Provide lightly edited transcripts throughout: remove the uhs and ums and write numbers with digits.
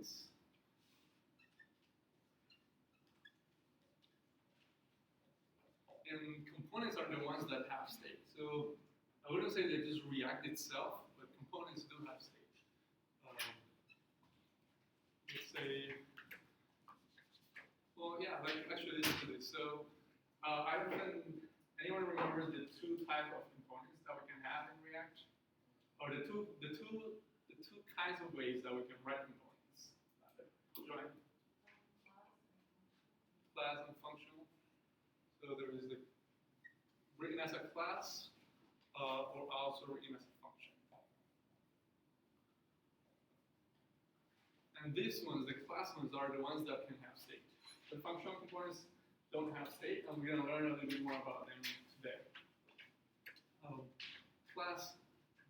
components. And components are the ones that have state. So I wouldn't say they just React itself, but components do have state. Let's say, well, yeah, like actually listen to this. So anyone remembers the two types of components that we can have in React? Or the two kinds of ways that we can write components. Join. Class and functional. So there is the written as a class, or also written as a function. And these ones, the class ones, are the ones that can have state. The functional components don't have state, and we're going to learn a little bit more about them today. Class,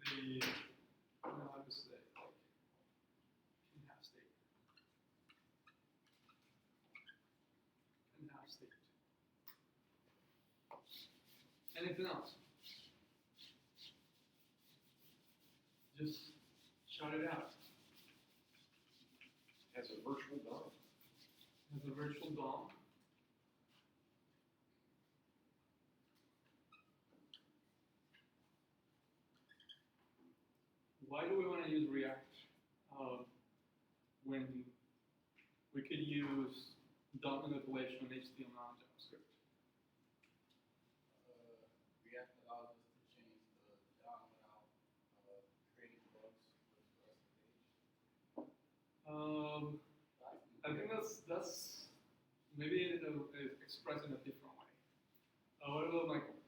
I don't know how to say, like, can have state. Can have state. Anything else? Just shout it out. Has a virtual DOM. Has a virtual DOM. Why do we want to use React when we could use DOM manipulation in HTML and JavaScript? React allows us to change the DOM without creating bugs with the rest of the page. I think that's maybe expressed in a different way. What about Michael?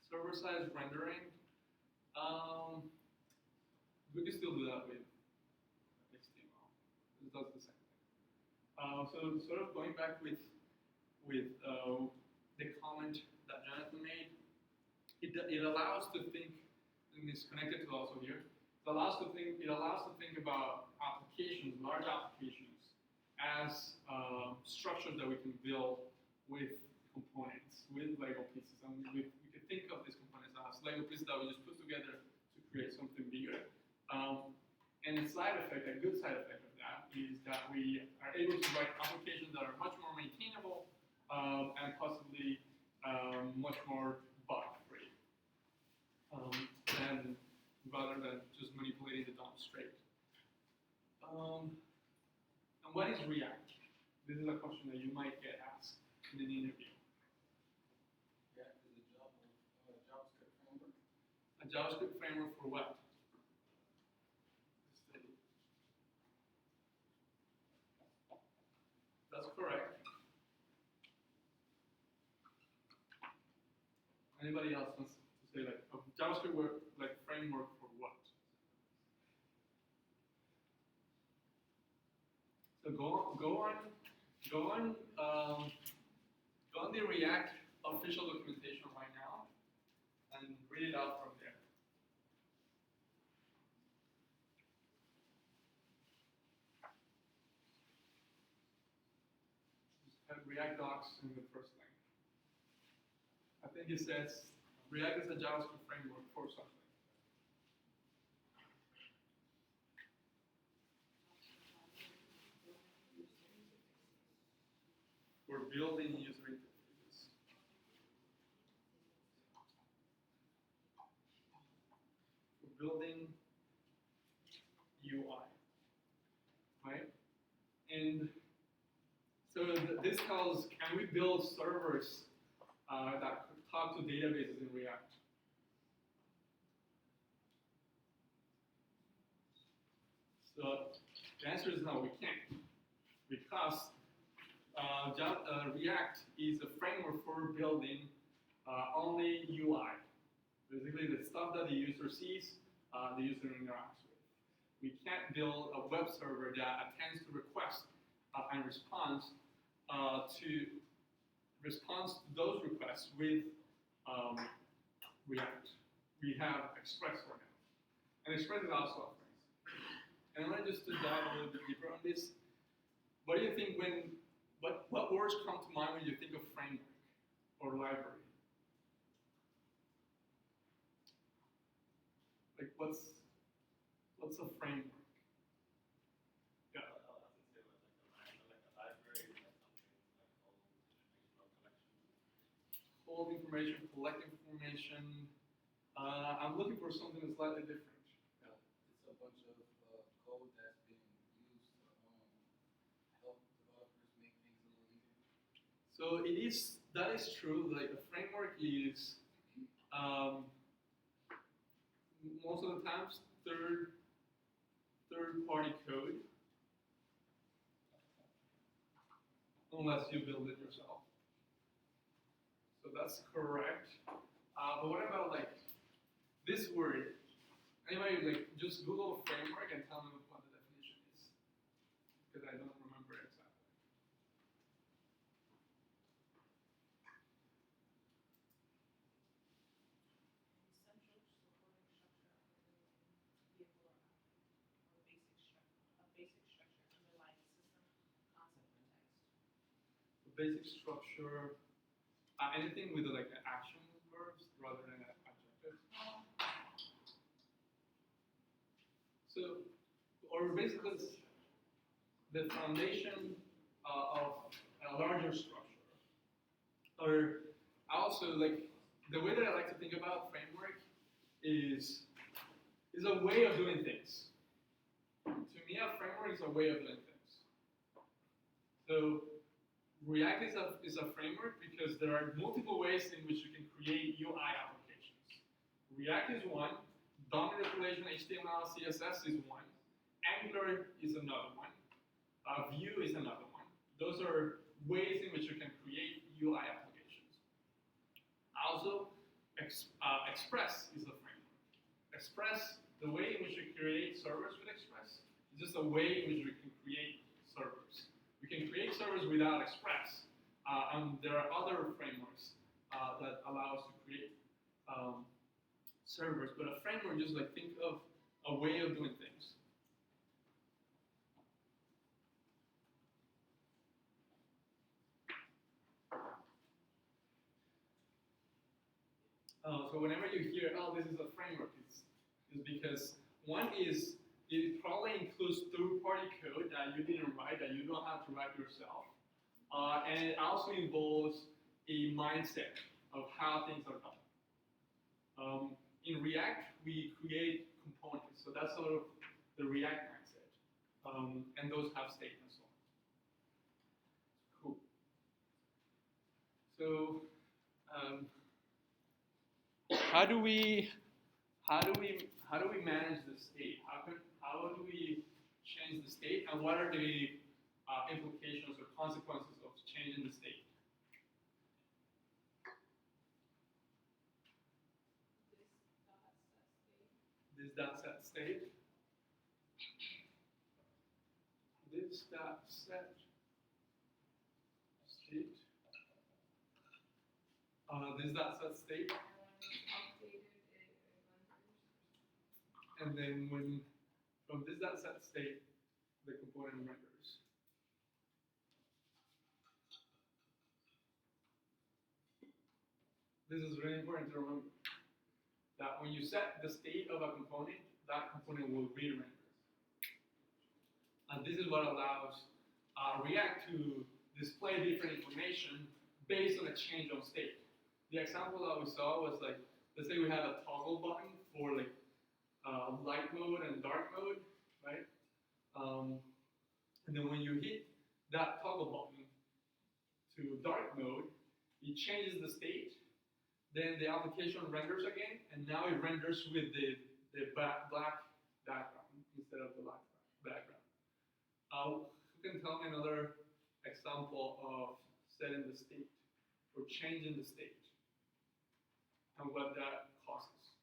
Server-side rendering. We can still do that with HTML. It does the same thing. So sort of going back with the comment that Jonathan made, it allows to think, and it's connected to also here. It allows to think about applications, large applications, as structures that we can build with components, with Lego pieces, and we could think of these components as Lego pieces that we just put together to create something bigger. And a side effect, a good side effect of that, is that we are able to write applications that are much more maintainable and possibly much more bug-free, rather than just manipulating the DOM straight. And what is React? This is a question that you might get asked in an interview. React is a JavaScript framework. A JavaScript framework for what? That's correct. Anybody else wants to say like a JavaScript framework for what? So go on the React official documentation right now and read it out from there. Just have React docs in the first link. I think it says React is a JavaScript framework for something. We're building user interfaces. We're building UI, right? And so this tells, can we build servers that talk to databases in React? So the answer is no, we can't, because React is a framework for building only UI. Basically, the stuff that the user sees, the user interacts with. We can't build a web server that attends to requests and responds to those requests with React. We have Express for now. And Express is also a framework. And I want just to dive a little bit deeper on this. What do you think what words come to mind when you think of framework or library? Like what's a framework? hold information, collect information. I'm looking for something slightly different. Yeah, it's a bunch of code that's being used to help developers make things a little easier. So it is, that is true. Like a framework is um, most of the times third party code, unless you build it yourself. So that's correct. But what about like this word? Anybody like just Google framework and tell me what the definition is, because I don't remember exactly. The basic structure, anything with like action verbs rather than adjectives. So, or basically the foundation of a larger structure. Or also like the way that I like to think about framework is a way of doing things. To me, a framework is a way of doing things. So React is a framework because there are multiple ways in which you can create UI applications. React is one, DOM manipulation, HTML, CSS is one, Angular is another one, Vue is another one. Those are ways in which you can create UI applications. Also, Express is a framework. Express, the way in which you create servers with Express, is just a way in which we can create servers. We can create servers without Express, and there are other frameworks that allow us to create servers. But a framework, just like think of a way of doing things. So whenever you hear, oh, this is a framework, it's because one is it probably includes third-party code that you didn't write, that you don't have to write yourself, and it also involves a mindset of how things are done. In React, we create components, so that's sort of the React mindset, and those have state and so on. Cool. So. How do we manage the state? How do we change the state, and what are the implications or consequences of changing the state? This dot set state. This dot set state. This dot set state. And then when from this dot set state, the component renders. This is really important to remember that when you set the state of a component, that component will re-render. And this is what allows React to display different information based on a change of state. The example that we saw was like, let's say we have a toggle button for like light mode and dark mode, right? And then when you hit that toggle button to dark mode, it changes the state. Then the application renders again, and now it renders with the black background instead of the light background. You can tell me another example of setting the state or changing the state and what that causes.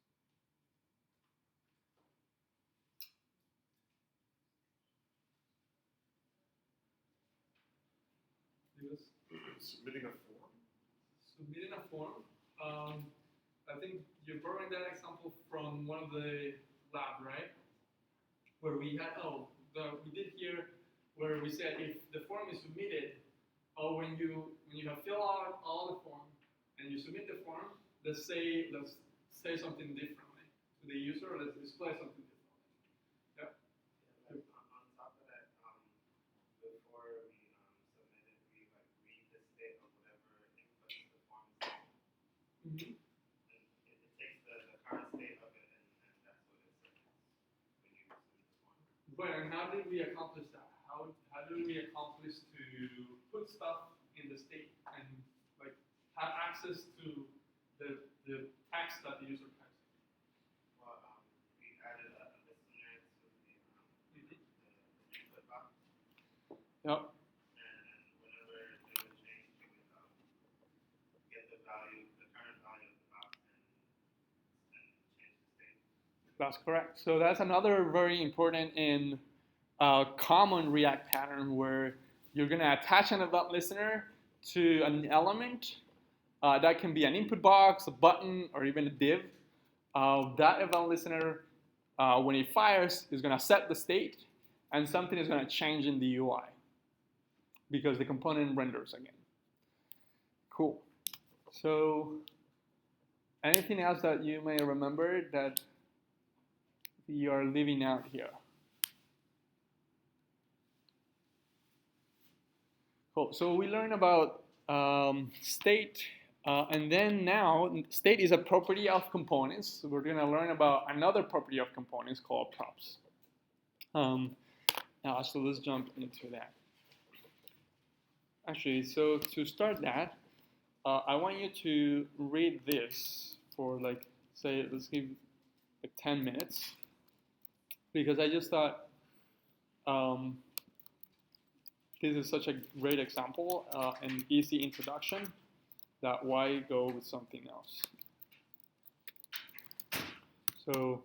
Yes. Submitting a form. Submitting a form. I think you're borrowing that example from one of the lab, right? Where we had, we did here where we said if the form is submitted, or when you have filled out all the form and you submit the form, let's say something differently to the user, or let's display something differently. Yep. Yeah, like on top of that, before we submit it, we like read the state of whatever inputs the form is. did we accomplish that? How did we accomplish to put stuff in the state and like have access to the text that the user types? Well, we added a listener to the input box, Yep. and whenever there was a change, we would get the value, the current value of the box, and change the state. That's correct. So that's another very important and common React pattern where you're going to attach an event listener to an element that can be an input box, a button, or even a div. That event listener, when it fires, is going to set the state, and something is going to change in the UI because the component renders again. Cool. So anything else that you may remember that we are leaving out here? Cool. So we learned about state, and then now state is a property of components. So we're going to learn about another property of components called props. So let's jump into that. Actually, so to start that, I want you to read this for like, say, let's give like 10 minutes. Because I just thought this is such a great example, an easy introduction, that why go with something else. So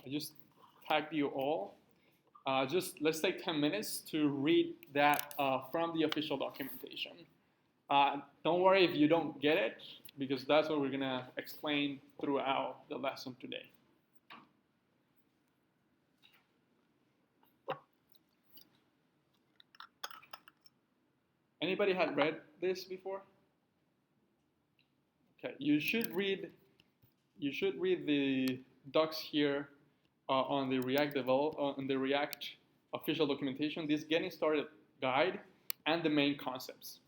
I just tagged you all. Just let's take 10 minutes to read that from the official documentation. Don't worry if you don't get it, because that's what we're going to explain throughout the lesson today. Anybody had read this before? Okay, you should read the docs here on the React official documentation. This getting started guide and the main concepts.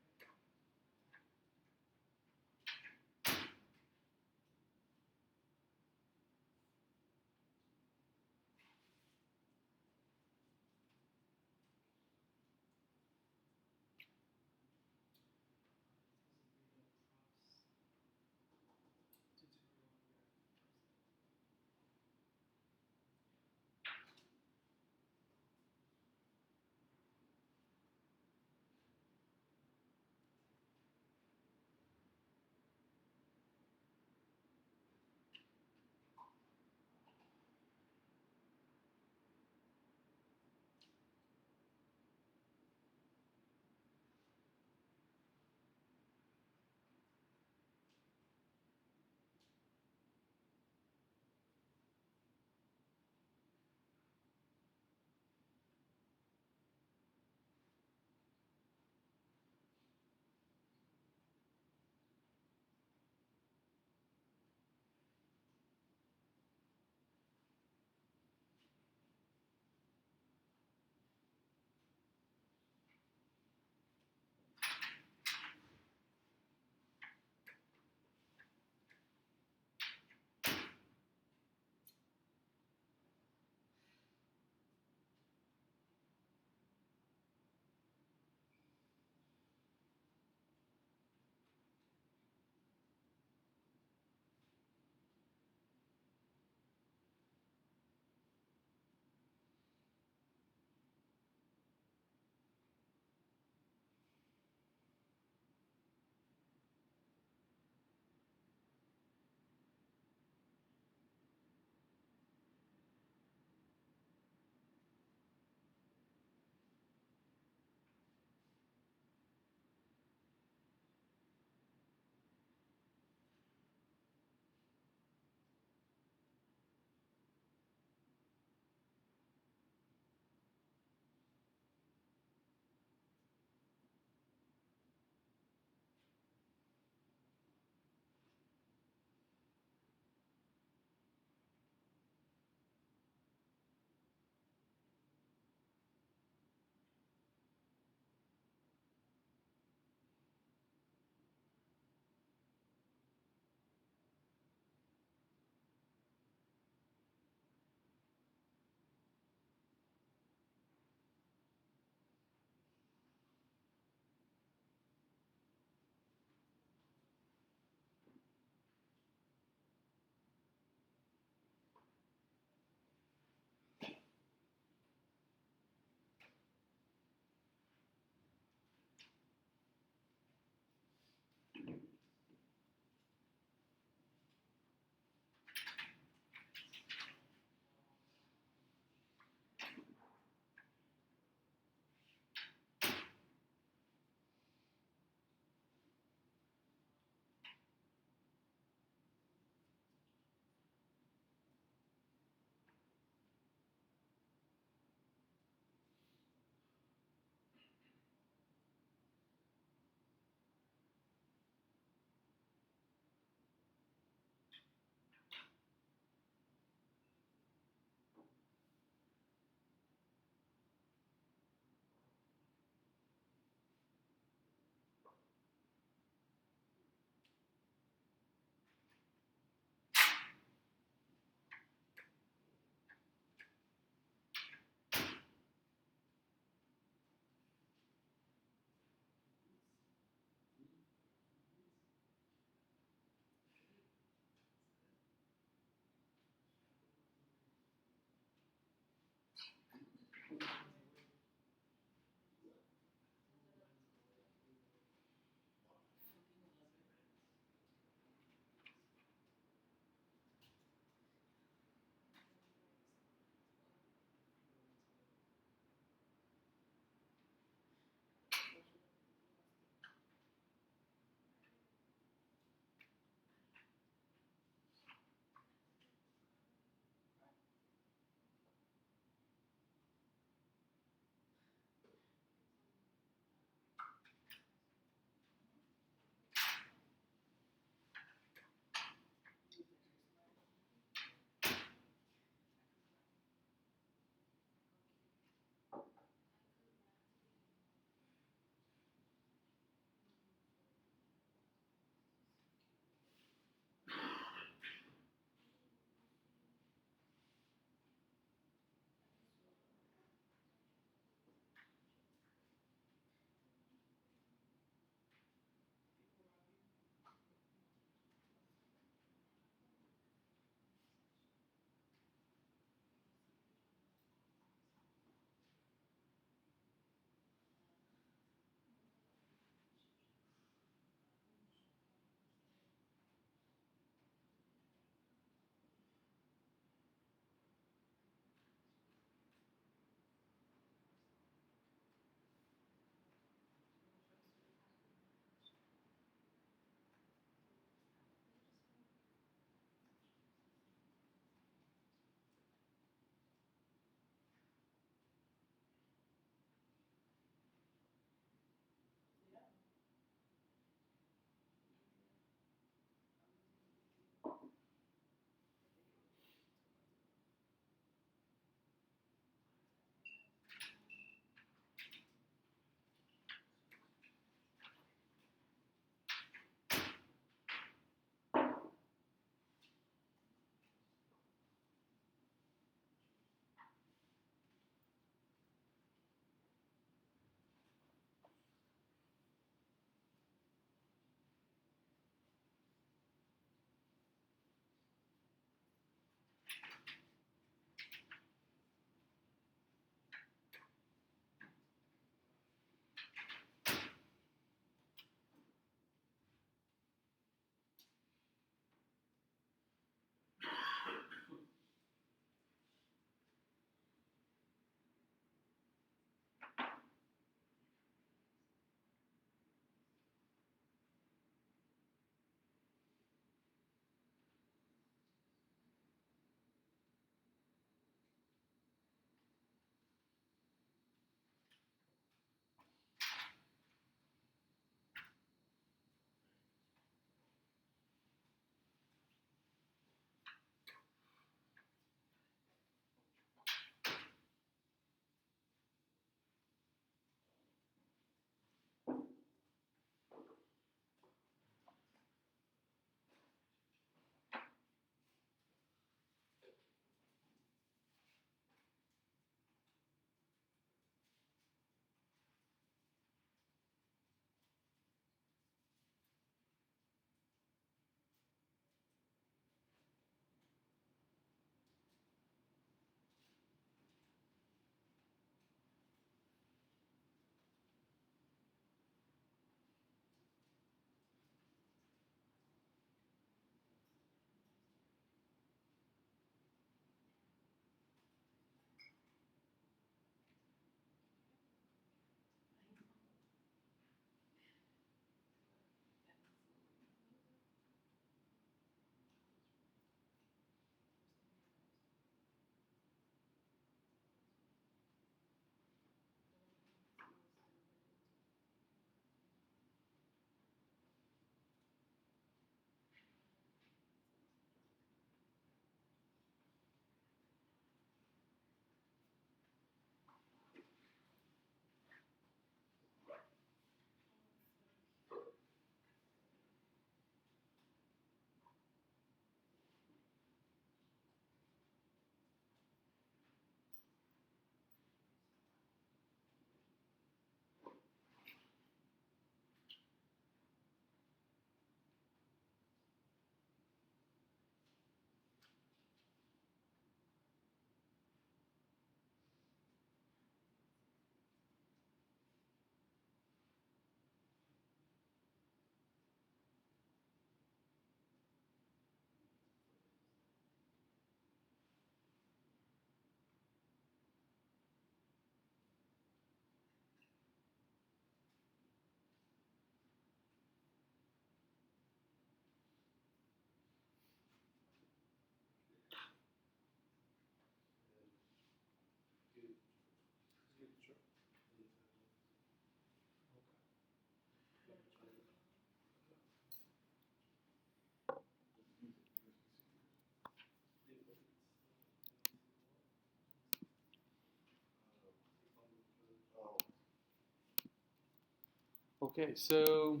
Okay, so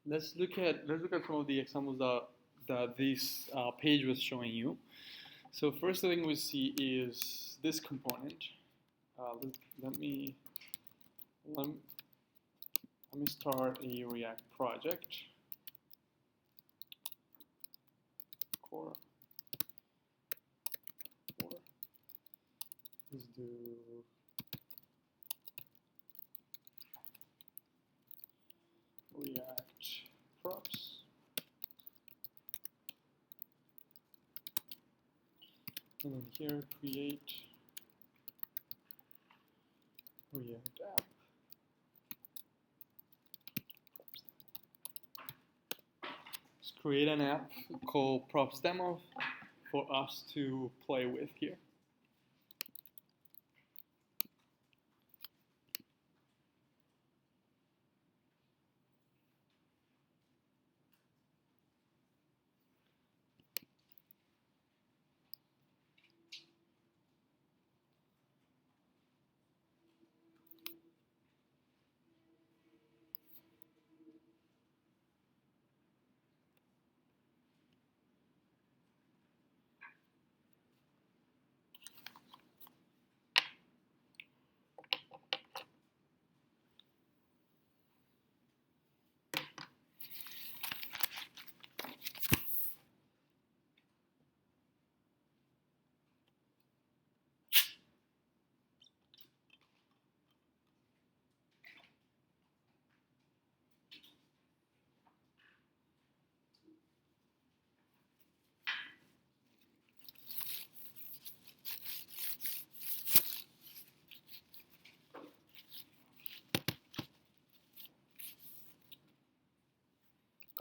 let's look at some of the examples that this page was showing you. So first thing we see is this component. Let me start a React project. Core. Let's do React props. And then here create React app. Let's create an app called props demo for us to play with here.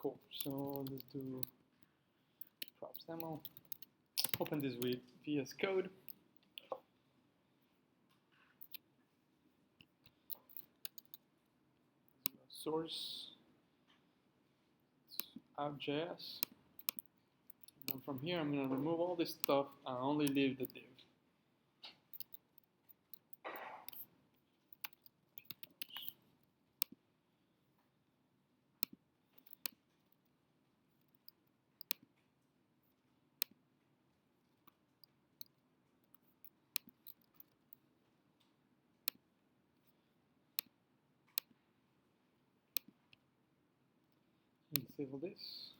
Cool. So let's do props demo. Open this with VS Code. Source app.js. And from here, I'm going to remove all this stuff and only leave the div. Disable this.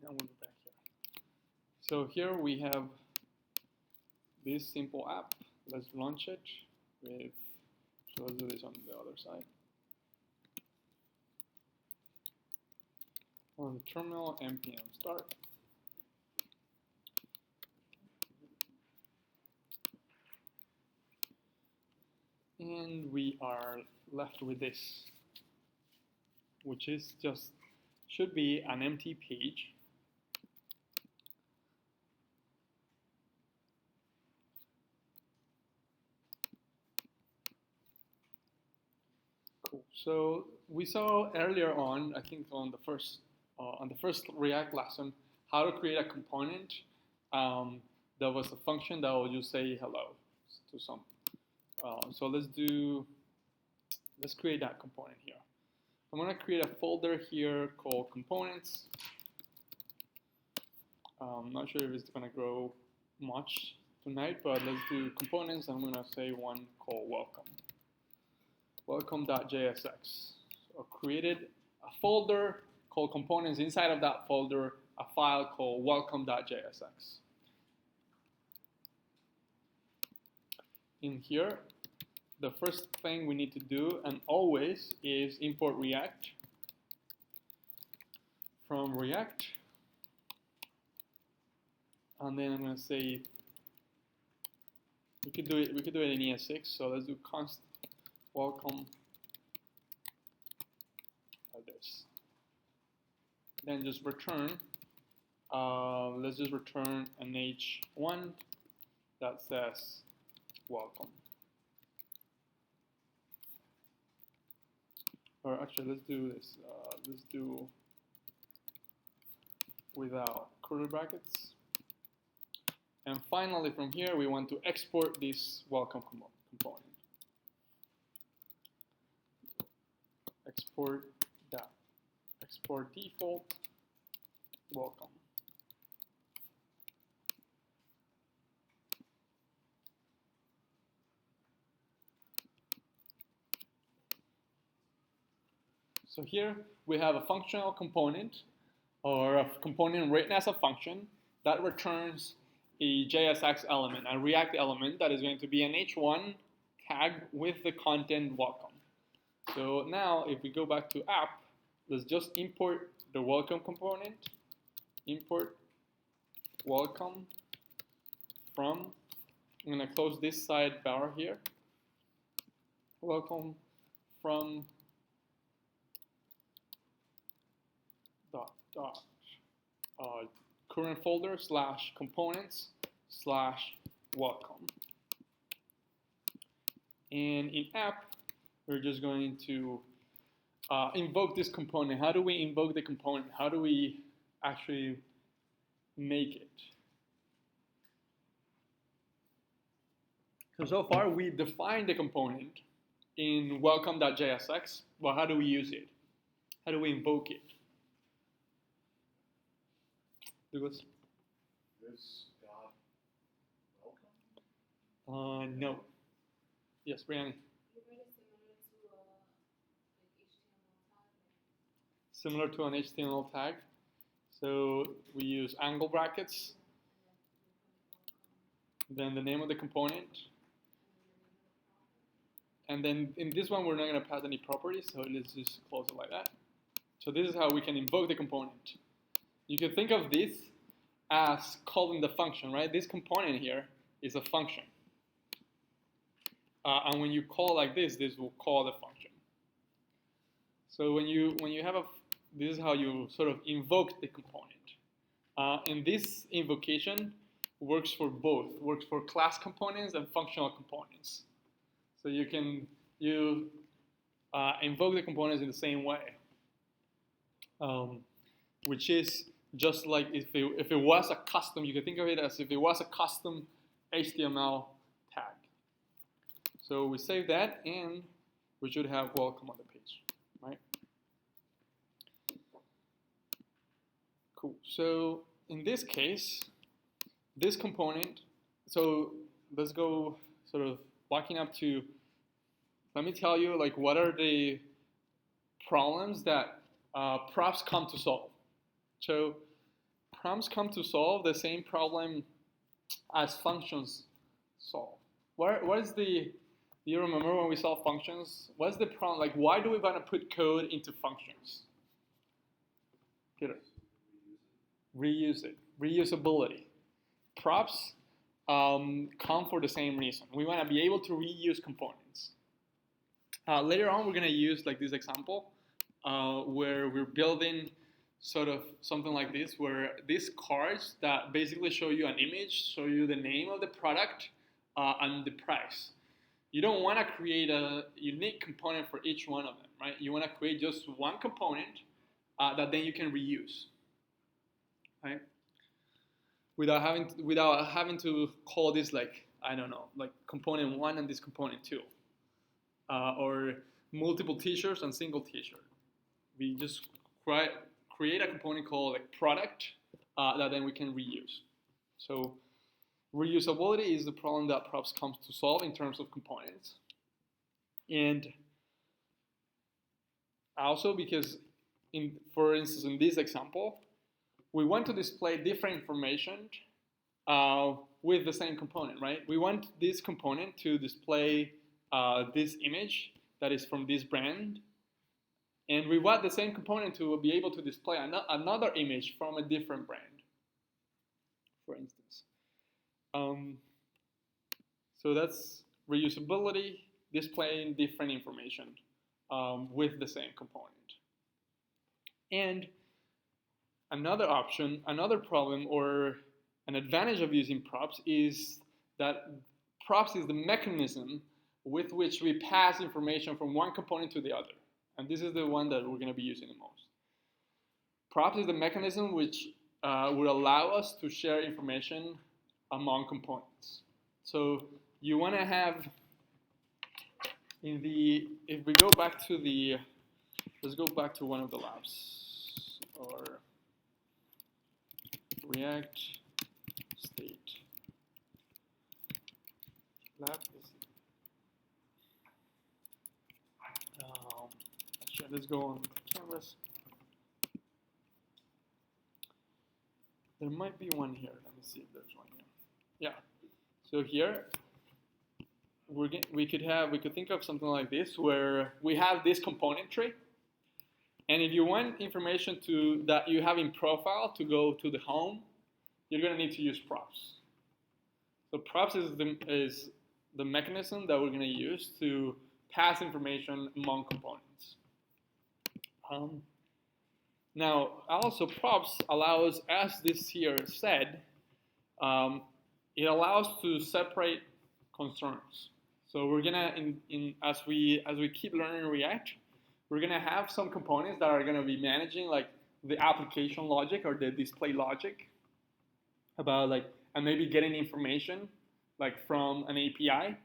And we'll be back here. So here we have this simple app. Let's launch it with, so let's do this on the other side. On the terminal, npm start. And we are left with this, which is just, should be an empty page. Cool. So we saw earlier on, I think on the first React lesson, how to create a component. There was a function that will just say hello to something. So let's create that component here. I'm going to create a folder here called components. I'm not sure if it's going to grow much tonight, but let's do components. I'm going to say one called welcome. Welcome.jsx. So created a folder called components. Inside of that folder, a file called welcome.jsx. In here, the first thing we need to do, and always, is import React from React. And then I'm going to say, we could do it in ES6. So let's do const welcome like this. Then just return. Let's just return an H1 that says welcome. Or actually, let's do this. Let's do without curly brackets. And finally, from here, we want to export this welcome component. Export that. Export default welcome. So here we have a functional component, or a component written as a function that returns a JSX element, a React element that is going to be an h1 tag with the content welcome. So now if we go back to app, let's just import the welcome component, import welcome from, I'm going to close this sidebar here, welcome from current folder / components / welcome. And in app, we're just going to invoke this component. How do we invoke the component? How do we actually make it? So far, we defined the component in welcome.jsx, but how do we use it? How do we invoke it? Douglas? This dot welcome? No. Yes, Brianna. Similar to an HTML tag. So we use angle brackets, then the name of the component, and then in this one we're not going to pass any properties, so let's just close it like that. So this is how we can invoke the component. You can think of this as calling the function, right? This component here is a function. And when you call like this will call the function. So when you have this is how you sort of invoke the component. And this invocation works for both, works for class components and functional components. So you can invoke the components in the same way, which is just like if it was a custom, you can think of it as if it was a custom HTML tag. So we save that, and we should have welcome on the page, right? Cool. So in this case, this component, so let's go sort of walking up to, let me tell you like what are the problems that props come to solve. So props come to solve the same problem as functions solve. What is the, do you remember when we solve functions? What's the problem? Like, why do we want to put code into functions? Peter? Reuse it. Reusability. Props come for the same reason. We want to be able to reuse components. Later on, we're going to use like this example where we're building sort of something like this, where these cards that basically show you an image, show you the name of the product and the price. You don't want to create a unique component for each one of them, right? You want to create just one component that then you can reuse, right? Without having to call this like, I don't know, like component 1 and this component 2, or multiple t-shirts and single t-shirt. We just create a component called like product that then we can reuse. So reusability is the problem that props comes to solve in terms of components. And also because, for instance, in this example, we want to display different information with the same component, right? We want this component to display this image that is from this brand, and we want the same component to be able to display another image from a different brand, for instance. So that's reusability, displaying different information with the same component. And another option, another problem or an advantage of using props is that props is the mechanism with which we pass information from one component to the other. And this is the one that we're going to be using the most. Props is the mechanism which would allow us to share information among components. So you want to have if we go back to let's go back to one of the labs, or React state lab is, actually, let's go on canvas. There might be one here. Let me see if there's one here. Yeah. So here we could think of something like this, where we have this component tree, and if you want information that you have in profile to go to the home, you're going to need to use props. So props is the mechanism that we're going to use to pass information among components. Now, also props allows, as this here said, it allows to separate concerns. So we're gonna, as we keep learning React, we're gonna have some components that are gonna be managing like the application logic or the display logic about and maybe getting information like from an API,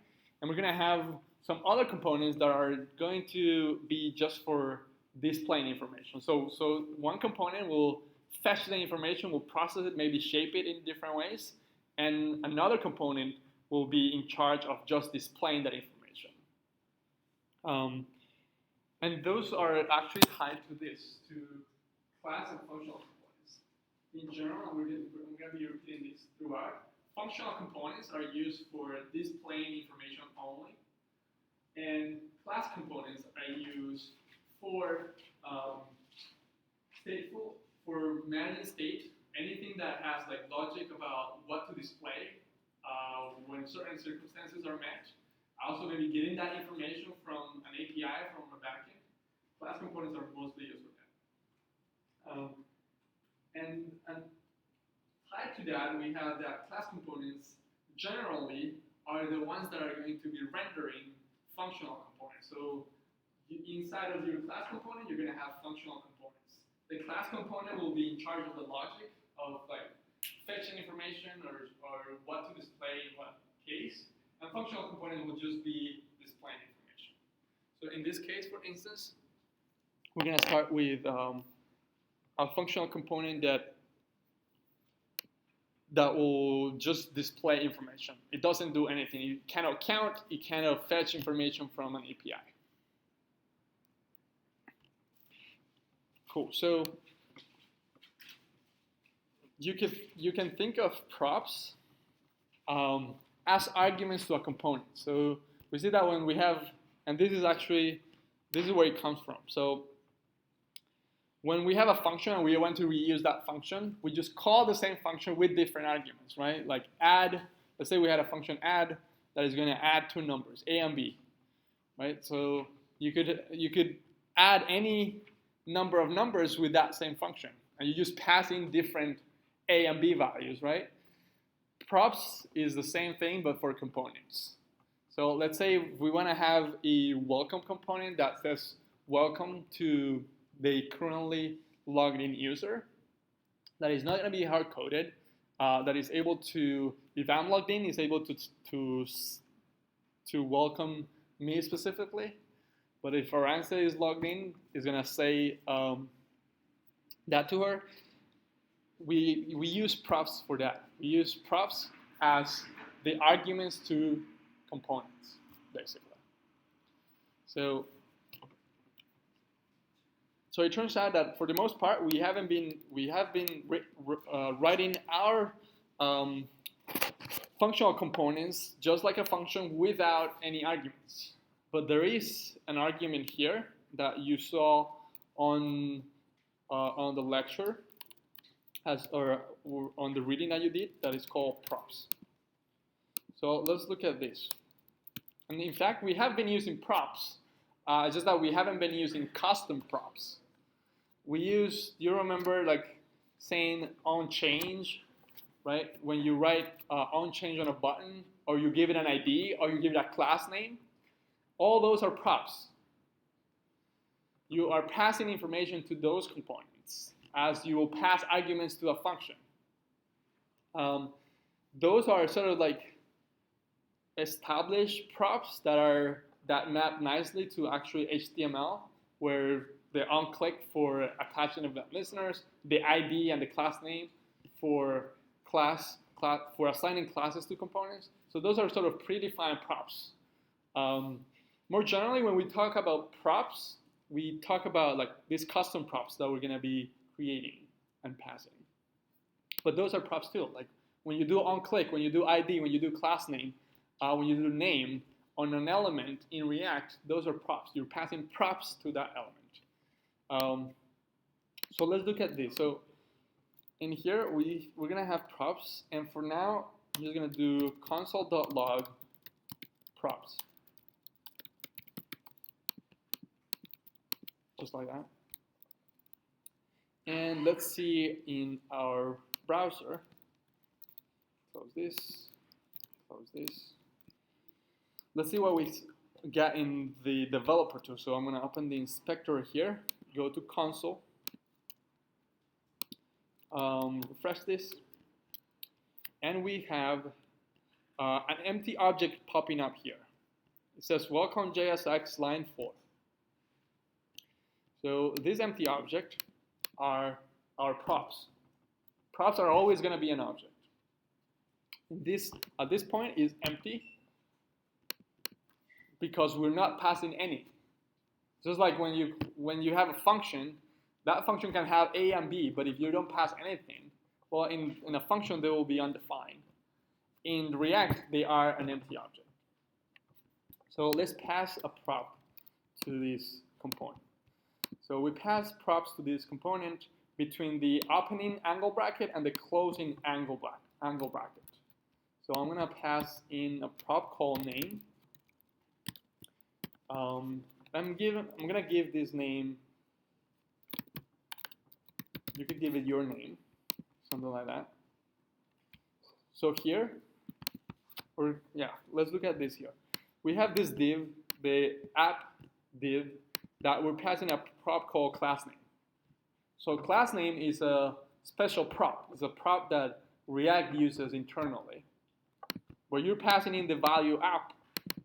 and we're gonna have some other components that are going to be just for displaying information. So one component will fetch the information, will process it, maybe shape it in different ways, and another component will be in charge of just displaying that information. And those are actually tied to class and functional components. In general, I'm going to be repeating this throughout. Functional components are used for displaying information only, and class components are used for stateful, for managing state, anything that has logic about what to display when certain circumstances are met. Also, maybe getting that information from an API, from a backend. Class components are mostly used with that. And tied to that, we have that class components generally are the ones that are going to be rendering functional components. So inside of your class component, you're going to have functional components. The class component will be in charge of the logic of fetching information or what to display in what case. And functional component will just be displaying information. So in this case, for instance, we're going to start with a functional component that will just display information. It doesn't do anything. It cannot count. It cannot fetch information from an API. Cool. So you can think of props as arguments to a component. So we see that when we have, and this is where it comes from. So when we have a function and we want to reuse that function, we just call the same function with different arguments, right? Like add, let's say we had a function add that is going to add two numbers, a and b, right? So you could add any number of numbers with that same function, and you just pass in different a and b values, right? Props is the same thing, but for components. So let's say we want to have a welcome component that says welcome to the currently logged in user. That is not going to be hard coded. That is able to, if I'm logged in, is able to welcome me specifically. But if Aranza is logged in, is going to say that to her. We use props for that. We use props as the arguments to components, basically. So it turns out that for the most part, we have been writing our functional components just like a function without any arguments. But there is an argument here that you saw on the lecture, or on the reading that you did, that is called props. So let's look at this. And in fact, we have been using props, just that we haven't been using custom props. We use, do you remember saying on change, right? When you write on change on a button, or you give it an ID, or you give it a class name, all those are props. You are passing information to those components as you will pass arguments to a function. those are sort of like established props that map nicely to actually HTML, where the on-click for attaching event listeners, the ID and the class name for for assigning classes to components. So those are sort of predefined props. More generally, when we talk about props, we talk about like these custom props that we're gonna be creating and passing. But those are props too. Like when you do on-click, when you do ID, when you do class name, when you do name on an element in React, those are props. You're passing props to that element. So let's look at this. So in here, we're gonna have props, and for now, I'm just gonna do console.log props. Just like that. And let's see in our browser. Close this, close this. Let's see what we get in the developer tool. So I'm gonna open the inspector here, go to console, refresh this, and we have an empty object popping up here. It says welcome JSX line 4. So this empty object are our props. Props are always going to be an object. This at this point is empty because we're not passing any. Just like when you have a function, that function can have A and B, but if you don't pass anything, well, in a function they will be undefined. In React, they are an empty object. So let's pass a prop to this component. So we pass props to this component between the opening angle bracket and the closing angle bracket. So I'm gonna pass in a prop called name. I'm gonna give this name. You could give it your name, something like that. So here, let's look at this here. We have this div, the app div, that we're passing a prop called class name. So class name is a special prop. It's a prop that React uses internally, where you're passing in the value app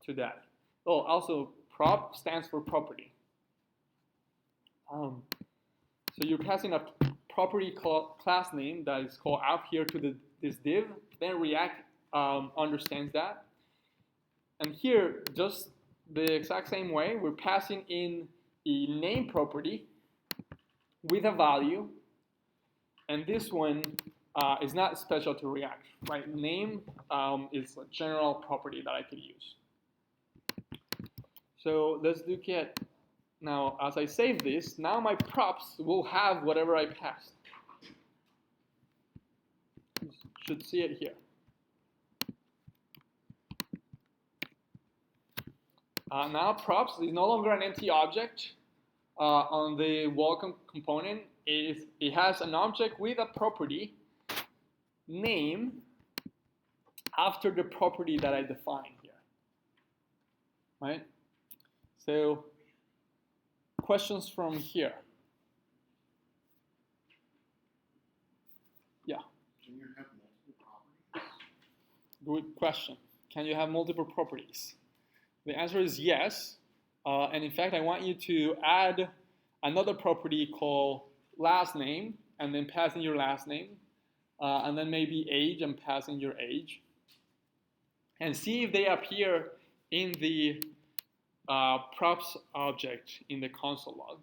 to that. Oh, also prop stands for property. So you're passing a property class name that is called app here to this div. Then React understands that. And here, just the exact same way, we're passing in a name property with a value, and this one is not special to React, right? Name is a general property that I could use. So let's look at, now as I save this, now my props will have whatever I passed. You should see it here. Now props is no longer an empty object on the welcome component. It has an object with a property name after the property that I defined here. Right? So questions from here? Yeah. Can you have multiple properties? Good question. Can you have multiple properties? The answer is yes. And in fact, I want you to add another property called last name, and then pass in your last name, and then maybe age and pass in your age. And see if they appear in the props object in the console log.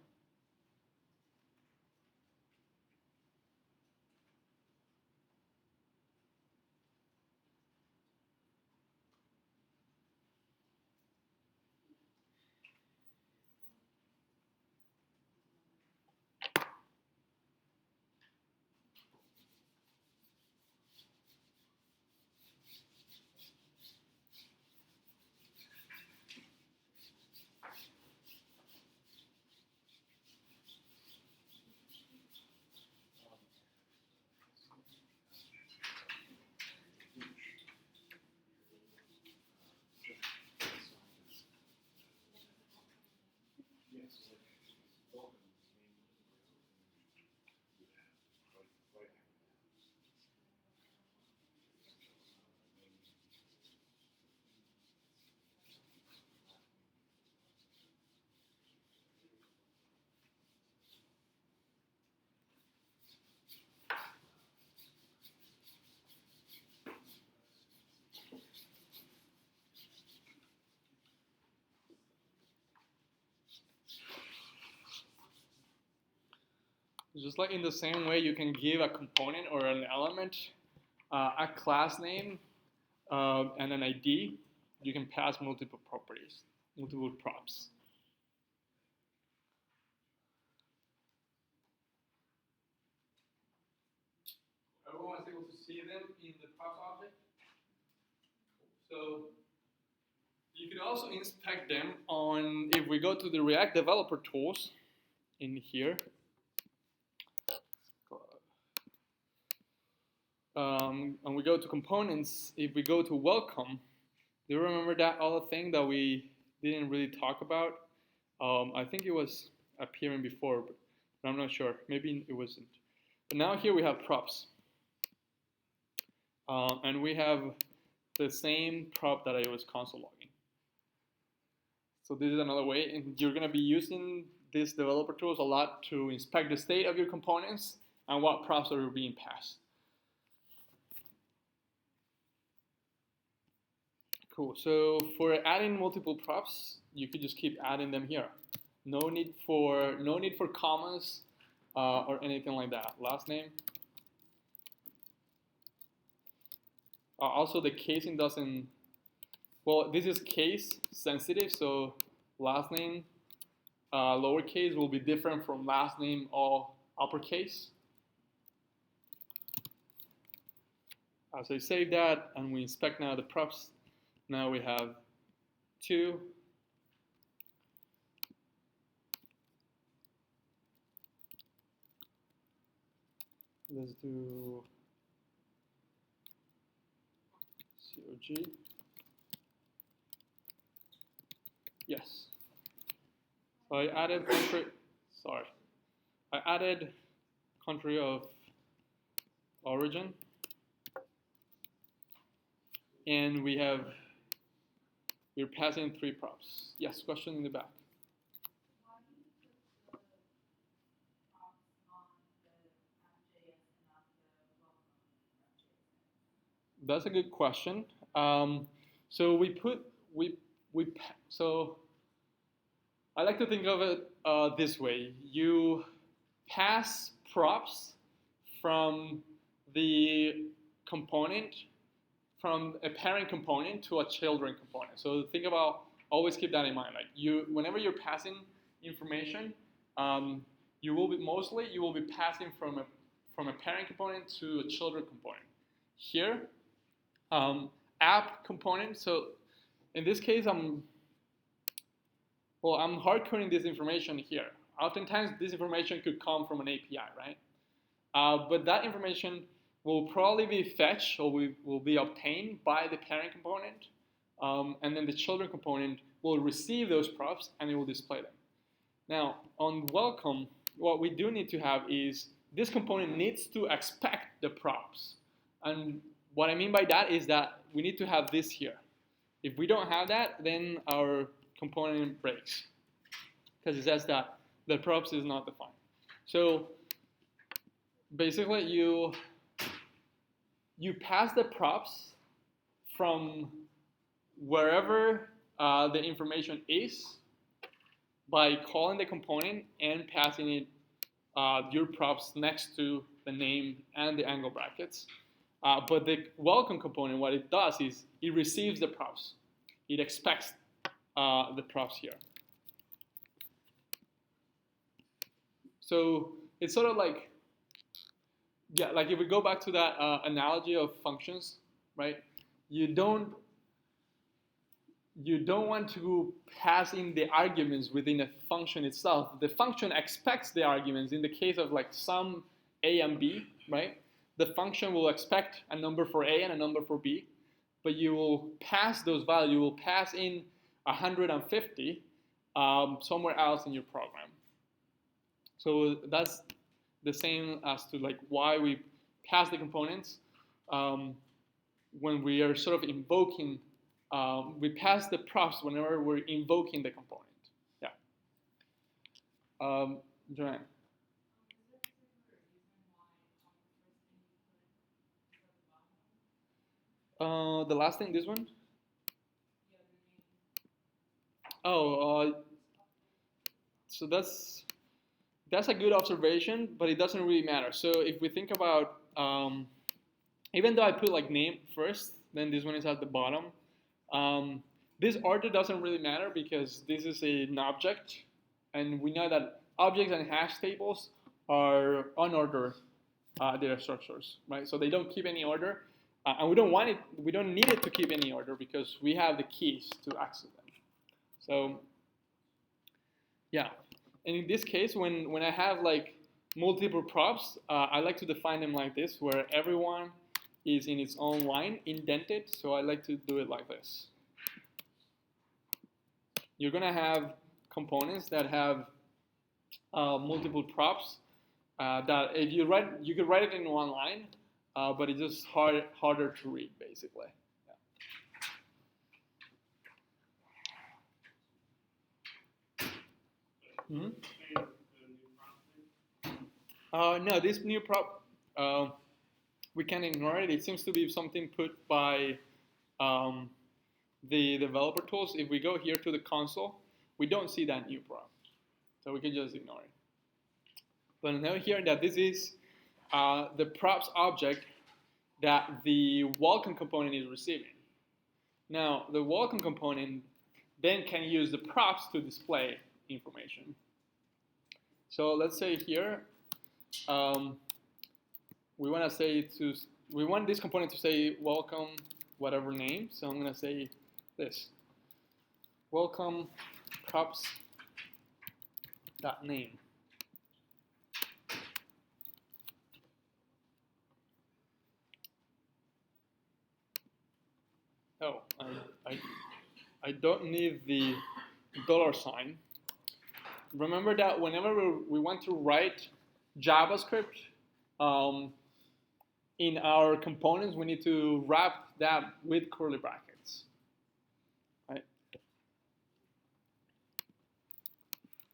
Just like in the same way you can give a component or an element a class name and an ID, you can pass multiple properties, multiple props. Everyone is able to see them in the props object. So you can also inspect them on, if we go to the React developer tools in here, and we go to components, if we go to welcome, do you remember that other thing that we didn't really talk about? I think it was appearing before, but I'm not sure. Maybe it wasn't. But now here we have props. And we have the same prop that I was console logging. So this is another way, and you're going to be using these developer tools a lot to inspect the state of your components and what props are being passed. Cool. So for adding multiple props, you could just keep adding them here. No need for commas or anything like that. Last name. Also, the casing doesn't. Well, this is case sensitive, so last name lowercase will be different from last name all uppercase. So I save that, and we inspect now the props. Now we have 2. Let's do COG. Yes. So I added country. Sorry. I added country of origin. And we're passing 3 props. Yes, question in the back. Why do you put the props on the app.js and not the welcome app.js? That's a good question. So I like to think of it this way. You pass props from the component, from a parent component to a children component. So think about, always keep that in mind. Like whenever you're passing information, you will be passing from a parent component to a children component. Here, app component. So in this case, I'm hard coding this information here. Oftentimes, this information could come from an API, right? But that information will probably be fetched or will be obtained by the parent component, and then the children component will receive those props and it will display them. Now, on welcome, what we do need to have is this component needs to expect the props. And what I mean by that is that we need to have this here. If we don't have that, then our component breaks because it says that the props is not defined. So basically, you pass the props from wherever the information is by calling the component and passing it your props next to the name and the angle brackets. But the welcome component, what it does is it receives the props. It expects the props here. So it's sort of like, yeah, like if we go back to that analogy of functions, right? You don't want to pass in the arguments within a function itself. The function expects the arguments. In the case of like sum a and b, right? The function will expect a number for a and a number for b, but you will pass those values. You will pass in 150 somewhere else in your program. So that's the same as to like why we pass the components when we are sort of invoking. We pass the props whenever we're invoking the component. Yeah. Joanne. The last thing, this one? Oh, so that's That's a good observation, but it doesn't really matter. So if we think about, even though I put like name first, then this one is at the bottom. This order doesn't really matter because this is an object, and we know that objects and hash tables are unordered data structures, right? So they don't keep any order, and we don't want it. We don't need it to keep any order because we have the keys to access them. So yeah, and in this case, when I have like multiple props, I like to define them like this, where everyone is in its own line, indented. So I like to do it like this. You're gonna have components that have multiple props that if you write, you could write it in one line, but it's just harder to read, basically. Yeah. Mm-hmm. No, this new prop, we can ignore it. It seems to be something put by the developer tools. If we go here to the console, we don't see that new prop. So we can just ignore it. But now here that this is the props object that the welcome component is receiving. Now, the welcome component then can use the props to display information. So let's say here, we want this component to say welcome whatever name. So I'm going to say this, welcome props dot name. Oh, I don't need the $sign. Remember that whenever we want to write JavaScript in our components, we need to wrap that with curly brackets, right?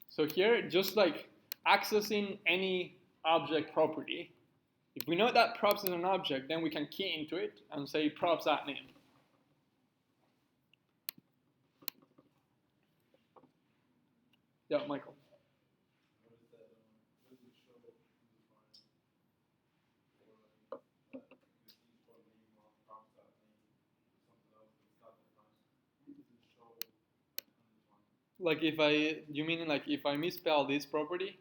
So here, just like accessing any object property, if we know that props is an object, then we can key into it and say props.name. Yeah, Michael. Like you mean like if I misspell this property,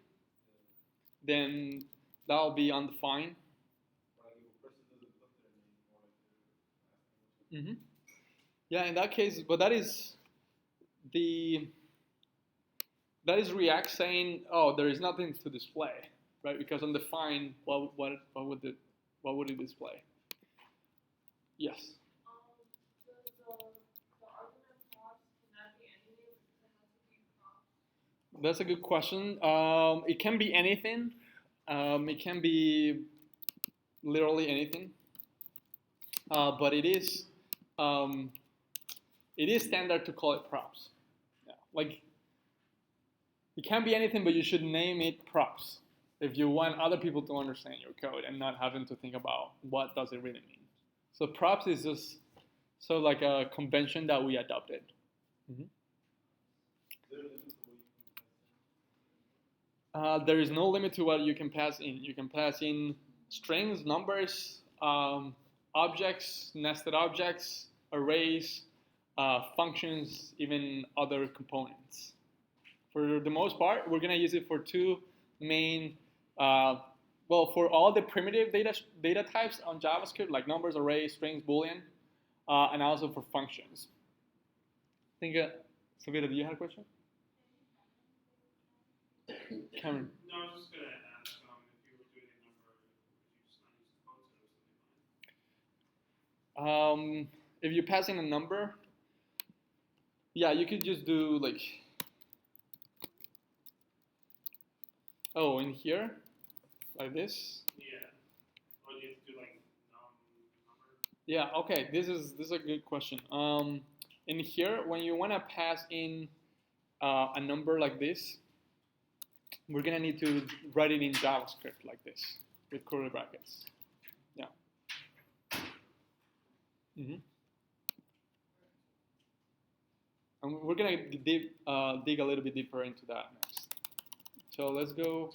then that'll be undefined. Mm-hmm. Yeah, in that case, but that is React saying, oh, there is nothing to display, right? Because undefined, what would it display? Yes. The argument props, can that be anything? Does it have to be props? That's a good question. It can be anything. It can be literally anything. But it is standard to call it props. Yeah. Like it can be anything, but you should name it props if you want other people to understand your code and not having to think about what does it really mean. So props is just so like a convention that we adopted. Mm-hmm. There is no limit to what you can pass in. You can pass in strings, numbers, objects, nested objects, arrays, functions, even other components. For the most part, we're going to use it for two main, for all the primitive data types on JavaScript, like numbers, arrays, strings, boolean, and also for functions. I think, Savita, do you have a question? Cameron. No, I was just going to ask if you were doing a number, would you just not use quotes or something? If you pass in a number, yeah, you could just do like, in here, like this. Yeah. Or do you have to do like number? Yeah. Okay. This is a good question. In here, when you want to pass in a number like this, we're gonna need to write it in JavaScript like this with curly brackets. Yeah. Mm-hmm. And we're gonna dig a little bit deeper into that next. So let's go.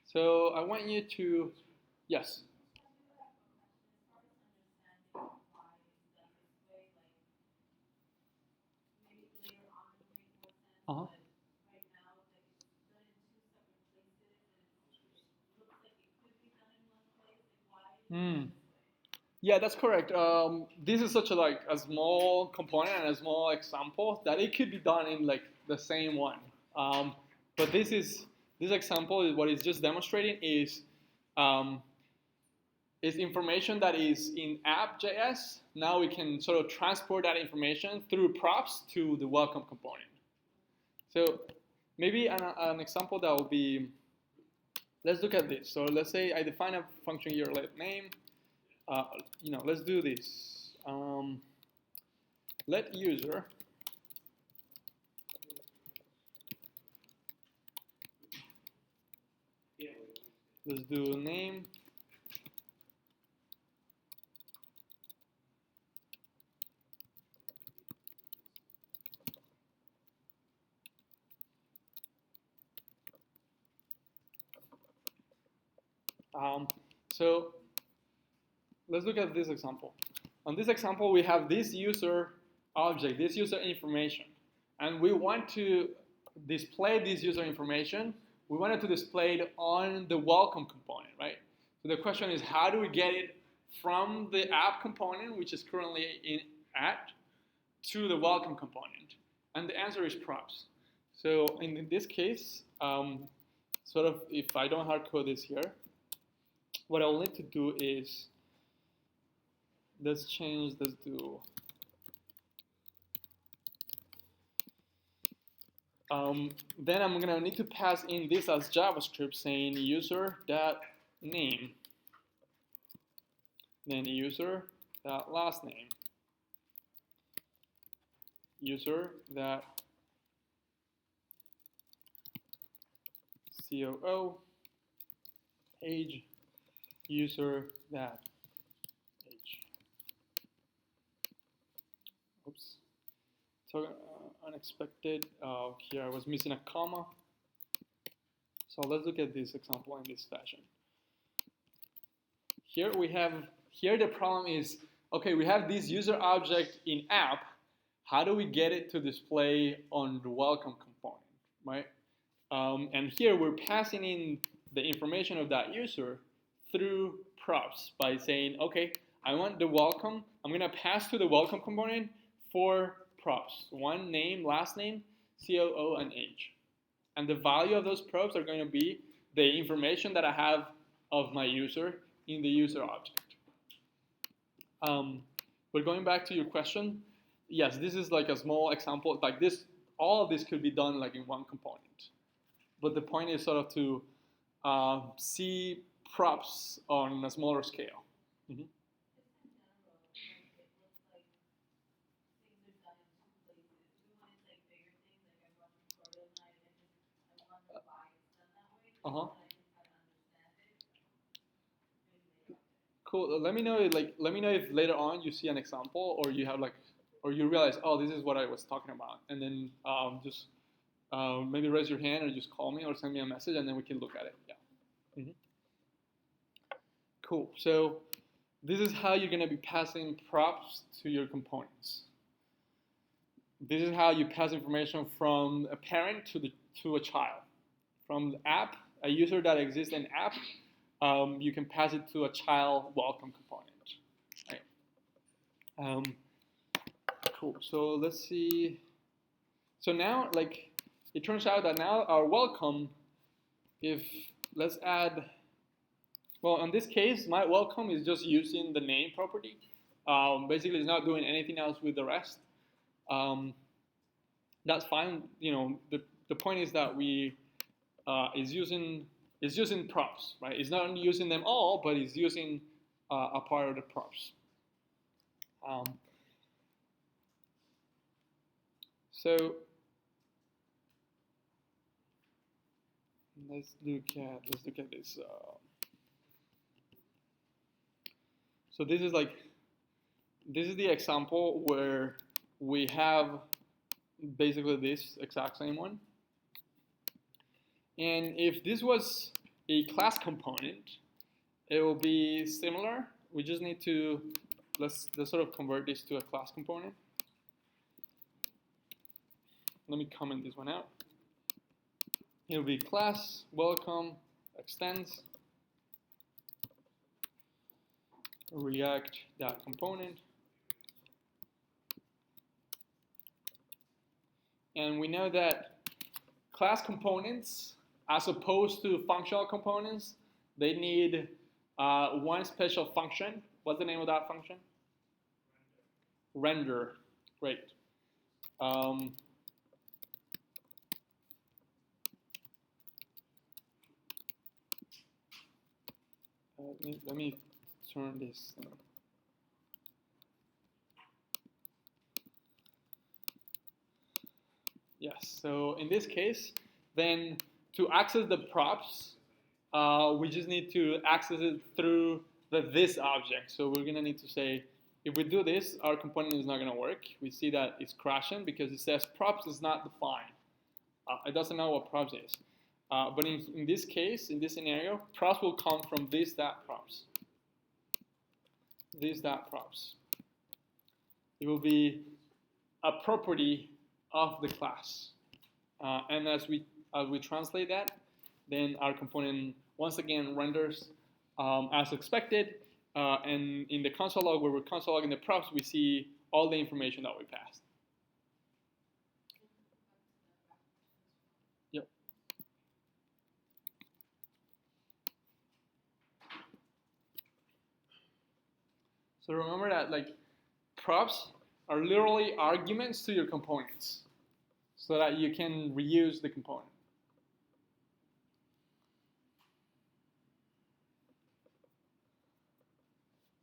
So I want you to, yes. Uh-huh. Hmm. Yeah, that's correct. This is such a small component and a small example that it could be done in like the same one. But this example is what it's just demonstrating um, is information that is in app.js. Now we can sort of transport that information through props to the welcome component. So maybe an example that will be, let's look at this. So let's say I define a function here, let name. Let's do this. Let user let's do name. So let's look at this example. On this example, we have this user object, this user information, and we want to display this user information. We wanted to display it on the welcome component, right? So the question is, how do we get it from the app component, which is currently in app, to the welcome component? And the answer is props. So in this case, sort of if I don't hard code this here, what I'll need to do is, let's do, then I'm gonna need to pass in this as JavaScript saying user.name, then user.last name, user.coo, age, user.age. Oops. So unexpected. Here I was missing a comma. So let's look at this example in this fashion. Here the problem is, okay, we have this user object in app. How do we get it to display on the welcome component, right? And here we're passing in the information of that user through props by saying, okay, I want the welcome. I'm gonna pass to the welcome component 4 props: one name, last name, COO, and age. And the value of those props are going to be the information that I have of my user in the user object. But going back to your question, yes, this is like a small example. Like this, all of this could be done like in one component. But the point is sort of to see props on a smaller scale. Mm-hmm. Uh-huh. Cool. Let me know if later on you see an example or you have or you realize, oh, this is what I was talking about, and then just maybe raise your hand or just call me or send me a message, and then we can look at it. Yeah. Mm-hmm. Cool. So this is how you're going to be passing props to your components. This is how you pass information from a parent to a child. From the app, a user that exists in app, you can pass it to a child welcome component. Right? Cool. So let's see. So now, it turns out that now our welcome, let's add, well, in this case, my welcome is just using the name property. Basically, it's not doing anything else with the rest. That's fine. The point is that is using props, right? It's not only using them all, but it's using a part of the props. So let's look at this. So this is this is the example where we have basically this exact same one. And if this was a class component, it will be similar. We just need to, let's sort of convert this to a class component. Let me comment this one out. It'll be class, welcome, extends, React.component. And we know that class components, as opposed to functional components, they need one special function. What's the name of that function? Render. Great. Let me turn this. Yes, so in this case, then to access the props, we just need to access it through this object. So we're gonna need to say, if we do this, our component is not gonna work. We see that it's crashing because it says props is not defined. It doesn't know what props is. But in this case, in this scenario, props will come from this.props. This.props. It will be a property of the class. And as we translate that, then our component once again renders as expected. And in the console log, where we're console logging the props, we see all the information that we passed. Yep. So remember that like props are literally arguments to your components so that you can reuse the component.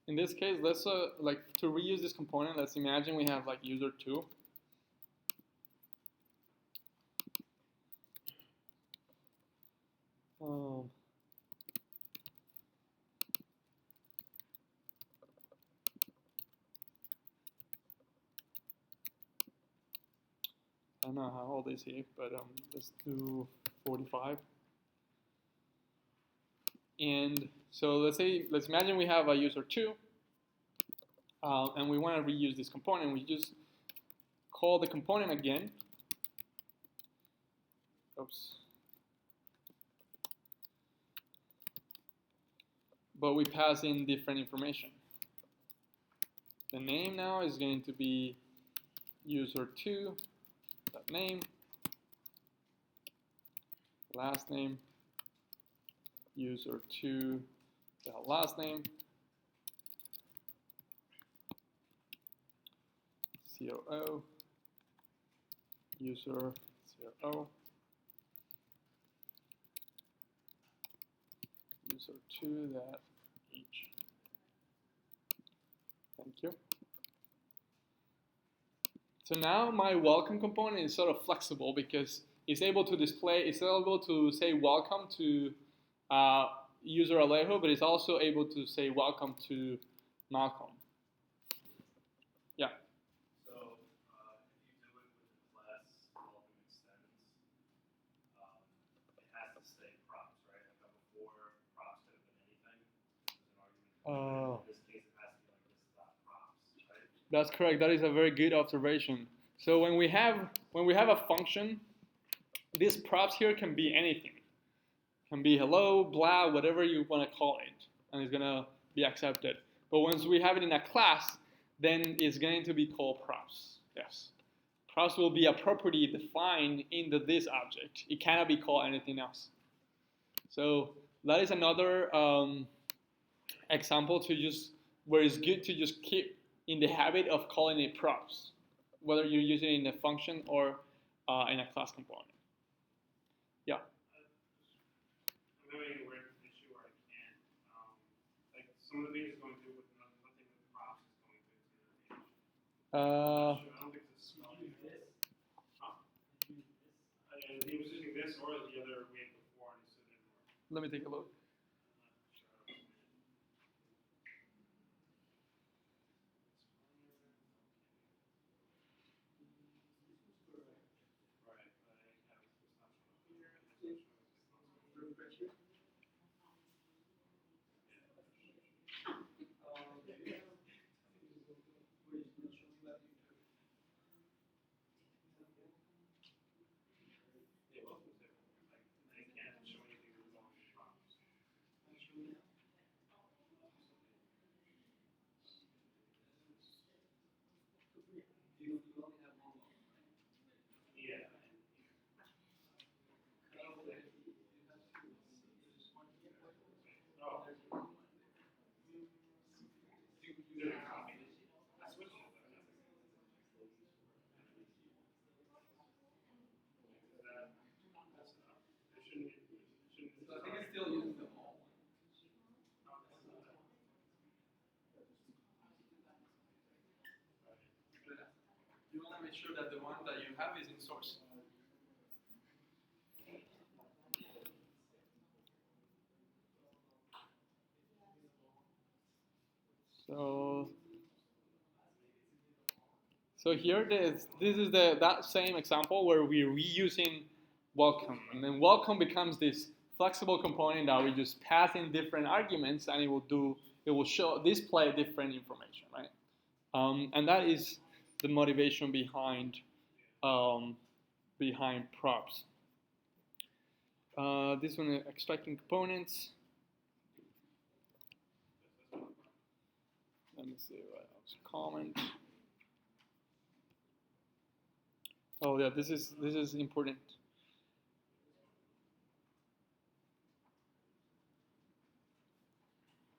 In this case, let's like to reuse this component, let's imagine we have like user2. I don't know how old is he, but let's do 45. And so let's imagine we have a user2, and we want to reuse this component. We just call the component again. Oops. But we pass in different information. The name now is going to be user2.name. Last name, user2.last name. COO, user COO, user2.h. Thank you. So now my welcome component is sort of flexible because it's able to display, it's able to say welcome to user Alejo, but it's also able to say welcome to Malcolm. Yeah. So if you do it with the class welcome extends, it has to say props, right? Like before, props could have been anything. There's an argument. In this case, it has to be like this dot props, right? That's correct. That is a very good observation. So when we have a function, these props here can be anything. Can be hello, blah, whatever you want to call it, and it's gonna be accepted. But once we have it in a class, then it's going to be called props. Yes, props will be a property defined in this object. It cannot be called anything else. So that is another example where it's good to just keep in the habit of calling it props, whether you're using it in a function or in a class component. Yeah. I'm having a weird issue where I can't, like some of the things it's going to do with nothing with props is going to the page. I don't think it's a spelling error. And he was using this or the other way before, and so it didn't work. Let me take a look. Yeah, most of them I can't show anything involving props. Yeah. Oh. Is there a copy? I switched it. That's enough. There shouldn't be. So I think it still uses them all. You want to make sure that the one that you have is in source. So here this is that same example where we're reusing welcome, and then welcome becomes this flexible component that we just pass in different arguments, and it will display different information, right? And that is the motivation behind props. This one, extracting components. Let me see what else. Comment. Oh yeah, this is important.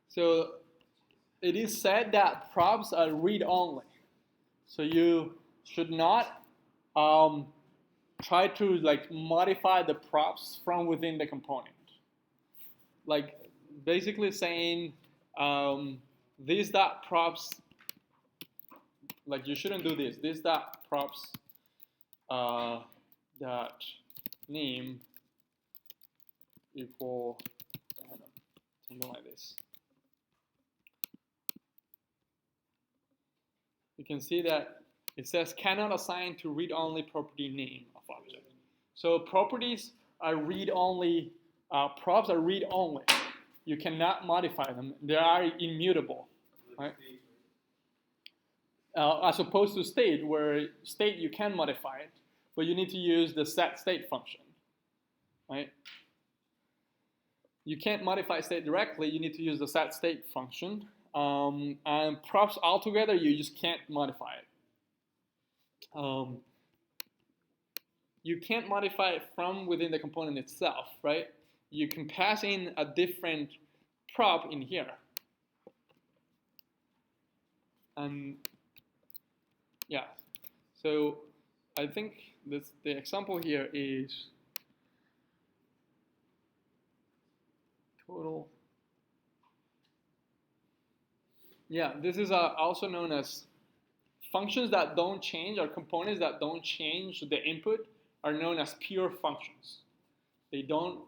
So it is said that props are read-only. So you should not try to modify the props from within the component. Like basically saying this dot props, like you shouldn't do this. This dot props dot name equal something like this. You can see that it says cannot assign to read-only property name of object. So properties are read-only, props are read-only. You cannot modify them. They are immutable, right? As opposed to state, where state you can modify it, but you need to use the set state function, right? You can't modify state directly. You need to use the set state function. And props altogether, you just can't modify it. You can't modify it from within the component itself, right? You can pass in a different prop in here. And yeah, so I think the example here is total. Yeah, this is also known as functions that don't change, or components that don't change the input are known as pure functions. They don't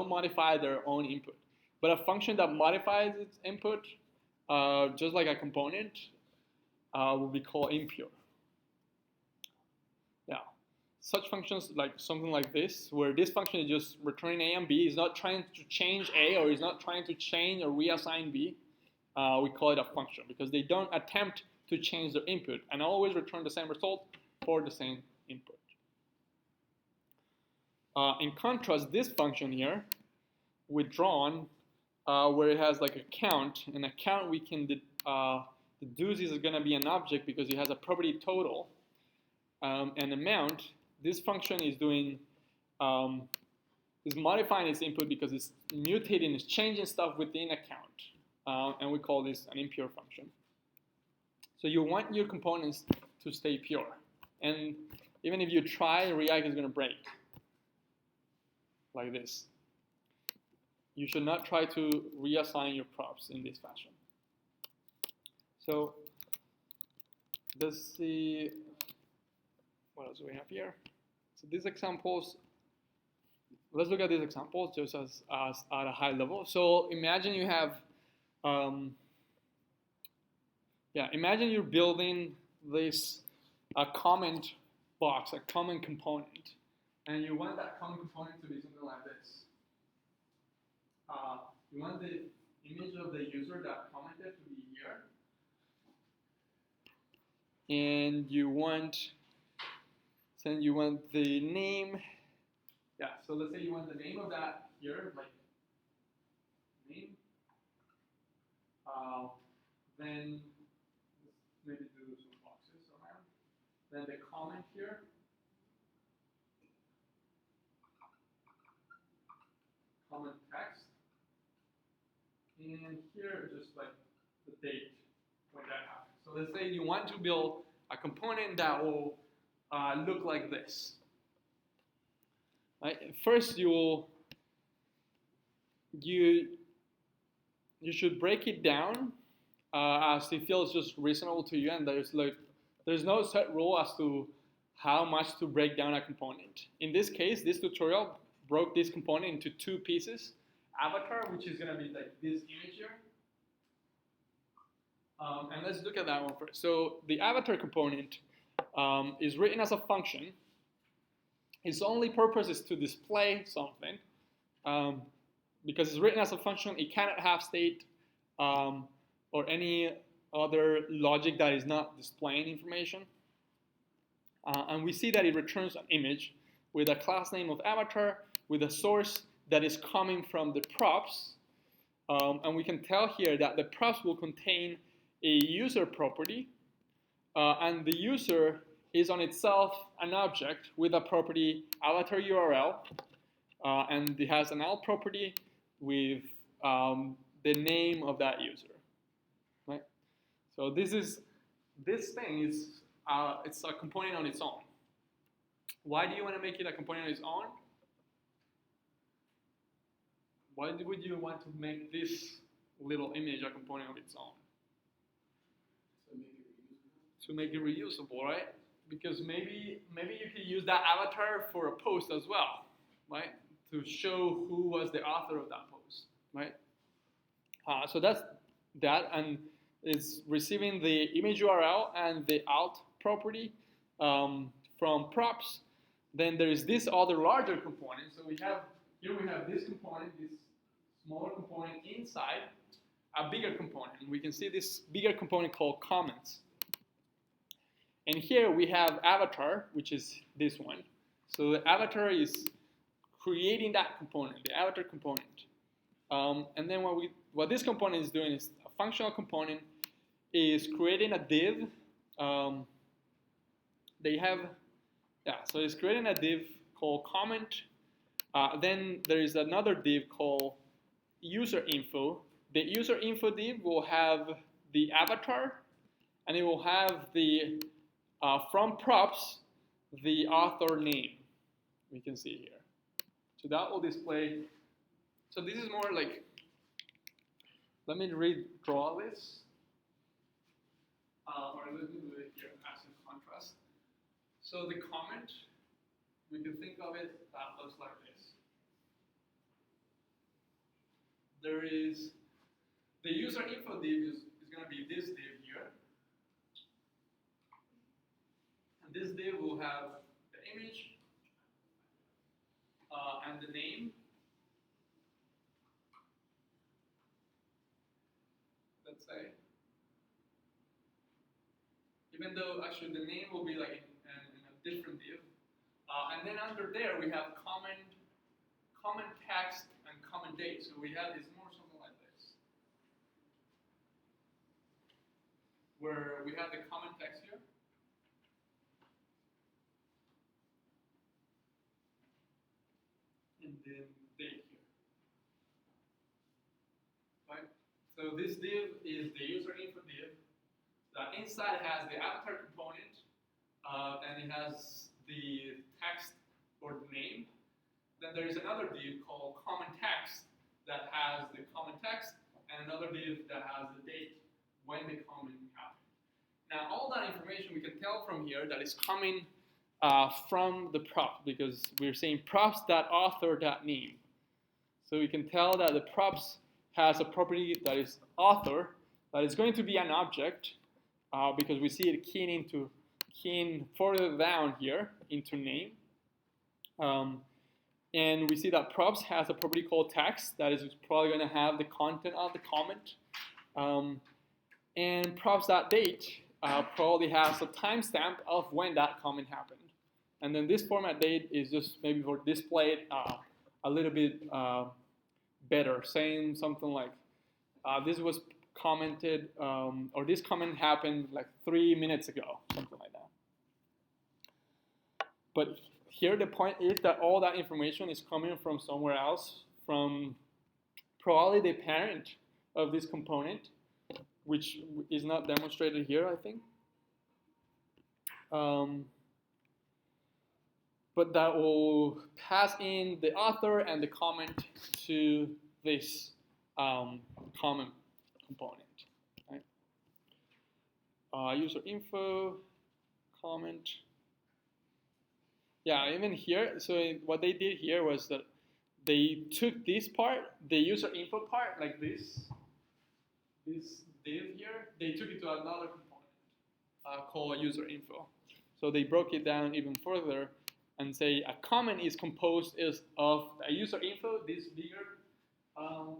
modify their own input. But a function that modifies its input, just like a component, will be called impure. Yeah, such functions like something like this, where this function is just returning A and B, is not trying to change A or is not trying to change or reassign B. We call it a function because they don't attempt to change their input and always return the same result for the same input. In contrast, this function here, withdrawn, where it has like a count, and a count we can deduce is going to be an object because it has a property total and amount. This function is doing is modifying its input because it's mutating, it's changing stuff within a count, and we call this an impure function. So you want your components to stay pure, and even if you try, React is going to break like this. You should not try to reassign your props in this fashion. So let's see what else do we have here. So these examples, let's look at these examples just as at a high level. So imagine you have, imagine you're building this comment box, a common component, and you want that common component to be something like this. you want the image of the user that commented to be here, and you want the name. Yeah, so let's say you want the name of that here, like name. Then maybe do some boxes around. Then the comment here. Comment text. And here, just like the date when that happens. So let's say you want to build a component that will look like this. Right? First, you should break it down as it feels just reasonable to you, and there's no set rule as to how much to break down a component. In this case, this tutorial broke this component into two pieces. Avatar, which is going to be like this image here. And let's look at that one first. So the avatar component is written as a function. Its only purpose is to display something. Because it's written as a function, it cannot have state or any other logic that is not displaying information. And we see that it returns an image with a class name of avatar, with a source that is coming from the props. And we can tell here that the props will contain a user property, and the user is on itself an object with a property avatar URL, and it has an alt property with the name of that user. Right? So this thing is it's a component on its own. Why do you want to make it a component on its own? Why would you want to make this little image a component of its own? To make it reusable, right? Because maybe you could use that avatar for a post as well, right? To show who was the author of that post, right? So that's that, and it's receiving the image URL and the alt property from props. Then there is this other larger component. So we have this component, this smaller component inside a bigger component. We can see this bigger component called comments. And here we have avatar, which is this one. So the avatar is creating that component, the avatar component. And then what this component is doing is a functional component is creating a div. So it's creating a div called comment. Then there is another div called user info. The user info div will have the avatar, and it will have the from props the author name. We can see here. So that will display. So this is more like. Let me redraw this. Or let me do it here as a contrast. So the comment, we can think of it that looks like this. There is the user info div is going to be this div here. And this div will have the image and the name. Let's say. Even though actually the name will be like in a different div. And then under there we have comment text and comment date. So we have this more something like this. Where we have the comment text here. And then date here. Right? So this div is the user info div. The inside has the avatar component, and it has the text or the name. Then there is another div called comment text that has the comment text, and another div that has the date when the comment happened. Now all that information we can tell from here that is coming from the prop, because we're saying props.author.name. So we can tell that the props has a property that is author, that is going to be an object, because we see it keying further down here into name. And we see that props has a property called text that is probably going to have the content of the comment. And props.date probably has a timestamp of when that comment happened. And then this format date is just maybe for display it a little bit better, saying something like this was commented, or this comment happened like 3 minutes ago, something like that. But here the point is that all that information is coming from somewhere else, from probably the parent of this component, which is not demonstrated here, I think. But that will pass in the author and the comment to this comment component. Right? User info, comment. Yeah, even here, so what they did here was that they took this part, the user info part, like this div here, they took it to another component called user info. So they broke it down even further and say a comment is composed of a user info, this bigger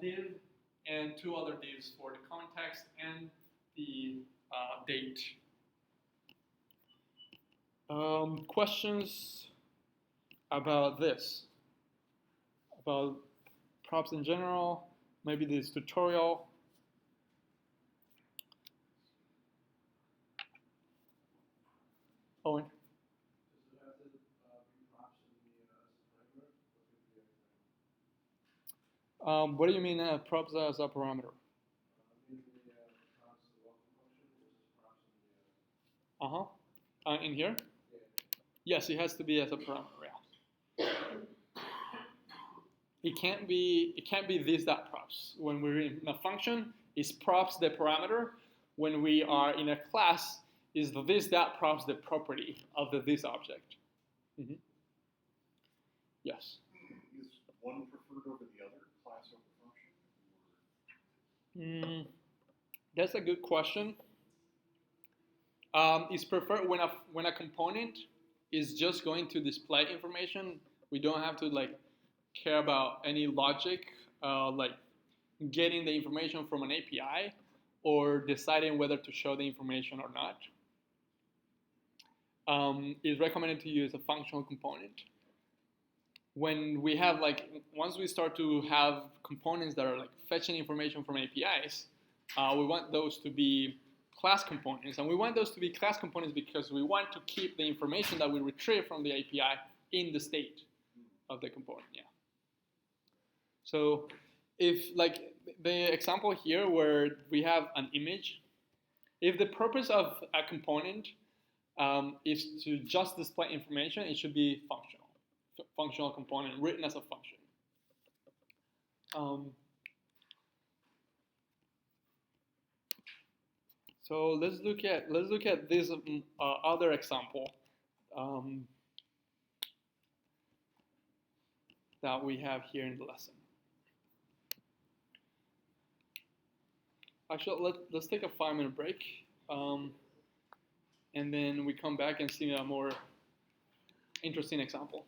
div, and two other divs for the context and the date. Questions about this, about props in general, maybe this tutorial. Owen? Does it have to be props in the parameter? What do you mean props as a parameter? Maybe the props in the welcome function versus props in the In here? yeah. Yes, it has to be as a parameter. Yeah. It can't be this dot props. When we're in a function, is props the parameter. When we are in a class, is the this dot props the property of the this object. Mm-hmm. Yes. Is one preferred over the other, class over function? That's a good question. It's preferred when a component is just going to display information. We don't have to like care about any logic, like getting the information from an API or deciding whether to show the information or not. It's recommended to use a functional component. When we have once we start to have components that are like fetching information from APIs, we want those to be class components. And we want those to be class components because we want to keep the information that we retrieve from the API in the state of the component. Yeah. So if like the example here where we have an image, if the purpose of a component is to just display information, it should be functional. Functional component written as a function. So let's look at this other example that we have here in the lesson. Actually, let's take a 5-minute break, and then we come back and see a more interesting example.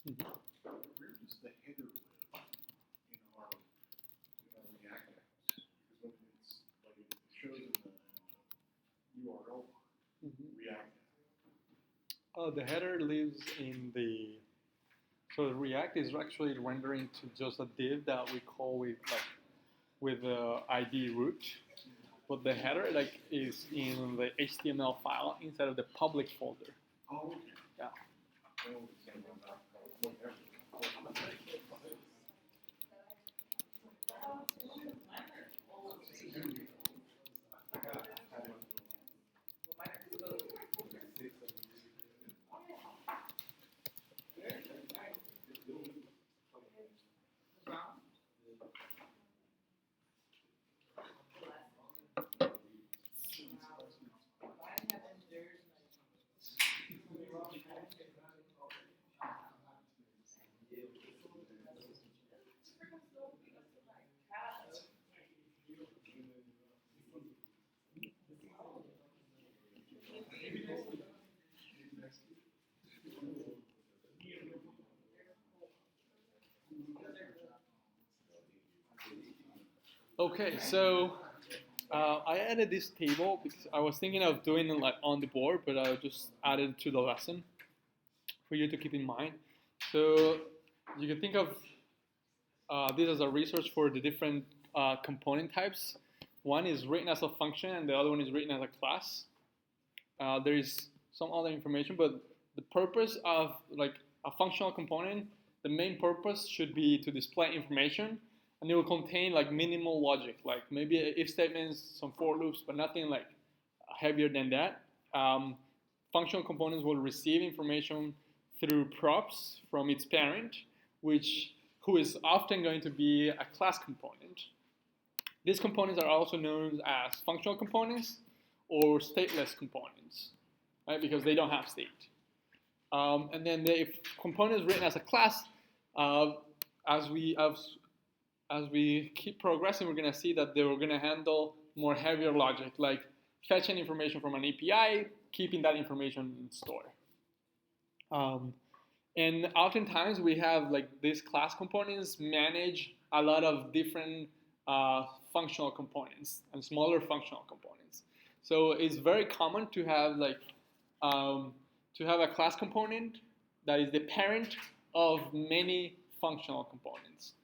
Where does the header live in our React apps? Because when it's like it shows in the URL bar, React app. Oh, the header lives in the. So the React is actually rendering to just a div that we call with the ID root, but the header is in the HTML file inside of the public folder. Oh, okay. Yeah. Oh, it's in the whatever. Okay, so I added this table because I was thinking of doing it like on the board, but I just added to the lesson for you to keep in mind. So you can think of this as a resource for the different component types. One is written as a function, and the other one is written as a class. There is some other information, but the purpose of like a functional component, the main purpose should be to display information, and it will contain like minimal logic, like maybe if statements, some for loops, but nothing like heavier than that. Functional components will receive information through props from its parent, who is often going to be a class component. These components are also known as functional components or stateless components, right? Because they don't have state. And then the component is written as a class. As we keep progressing, we're going to see that they're going to handle more heavier logic, like fetching information from an API, keeping that information in store. And oftentimes we have like these class components manage a lot of different functional components and smaller functional components. So it's very common to have like a class component that is the parent of many functional components.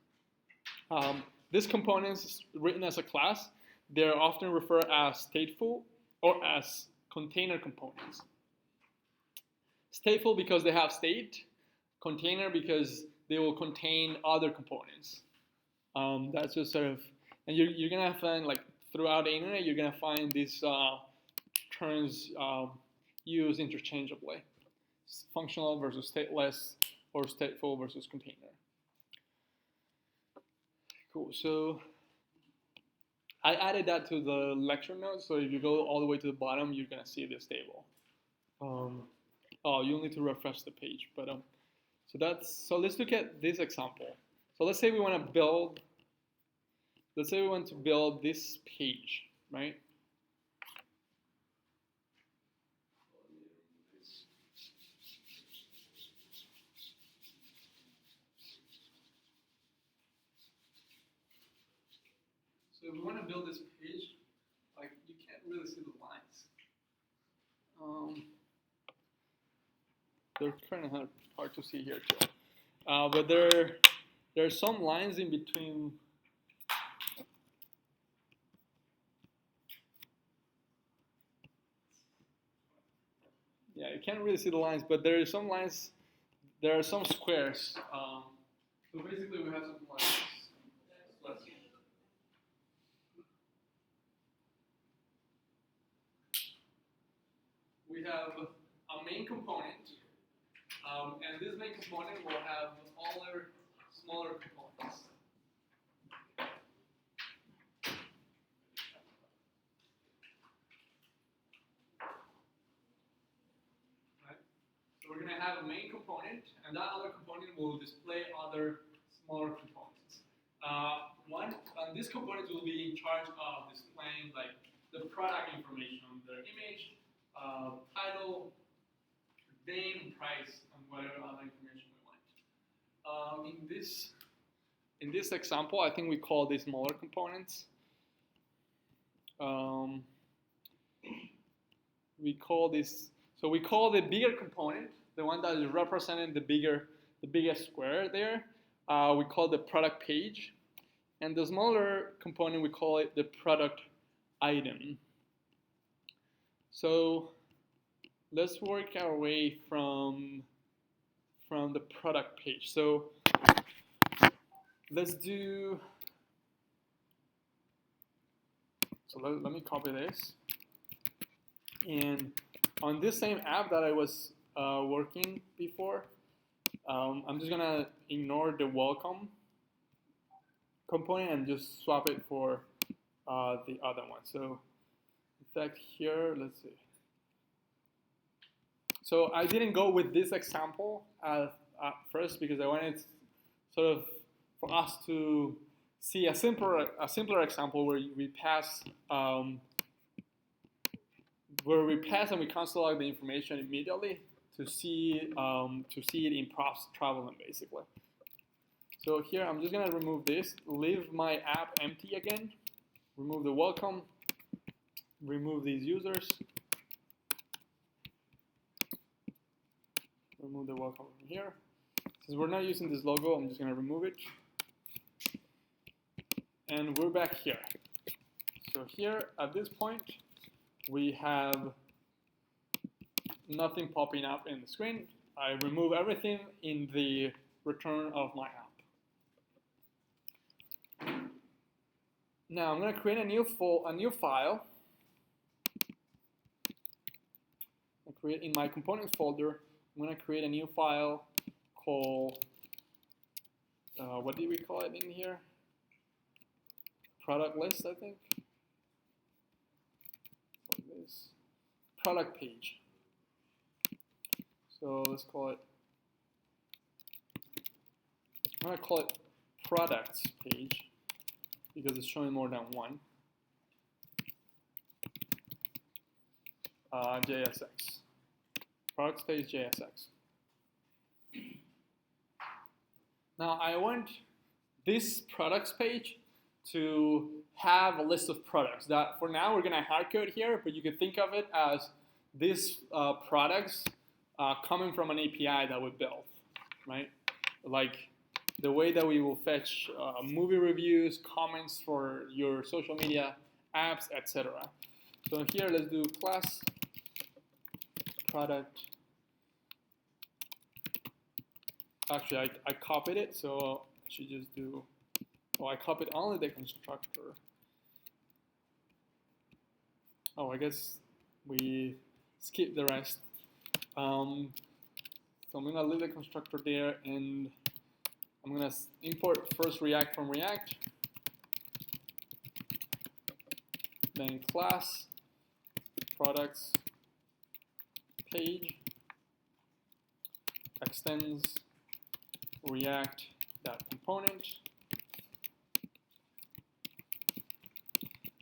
These components written as a class, they're often referred as stateful or as container components. Stateful because they have state, container because they will contain other components. That's just sort of, and you're gonna find like throughout the internet, you're gonna find these terms used interchangeably. Functional versus stateless, or stateful versus container. Cool, so I added that to the lecture notes, so if you go all the way to the bottom, you're gonna see this table. You'll need to refresh the page, but so let's look at this example. So let's say we want to build this page, right? So if we want to build this page, like you can't really see the lines. They're kind of hard to see here too. But there are some lines in between. Yeah, you can't really see the lines, but there are some lines. There are some squares. So basically, we have something like this. Let's see. We have a main component, and this main component will have all their smaller components. Right? So we're going to have a main component, and that other component will display other smaller components. This component will be in charge of displaying like the product information, their image, title, name, price, and whatever other information we want. In this example, I think we call these smaller components. We call the bigger component, the one that is representing the biggest square there. We call the product page, and the smaller component we call it the product item. So let's work our way from the product page. So let's do. So let me copy this, and on this same app that I was working before, I'm just gonna ignore the welcome component and just swap it for the other one. So in fact here, let's see. So I didn't go with this example at first because I wanted sort of for us to see a simpler example where we pass and we console out the information immediately to see it in props traveling basically. So here I'm just gonna remove this, leave my app empty again, remove the welcome, remove these users, remove the welcome from here. Since we're not using this logo, I'm just gonna remove it. And we're back here. So here, at this point, we have nothing popping up in the screen. I remove everything in the return of my app. Now I'm going to create a new file. I create in my components folder. I'm going to create a new file called what did we call it in here? Product list, I think. Like this. Product page. So let's call it. I'm going to call it products page because it's showing more than one. JSX. Products page JSX. Now I want this products page to have a list of products that for now we're going to hard code here, but you could think of it as these products coming from an API that we built, right? Like the way that we will fetch movie reviews, comments for your social media apps, etc. So here let's do class product. Actually, I copied it, so I should just do, oh, I copied only the constructor. Oh, I guess we skip the rest. So I'm gonna leave the constructor there, and I'm gonna import first React from React, then class products page extends React.component,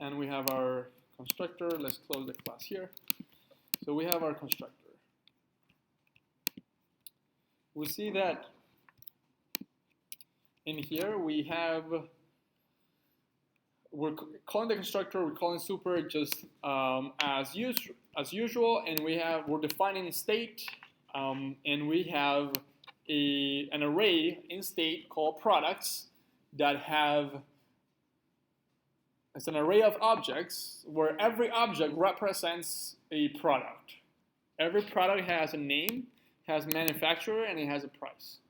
and we have our constructor. Let's close the class here. So we have our constructor. We see that in here we're calling the constructor, we're calling super just as usual, and we're defining state, and we have an array in state called products that it's an array of objects where every object represents a product. Every product has a name, has manufacturer, and it has a price.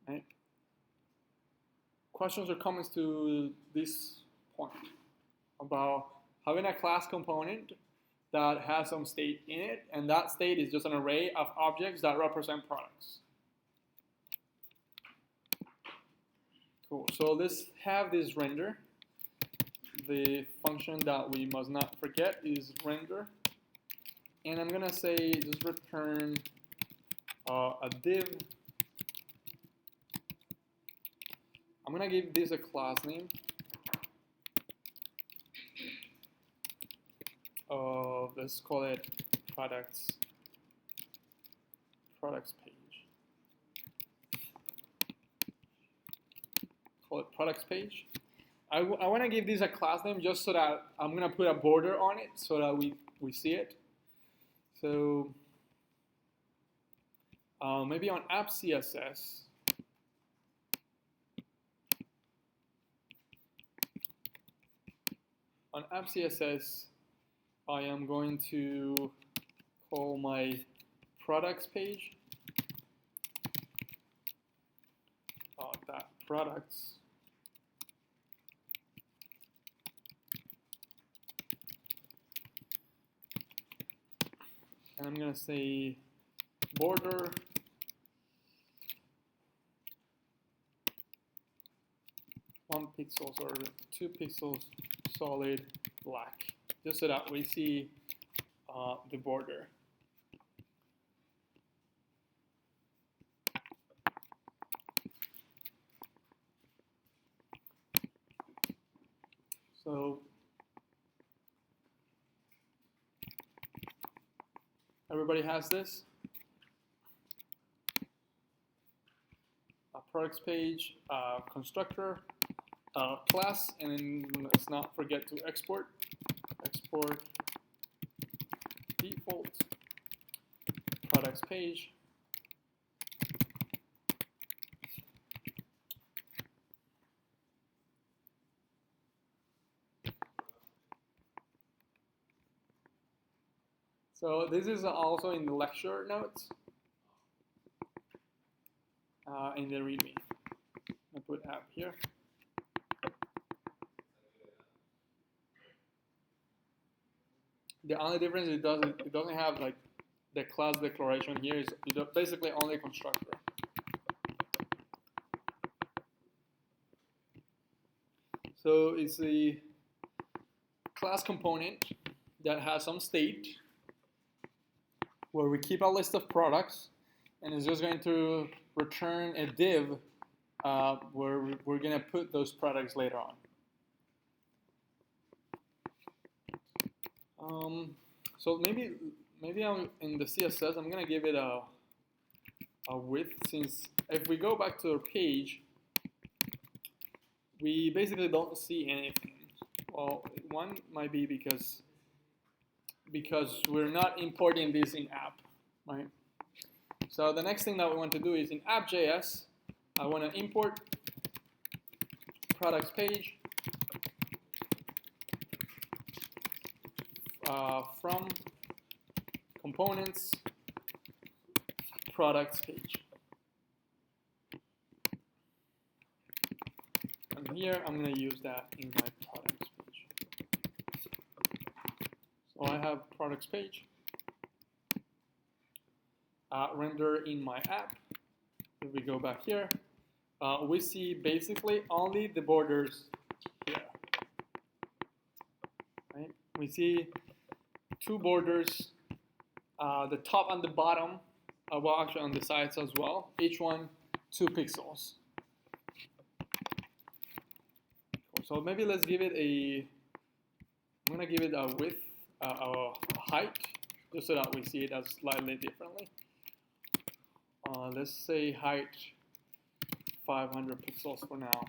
Right? Questions or comments to this point about having a class component that has some state in it, and that state is just an array of objects that represent products. Cool. So let's have this render. The function that we must not forget is render. And I'm gonna say just return a div. I'm gonna give this a class name. Let's call it products page. Call it products page. I want to give this a class name just so that I'm gonna put a border on it so that we see it. So maybe on app CSS. On app CSS, I am going to call my products page that products. And I'm going to say border 1 pixels or 2 pixels solid black, just so that we see the border. So everybody has this. A products page, constructor, class, and then let's not forget to export default products page, So this is also in the lecture notes, in the README. I put app here. The only difference it doesn't have like the class declaration here. Is basically only a constructor. So it's a class component that has some state where we keep a list of products, and it's just going to return a div where we're going to put those products later on. So maybe I'm in the CSS, I'm going to give it a width, since if we go back to our page, we basically don't see anything. Well, one might be because we're not importing this in app, right? So the next thing that we want to do is in app.js, I want to import products page from components products page. And here I'm going to use that in my products page. So I have products page. Render in my app. If we go back here, we see basically only the borders here. Right? We see two borders, the top and the bottom, well actually on the sides as well, each one 2 pixels. So maybe let's give it I'm going to give it a width, a height, just so that we see it as slightly differently. Let's say height 500 pixels for now.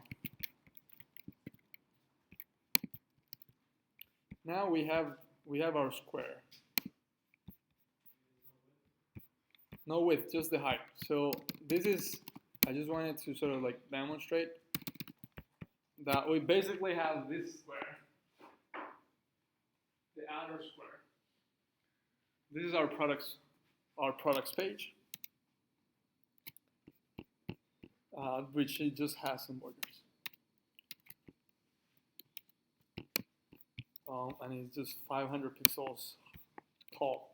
Now we have our square. No width, just the height. So this is, I just wanted to sort of like demonstrate that we basically have this square, the outer square. This is our products page, which it just has some borders. And it's just 500 pixels tall.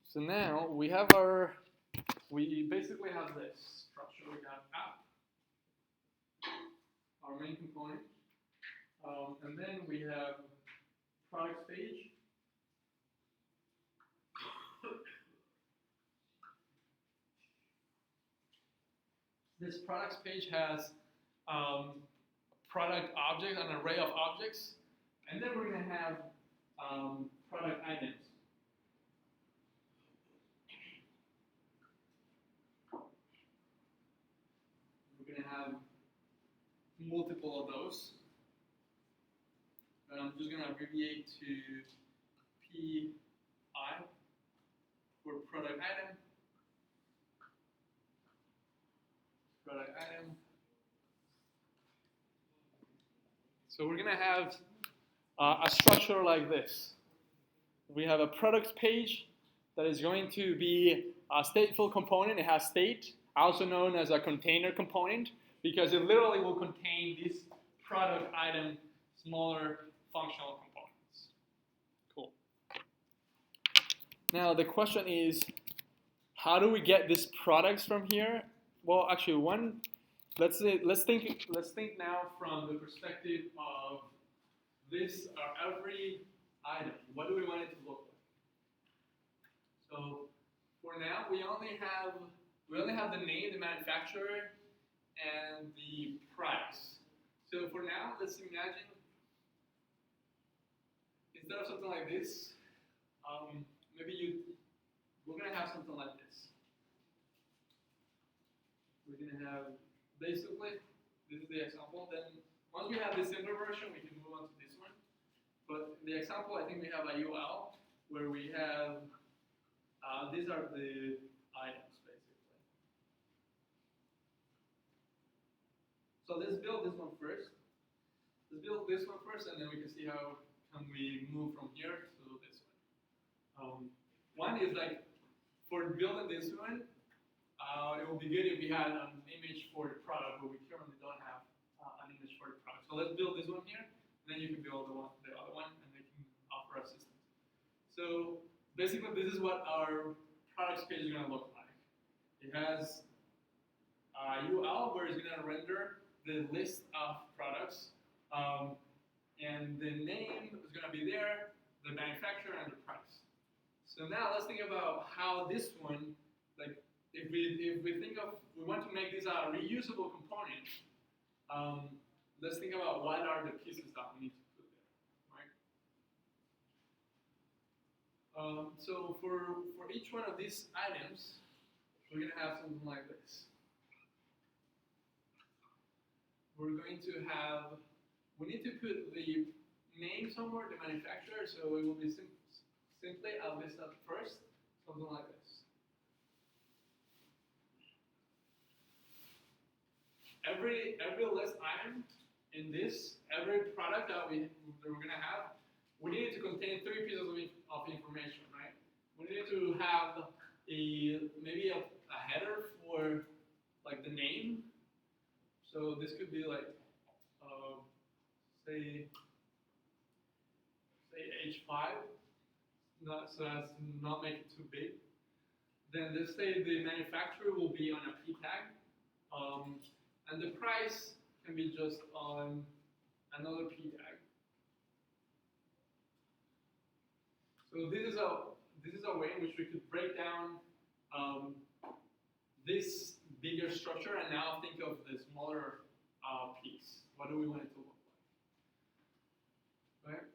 So now we basically have this structure. We got app, our main component, and then we have products page. This products page has product object, an array of objects, and then we're going to have product items. We're going to have multiple of those. And I'm just going to abbreviate to PI for product item. Product item. So we're going to have a structure like this. We have a products page that is going to be a stateful component. It has state, also known as a container component, because it literally will contain this product item, smaller functional components. Cool. Now the question is, how do we get these products from here? Well, actually, let's think now from the perspective of this every item. What do we want it to look like? So for now, we only have the name, the manufacturer, and the price. So for now, let's imagine instead of something like this, we're gonna have something like this. We're going to have, basically, this is the example. Then once we have the simpler version, we can move on to this one. But the example, I think we have a UL where we have, these are the items, basically. So let's build this one first. Let's build this one first, and then we can see how can we move from here to this one. One is like, for building this one, it would be good if we had an image for the product, but we currently don't have an image for the product. So let's build this one here, and then you can build the other one, and they can offer assistance. So basically, this is what our products page is going to look like. It has a UL where it's going to render the list of products, and the name is going to be there, the manufacturer, and the price. So now let's think about how this one, like, if we think of, we want to make this a reusable component, let's think about what are the pieces that we need to put there, right? So for each one of these items, we're going to have something like this. We're going to have, we need to put the name somewhere, the manufacturer, so it will be simply a list at first, something like this. Every list item in this, every product that we're going to have, we need to contain 3 pieces of information, right? We need to have maybe a header for like the name. So this could be like, say H5, so as to not make it too big. Then let's say the manufacturer will be on a P tag. And the price can be just on another P tag. So this is a way in which we could break down this bigger structure and now think of the smaller piece. What do we want it to look like? Right?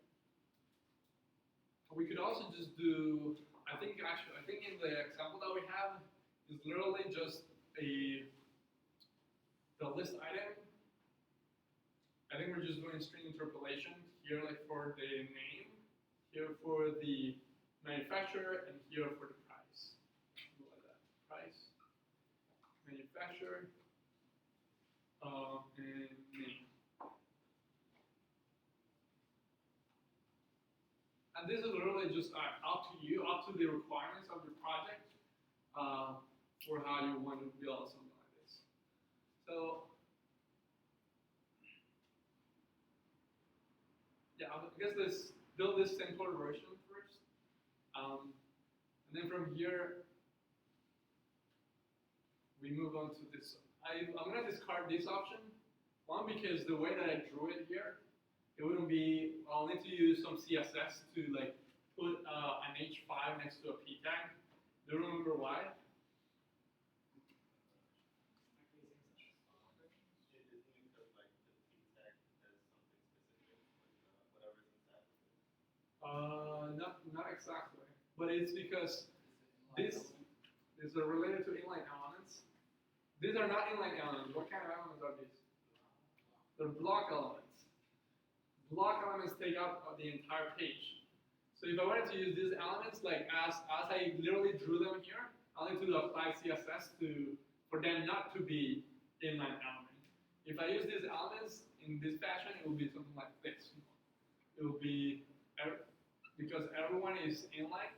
We could also just do, I think in the example that we have is literally just the list item. I think we're just doing string interpolation here, like for the name, here for the manufacturer, and here for the price. Like that. Price, manufacturer, and name. And this is literally just up to you, up to the requirements of the project, for how you want to build something like this. So, yeah, I guess let's build this simpler version first. And then from here, we move on to this. I'm going to discard this option. One, because the way that I drew it here, it wouldn't be, I'll need to use some CSS to like put an H5 next to a P tag. Do you remember why? Not exactly, but it's because this is related to inline elements. These are not inline elements. What kind of elements are these? They're block elements. Block elements take up the entire page. So if I wanted to use these elements, like as I literally drew them here, I need to apply CSS for them not to be inline element. If I use these elements in this fashion, it will be something like this. It will be, because everyone is inline,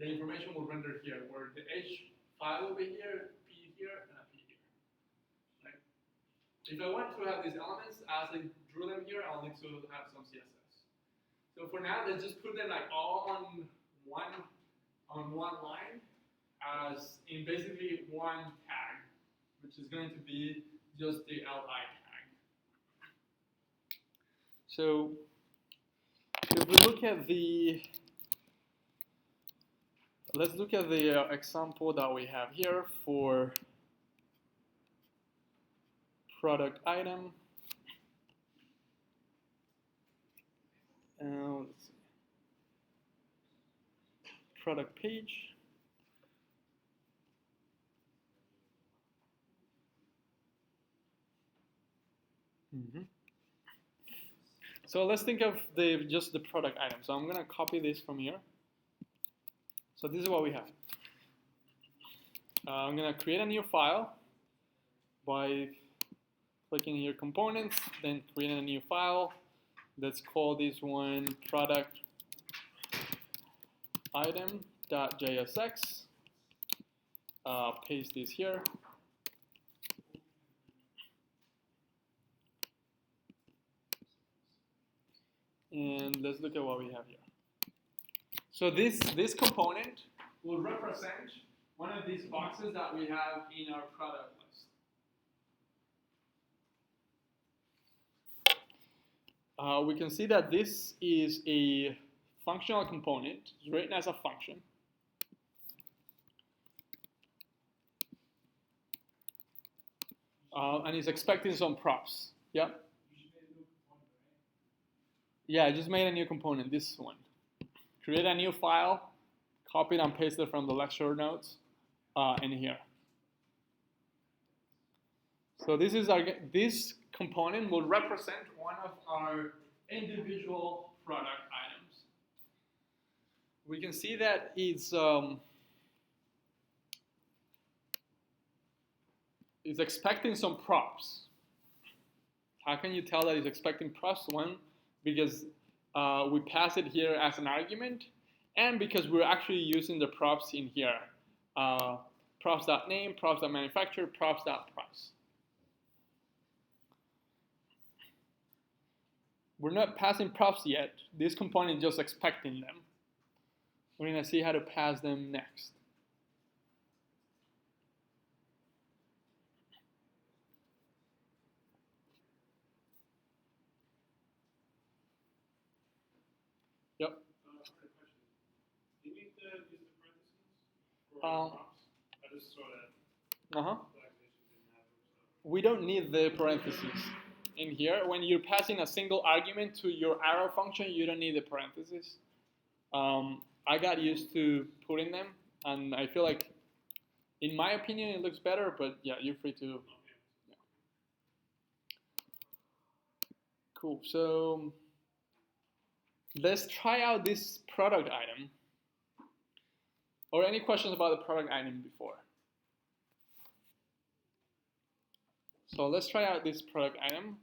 the information will render here, where the H5 will be here, P here, and a P here. Right? If I want to have these elements, as I drew them here, I'll need to have some CSS. So for now, let's just put them like all on one line, as in basically one tag, which is going to be just the LI tag. So if we look at let's look at the example that we have here for product item. Let's see. Product page. So let's think of just the product item. So I'm going to copy this from here. So this is what we have. I'm going to create a new file by clicking here components, then creating a new file. Let's call this one product item.jsx. Paste this here. And let's look at what we have here. So this component will represent one of these boxes that we have in our product list. We can see that this is a functional component. It's written as a function. And it's expecting some props. Yeah? Yeah, I just made a new component, this one. Create a new file, copy it and paste it from the lecture notes in here. So this component will represent one of our individual product items. We can see that it's expecting some props. How can you tell that it's expecting props? One, because we pass it here as an argument, and because we're actually using the props in here. Props.name, props.manufacturer, props.price. We're not passing props yet. This component is just expecting them. We're going to see how to pass them next. Yep. Question. Do you need to use the parentheses for props? I just saw that. Uh-huh. Didn't have it, so. We don't need the parentheses in here. When you're passing a single argument to your arrow function, you don't need the parentheses. I got used to putting them, and I feel like, in my opinion, it looks better, but yeah, you're free to. Yeah. Cool, so let's try out this product item. Or any questions about the product item before? So let's try out this product item.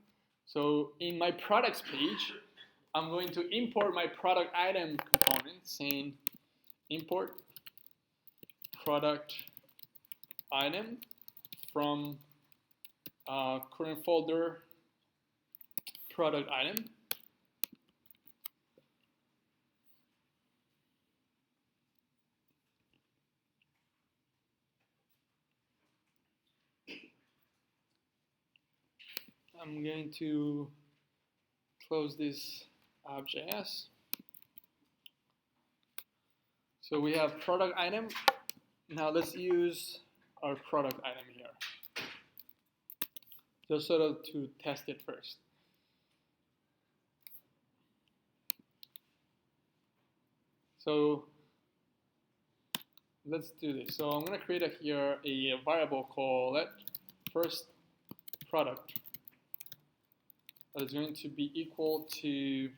So in my products page, I'm going to import my product item component, saying import product item from current folder product item. I'm going to close this app.js. So we have product item. Now let's use our product item here, just sort of to test it first. So let's do this. So I'm going to create here a variable called first product that is going to be equal to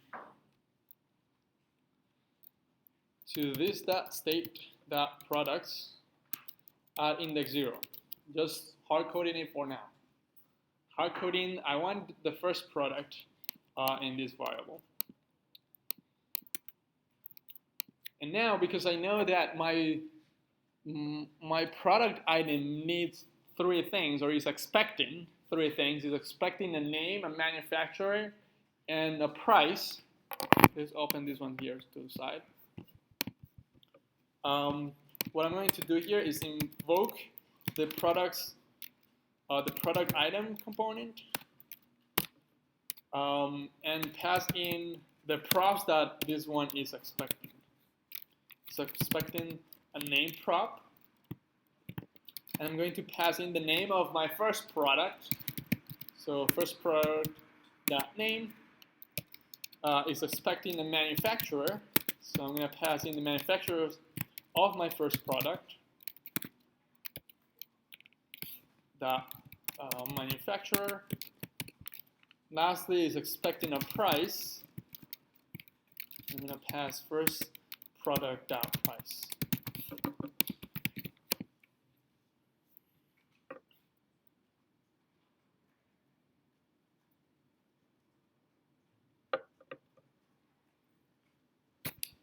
this state products at index 0. Just hard coding it for now. Hard coding, I want the first product in this variable. And now, because I know that my product item needs 3 things, or is expecting 3 things, is expecting a name, a manufacturer, and a price. Let's open this one here to the side. What I'm going to do here is invoke the product item component, and pass in the props that this one is expecting. It's expecting a name prop, and I'm going to pass in the name of my first product. So first product name is expecting a manufacturer. So I'm going to pass in the manufacturer of my first product. Manufacturer. Lastly is expecting a price. I'm going to pass first product price.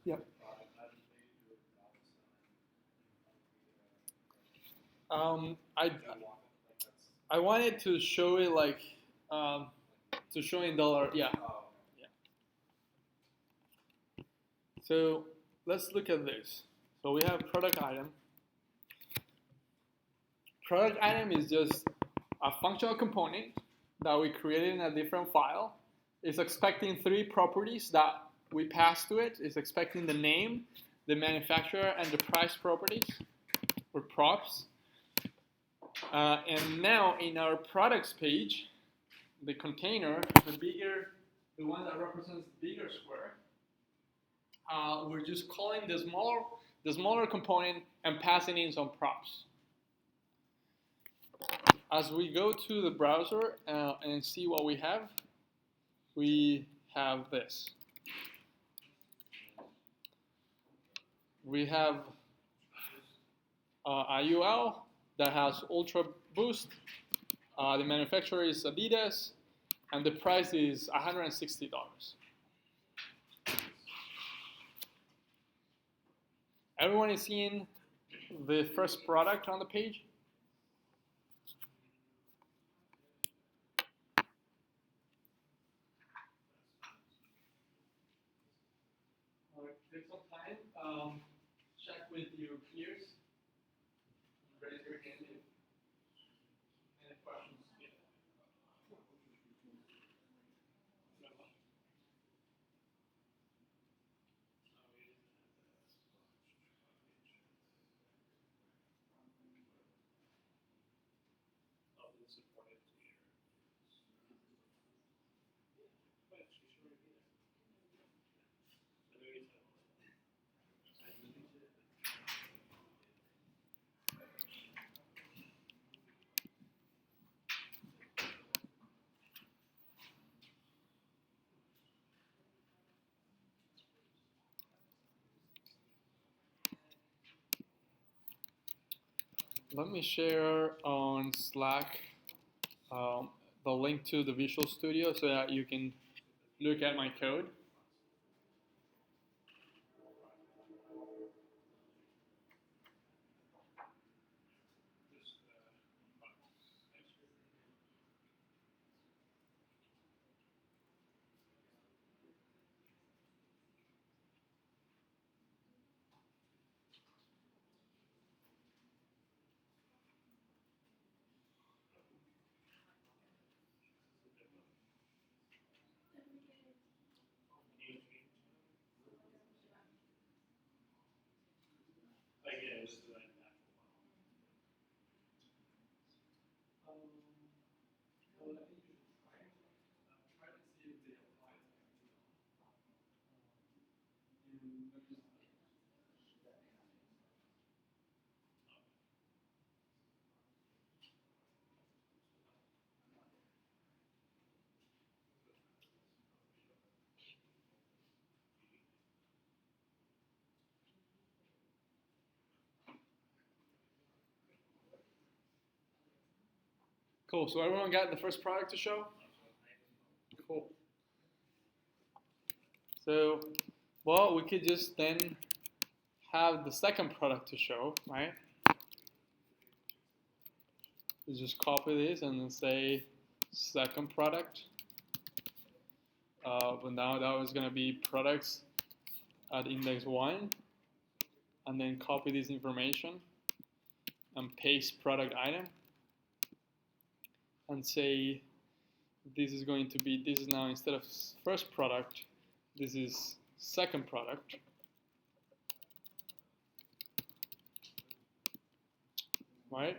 Yeah. product item page or props I wanted to show it like to show in dollar. Yeah. Oh, Yeah. So let's look at this. So we have product item. Product item is just a functional component that we created in a different file. It's expecting three properties that we pass to it. It's expecting the name, the manufacturer, and the price properties, or props. And now in our products page, the container, the one that represents the bigger square, we're just calling the smaller component and passing in some props. As we go to the browser and see what we have this. We have a UL that has Ultra Boost. The manufacturer is Adidas, and the price is $160. Everyone is seeing the first product on the page? Take some time. Check with your peers. Raise your hand if any questions. Let me share on Slack the link to the Visual Studio so that you can look at my code. Cool. So everyone got the first product to show? Cool. So, well, we could just then have the second product to show, right? We just copy this and then say second product. But now that was going to be products at index 1. And then copy this information and paste product item. And say this is now instead of first product, this is second product. Right?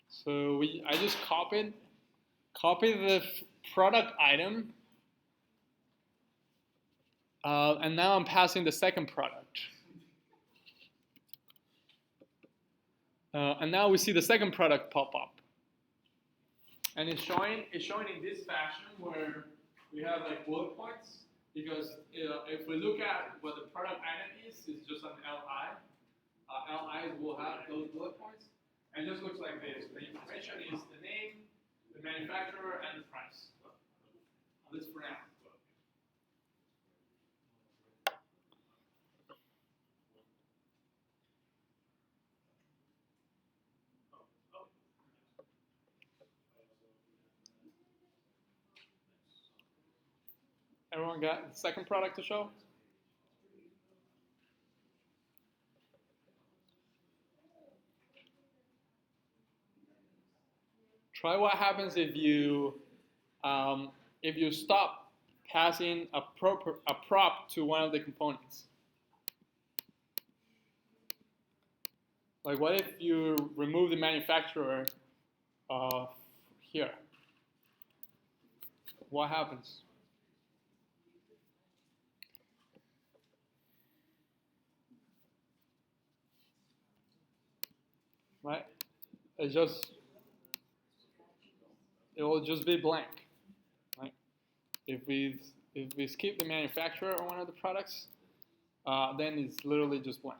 So I just copied the product item, and now I'm passing the second product. And now we see the second product pop up. And it's showing in this fashion where we have like bullet points, because if we look at what the product item is, it's just an LI. LIs will have those bullet points. And it just looks like this. The information is the name, the manufacturer, and the price. At least for now. Everyone got the second product to show? Try what happens if you stop passing a prop to one of the components. Like what if you remove the manufacturer here? What happens? Right? It will just be blank. Right? If we skip the manufacturer on one of the products, then it's literally just blank.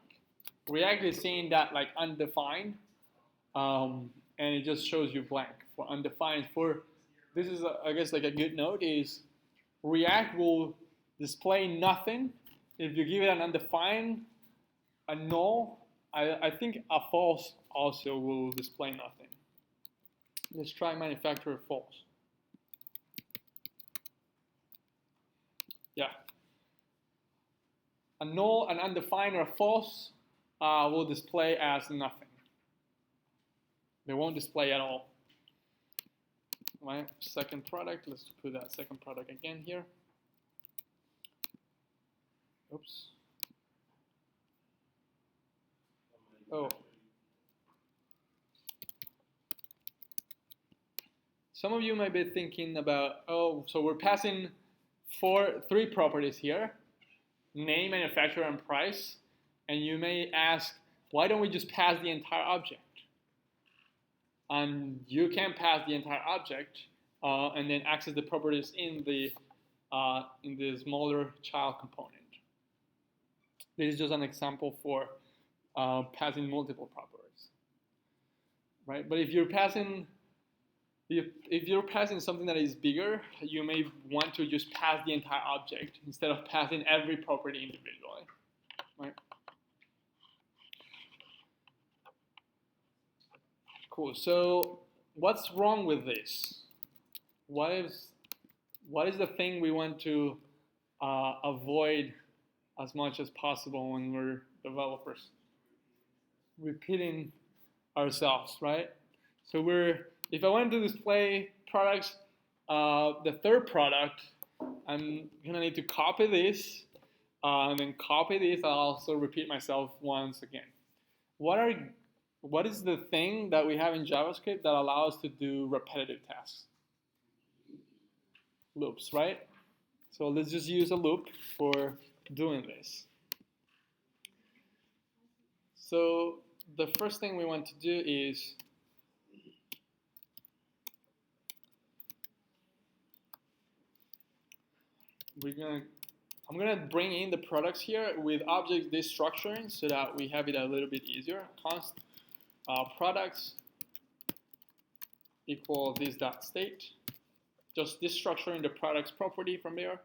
React is seeing that like undefined, and it just shows you blank for undefined. This is I guess like a good note is React will display nothing if you give it an undefined, a null. I think a false also will display nothing. Let's try manufacturer false. Yeah. A null, an undefined, or a false will display as nothing. They won't display at all. Right? Second product. Let's put that second product again here. Oops. Oh. Some of you might be thinking about, oh, so we're passing three properties here, name, manufacturer, and price. And you may ask, why don't we just pass the entire object? And you can pass the entire object and then access the properties in the smaller child component. This is just an example for passing multiple properties, right? But if you're passing something that is bigger, you may want to just pass the entire object instead of passing every property individually, right? Cool. So what's wrong with this? What is the thing we want to avoid as much as possible when we're developers? Repeating ourselves, right? So if I want to display products, the third product, I'm gonna need to copy this, and then copy this. I'll also repeat myself once again. What is the thing that we have in JavaScript that allows us to do repetitive tasks? Loops, right? So let's just use a loop for doing this. So the first thing we want to do is I'm gonna bring in the products here with object destructuring so that we have it a little bit easier. Const products equal this dot state. Just destructuring the products property from there.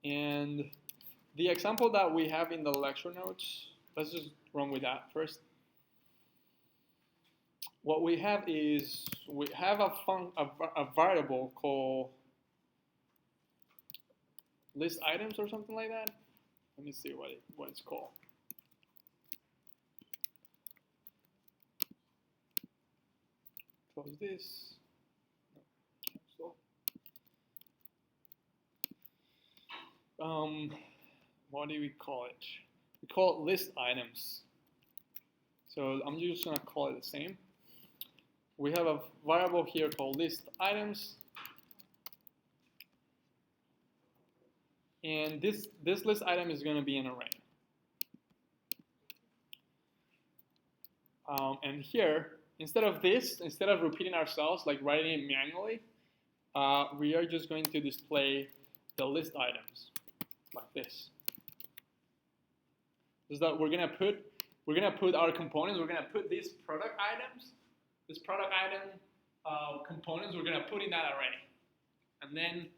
And the example that we have in the lecture notes, let's just run with that first. What we have is we have a variable called list items or something like that. Let me see what it's called. Close this. Cancel. What do we call it? We call it list items. So I'm just gonna call it the same. We have a variable here called list items. And this list item is going to be an array. And here, instead of repeating ourselves, like writing it manually, we are just going to display the list items like this. is that we're gonna put our components. We're gonna put these product items, components. We're gonna put in that array, and then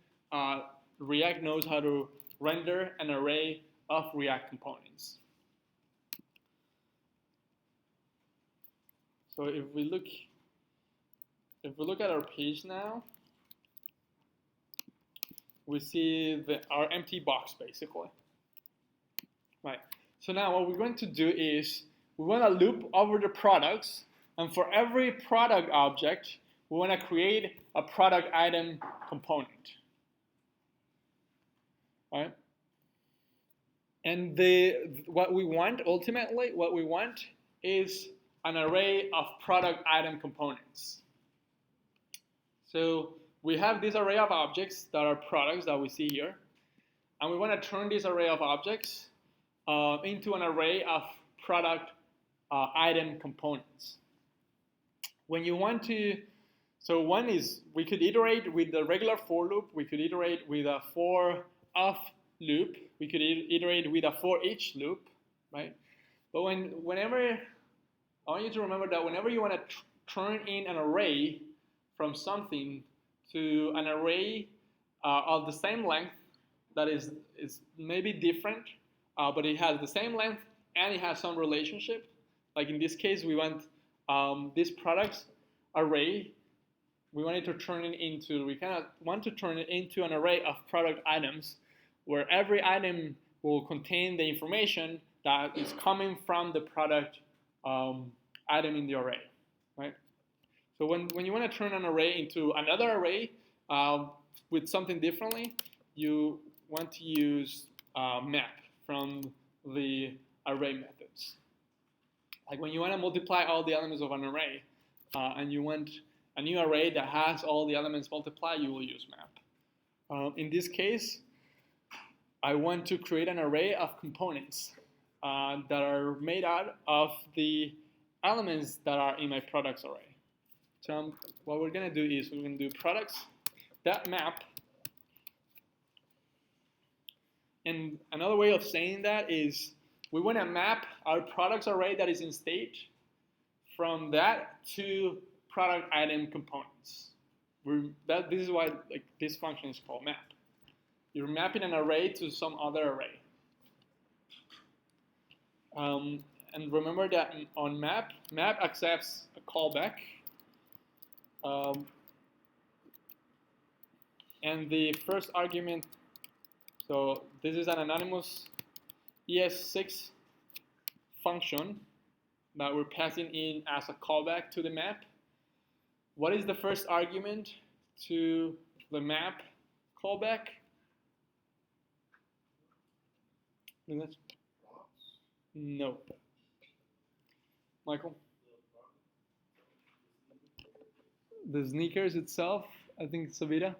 React knows how to render an array of React components. So if we look at our page now, we see our empty box basically. Right. So now what we're going to do is we want to loop over the products, and for every product object, we want to create a product item component. Right? And what we want is an array of product item components. So we have this array of objects that are products that we see here, and we want to turn this array of objects into an array of product item components. When you want to, so one is we could iterate with the regular for loop, we could iterate with a for of loop, we could iterate with a for each loop, right? But whenever, I want you to remember that whenever you want to turn in an array from something to an array of the same length that is maybe different, but it has the same length and it has some relationship. Like in this case, we want this products array. We want to turn it into an array of product items, where every item will contain the information that is coming from the product item in the array, right? So when you want to turn an array into another array with something differently, you want to use map from the array methods. Like when you want to multiply all the elements of an array and you want a new array that has all the elements multiplied, you will use map. In this case, I want to create an array of components that are made out of the elements that are in my products array. So what we're going to do is we're going to do products.map. And another way of saying that is we want to map our products array that is in state from that to product item components. This is why this function is called map. You're mapping an array to some other array. And remember that on map accepts a callback. And the first argument, so this is an anonymous ES6 function that we're passing in as a callback to the map. What is the first argument to the map callback? No. Michael? The sneakers itself, I think it's Savita.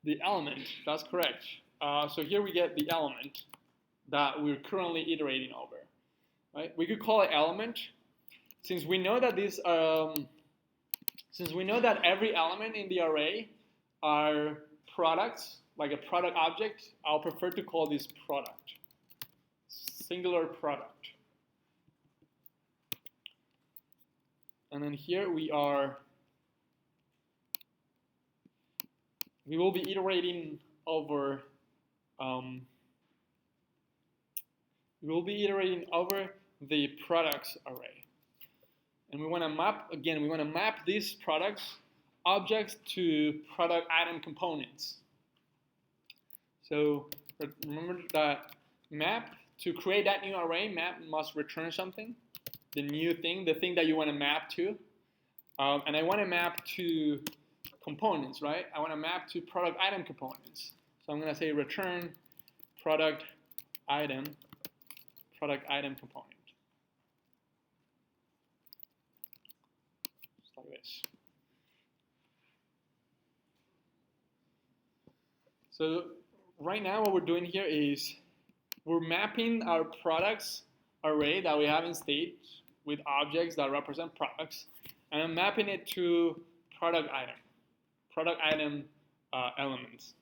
The element, that's correct. So here we get the element that we're currently iterating over. Right? We could call it element, since we know that every element in the array are products, like a product object. I'll prefer to call this product, singular product. And then here we will be iterating over the products array. And we want to map these products objects to product item components. So remember that map, to create that new array, map must return something, the new thing, the thing that you want to map to. And I want to map to components, right? I want to map to product item components. So I'm going to say return product item component. Just like this. So right now what we're doing here is we're mapping our products array that we have in state with objects that represent products, and I'm mapping it to product item elements.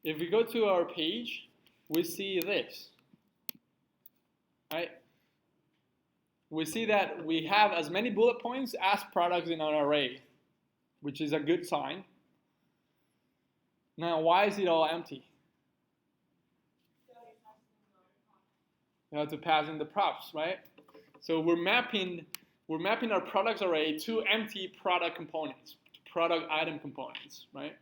If we go to our page, we see this, right? We see that we have as many bullet points as products in our array, which is a good sign. Now, why is it all empty? You have to pass in the props, right? So we're mapping our products array to empty product components, to product item components, right?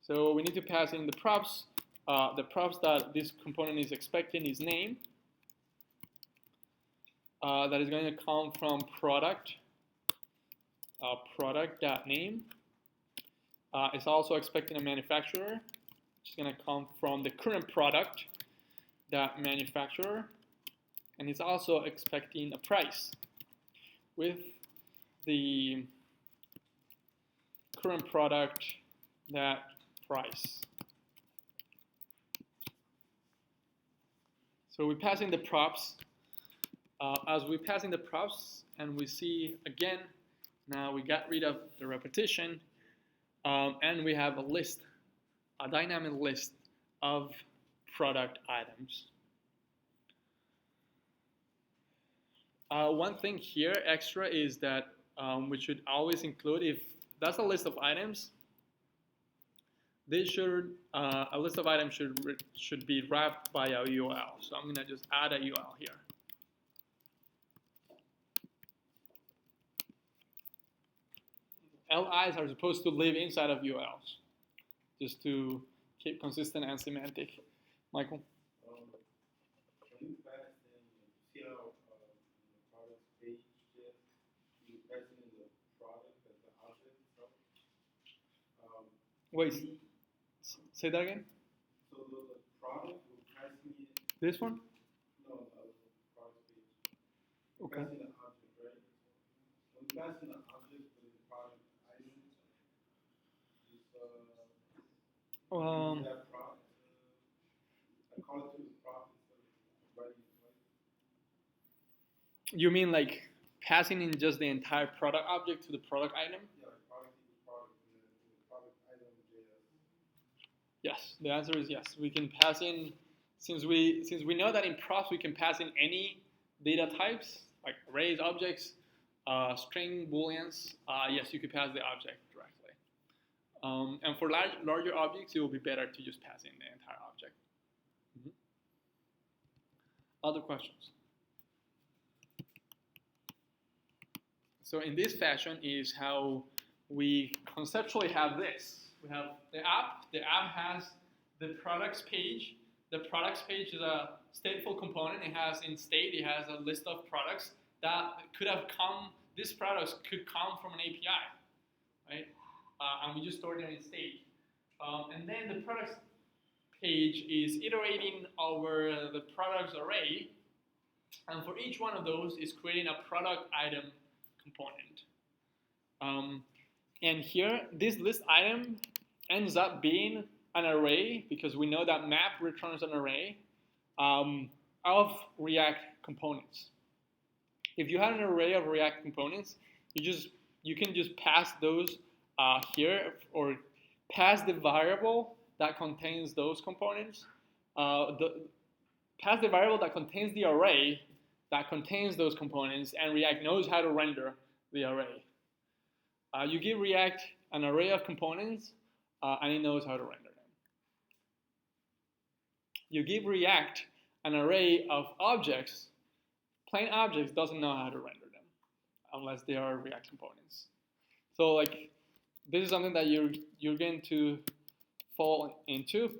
So we need to pass in the props. The props that this component is expecting is name. That is going to come from product name. It's also expecting a manufacturer, which is going to come from the current product manufacturer, and it's also expecting a price with the current product price. So we pass in the props. As we pass in the props, and we see again, now we got rid of the repetition, and we have a dynamic list of product items. One thing here extra is that we should always include, if that's a list of items, a list of items should be wrapped by a URL. So I'm going to just add a URL here. LIs are supposed to live inside of URLs, just to keep consistent and semantic. Michael? Can you pass in, see how the product page is, you pass in the product as the object itself? Wait, say that again? So the product will pass in. This one? No, the product page. Okay. Pass in the object, right? When you pass in the object with the product item, that product, I call it to the product, right? You mean like passing in just the entire product object to the product item? Yeah, product equals product, and then the product item JS. Yes, the answer is yes. We can pass in, since we know that in props we can pass in any data types, like arrays, objects, string, booleans. Yes, you could pass the object directly. And for larger objects, it will be better to just pass in the entire object. Other questions? So in this fashion is how we conceptually have this. We have the app. The app has the products page. The products page is a stateful component. It has in state, it has a list of products that could have come, these products could come from an API, right? And we just stored it in state. And then the products page is iterating over the products array. And for each one of those is creating a product item component. And here, this list item ends up being an array, because we know that map returns an array of React components. If you have an array of React components, you can just pass those here, or pass the variable that contains those components. Pass the variable that contains the array that contains those components, and React knows how to render the array. You give React an array of components, and it knows how to render them. You give React an array of objects, plain objects doesn't know how to render them, unless they are React components. So like, this is something that you're going to fall into,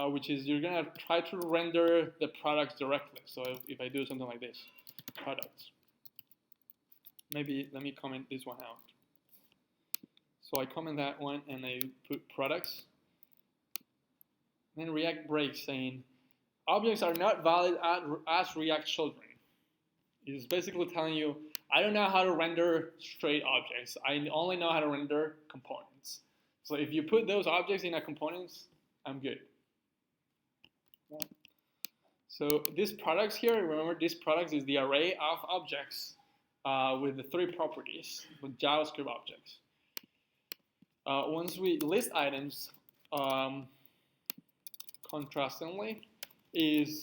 which is you're going to try to render the products directly. So if I do something like this, products. Maybe let me comment this one out. So I comment that one and I put products. Then React breaks saying, objects are not valid as React children. It's basically telling you, I don't know how to render straight objects. I only know how to render components. So if you put those objects in a components, I'm good. So this products here, remember this products is the array of objects with the 3 properties, with JavaScript objects. Once we list items, contrastingly, is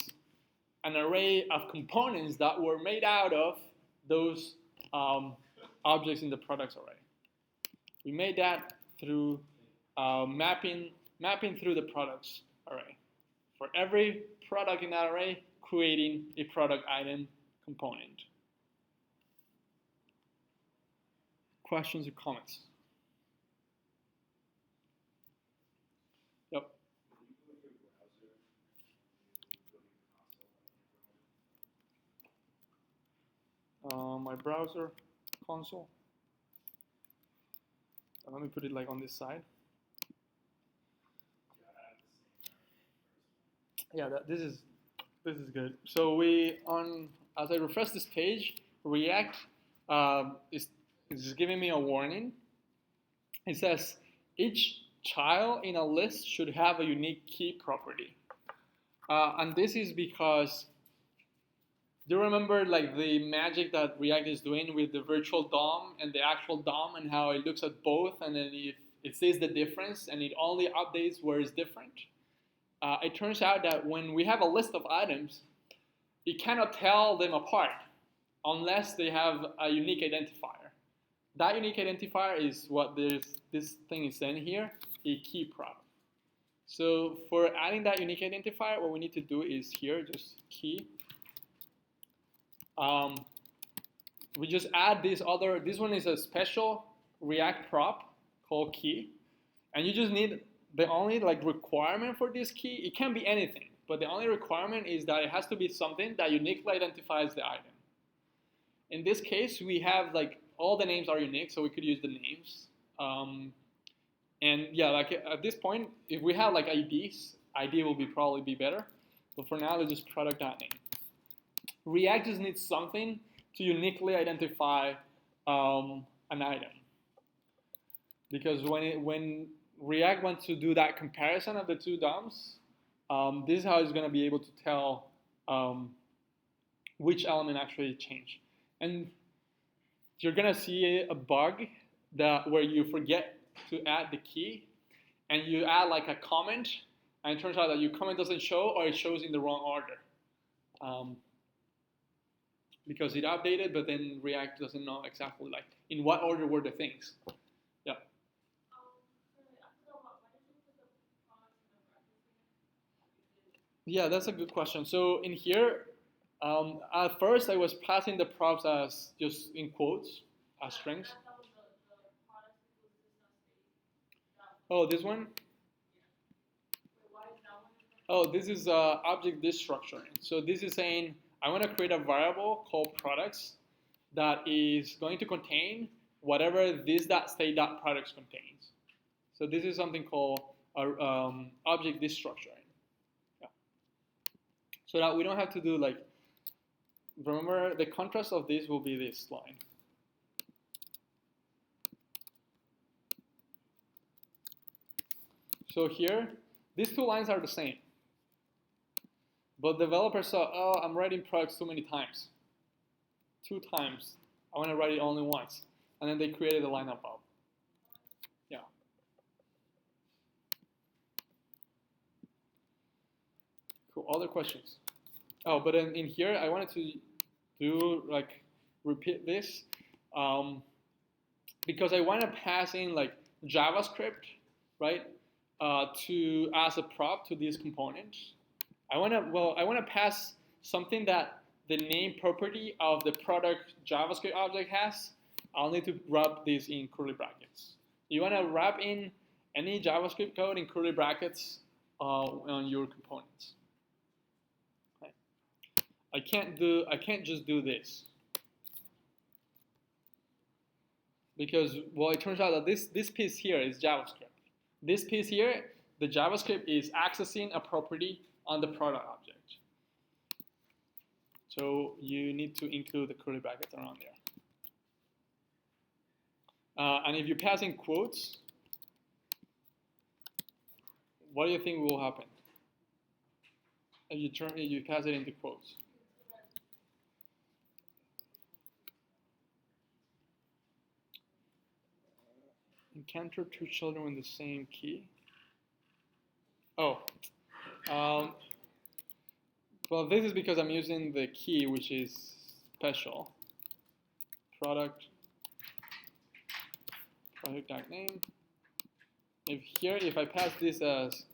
an array of components that were made out of those objects in the products array. We made that through mapping through the products array. For every product in that array, creating a product item component. Questions or comments? Yep. My browser console. Let me put it like on this side. Yeah, this is good. So as I refresh this page, React is giving me a warning. It says each child in a list should have a unique key property, and this is because, do you remember like the magic that React is doing with the virtual DOM and the actual DOM, and how it looks at both, and then if it sees the difference and it only updates where it's different? It turns out that when we have a list of items, it cannot tell them apart unless they have a unique identifier. That unique identifier is what this thing is saying here, a key prop. So for adding that unique identifier, what we need to do is here, just key. We just add this one is a special React prop called key, and you just need the only requirement for this key. It can be anything, but the only requirement is that it has to be something that uniquely identifies the item. In this case, we have all the names are unique, so we could use the names. And yeah, at this point, if we have IDs, ID will probably be better. But for now, let's just product.name. React just needs something to uniquely identify an item, because when React wants to do that comparison of the two DOMs, this is how it's going to be able to tell which element actually changed. And you're going to see a bug where you forget to add the key, and you add a comment, and it turns out that your comment doesn't show, or it shows in the wrong order. Because it updated, but then React doesn't know exactly in what order were the things. Yeah. Yeah, that's a good question. So in here, at first I was passing the props as just in quotes, as strings. Oh, this one? Oh, this is object destructuring. So this is saying, I want to create a variable called products that is going to contain whatever this.state.products contains. So this is something called object destructuring. Yeah. So that we don't have to do remember the contrast of this will be this line. So here, these two lines are the same. But developers saw, oh, I'm writing products too many times. 2 times. I want to write it only once. And then they created a line above. Yeah. Cool. Other questions? Oh, but in here, I wanted to do repeat this because I want to pass in JavaScript, right, as a prop to these components. I want to pass something that the name property of the product JavaScript object has. I'll need to wrap this in curly brackets. You want to wrap in any JavaScript code in curly brackets on your components. Okay. I can't just do this because it turns out that this piece here is JavaScript. This piece here, the JavaScript is accessing a property on the product object. So you need to include the curly brackets around there. And if you pass in quotes, what do you think will happen? If you pass it into quotes. Encounter 2 children with the same key. Oh. Well, this is because I'm using the key, which is special. Product tag name. If I pass this as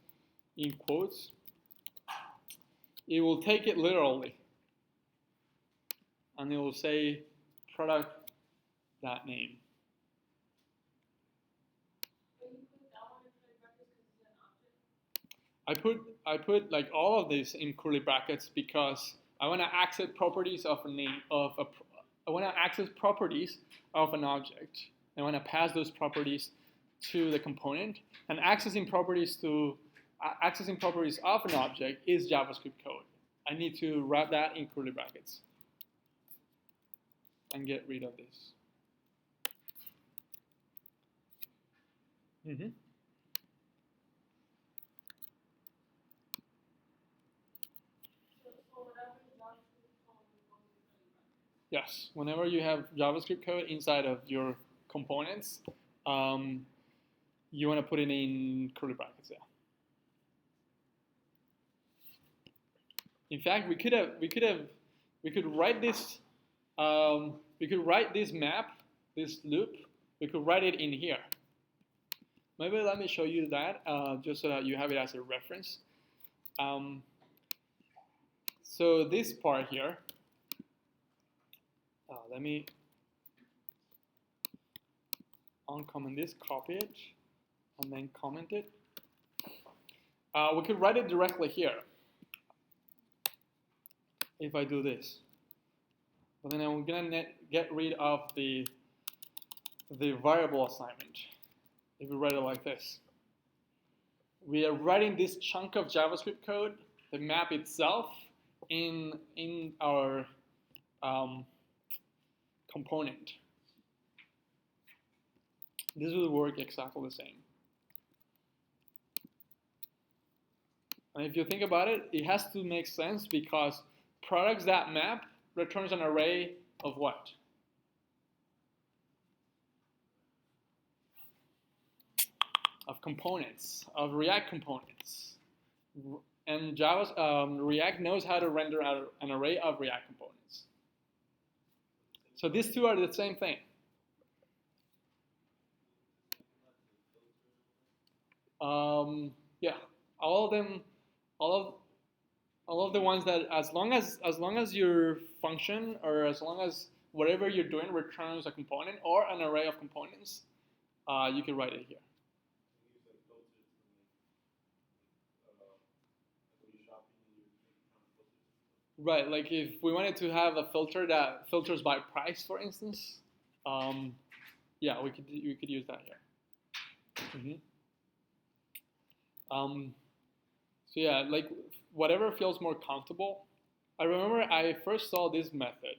in quotes, it will take it literally, and it will say product that name. I put like all of this in curly brackets because I want to access properties of a name I want to access properties of an object. I want to pass those properties to the component, and accessing properties of an object is JavaScript code. I need to wrap that in curly brackets and get rid of this. Yes, whenever you have JavaScript code inside of your components, you want to put it in curly brackets. Yeah. In fact, we could write this. We could write this map, this loop. We could write it in here. Maybe let me show you that just so that you have it as a reference. So this part here. Let me uncomment this, copy it, and then comment it. We could write it directly here if I do this. But then I'm gonna get rid of the variable assignment if we write it like this. We are writing this chunk of JavaScript code, the map itself, in our component. This will work exactly the same. And if you think about it, it has to make sense because products.map returns an array of what? Of components, of React components. And React knows how to render an array of React components. So these two are the same thing. Yeah, all of them, all of the ones that as long as your function or as long as whatever you're doing returns a component or an array of components, you can write it here. Right, like if we wanted to have a filter that filters by price, for instance, yeah, we could use that here. So yeah, like whatever feels more comfortable. I remember I first saw this method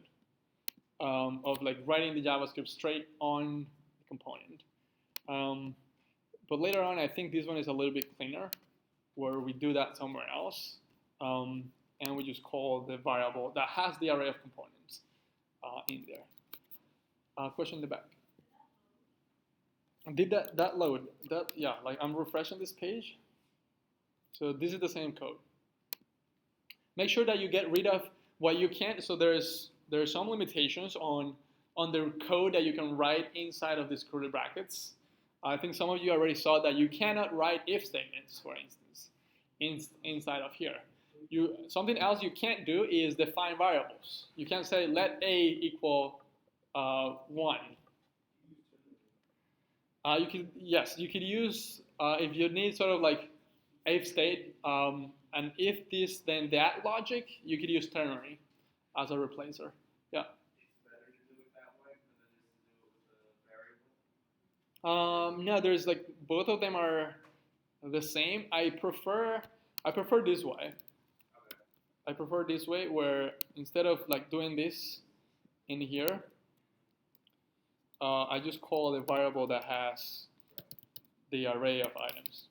of like writing the JavaScript straight on the component. But later on, I think this one is a little bit cleaner, where we do that somewhere else. And we just call the variable that has the array of components in there. Question in the back. Did that load? Yeah, like I'm refreshing this page. So this is the same code. Make sure that you get rid of what you can't. So there's some limitations on the code that you can write inside of these curly brackets. I think some of you already saw that you cannot write if statements, for instance, inside of here. Something else you can't do is define variables. You can't say let a equal 1. You could use if you need sort of like if state and if this then that logic, you could use ternary as a replacer. Yeah. It's better to do it that way than it is to do it with a variable. No, there's like both of them are the same. I prefer this way. I prefer this way where instead of like doing this in here, I just call the variable that has the array of items.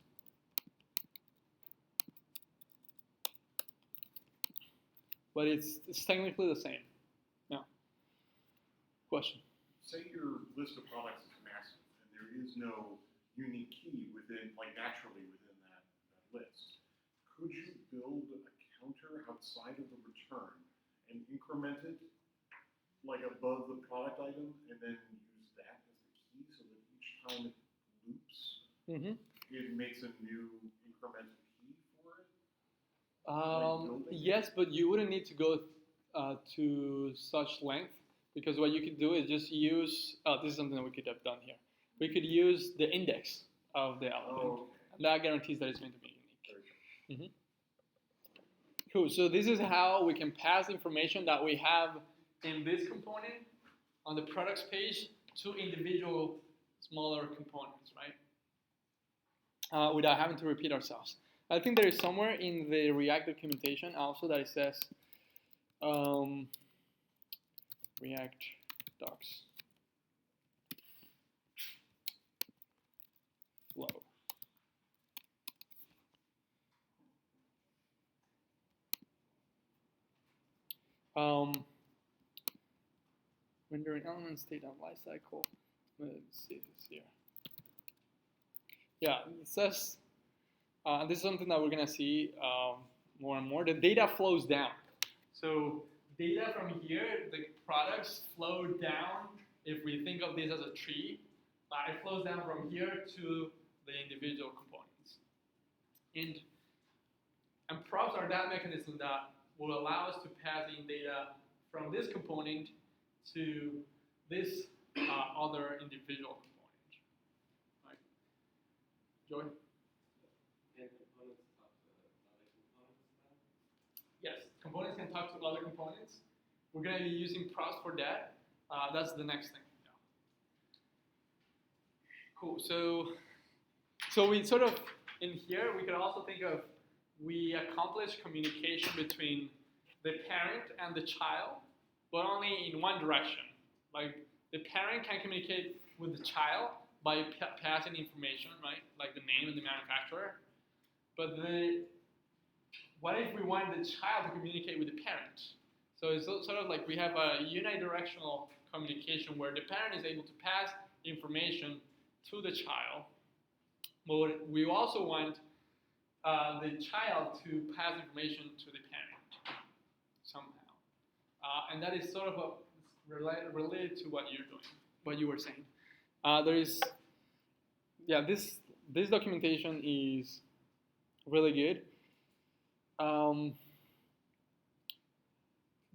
But it's technically the same. Yeah. Question? Say your list of products is massive and there is no unique key within, like naturally within that list. Could you build a counter outside of the return and increment it like above the product item, and then use that as the key so that each time it loops, it makes a new incremental key for it? Yes, but you wouldn't need to go to such length, because what you could do is just use, this is something that we could have done here. We could use the index of the element, and that guarantees that it's going to be unique. Cool, so this is how we can pass information that we have in this component on the products page to individual smaller components, right? Without having to repeat ourselves. I think there is somewhere in the React documentation also that it says React docs flow. Rendering element state of lifecycle. Let's see this here. Yeah, it says, this is something that we're gonna see more and more. The data flows down. So data from here, the products flow down. If we think of this as a tree, it flows down from here to the individual components. And props are that mechanism that will allow us to pass in data from this component to this other individual component. Right? Joy? Yes, components can talk to other components. We're going to be using props for that. That's the next thing. Yeah. Cool. So we sort of, in here, we could also think of, we accomplish communication between the parent and the child, but only in one direction. Like, the parent can communicate with the child by passing information, right? Like the name and the manufacturer. But what if we want the child to communicate with the parent? So it's sort of like we have a unidirectional communication where the parent is able to pass information to the child, but we also want the child to pass information to the parent somehow. And that is sort of related to what you're doing, what you were saying. This documentation is really good.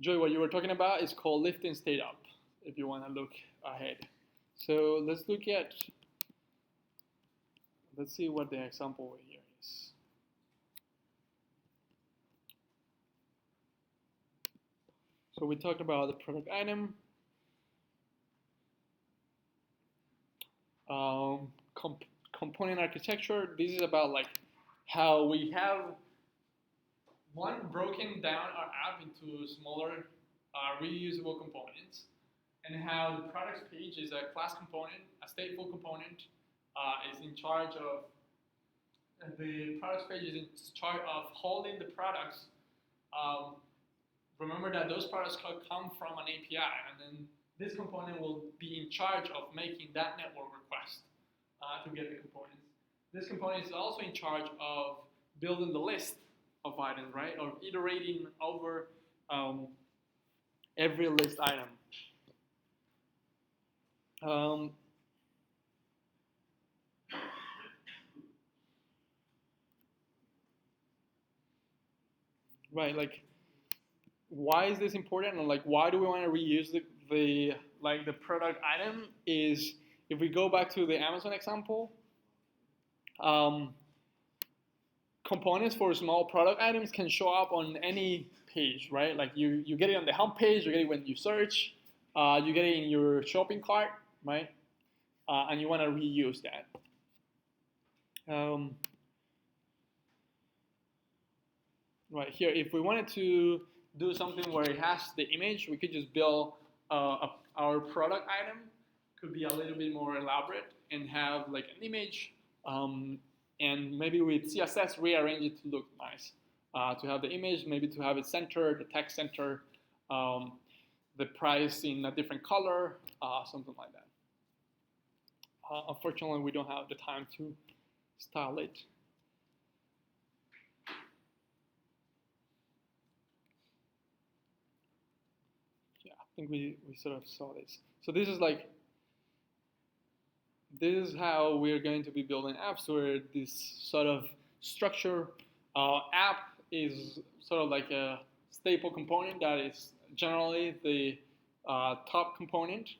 Joy, what you were talking about is called lifting state up, if you want to look ahead. So let's see what the example here is. So we talked about the product item, component architecture. This is about like how we have broken down our app into smaller reusable components, and how the products page is a class component, a stateful component, is in charge of, the products page is in charge of holding the products. Remember that those products come from an API, and then this component will be in charge of making that network request to get the components. This component is also in charge of building the list of items, right? Or iterating over every list item. Right, like, why is this important? And like, why do we want to reuse the product item? Is if we go back to the Amazon example, components for small product items can show up on any page, right? Like you get it on the home page, you get it when you search, you get it in your shopping cart, right? And you want to reuse that. Right here, if we wanted to do something where it has the image, we could just build our product item. Could be a little bit more elaborate and have like an image, and maybe with CSS rearrange it to look nice. To have the image, maybe to have it centered, the text center, the price in a different color, something like that. Unfortunately, we don't have the time to style it. think we sort of saw this. So this is how we're going to be building apps, where this sort of structure app is sort of like a staple component that is generally the top component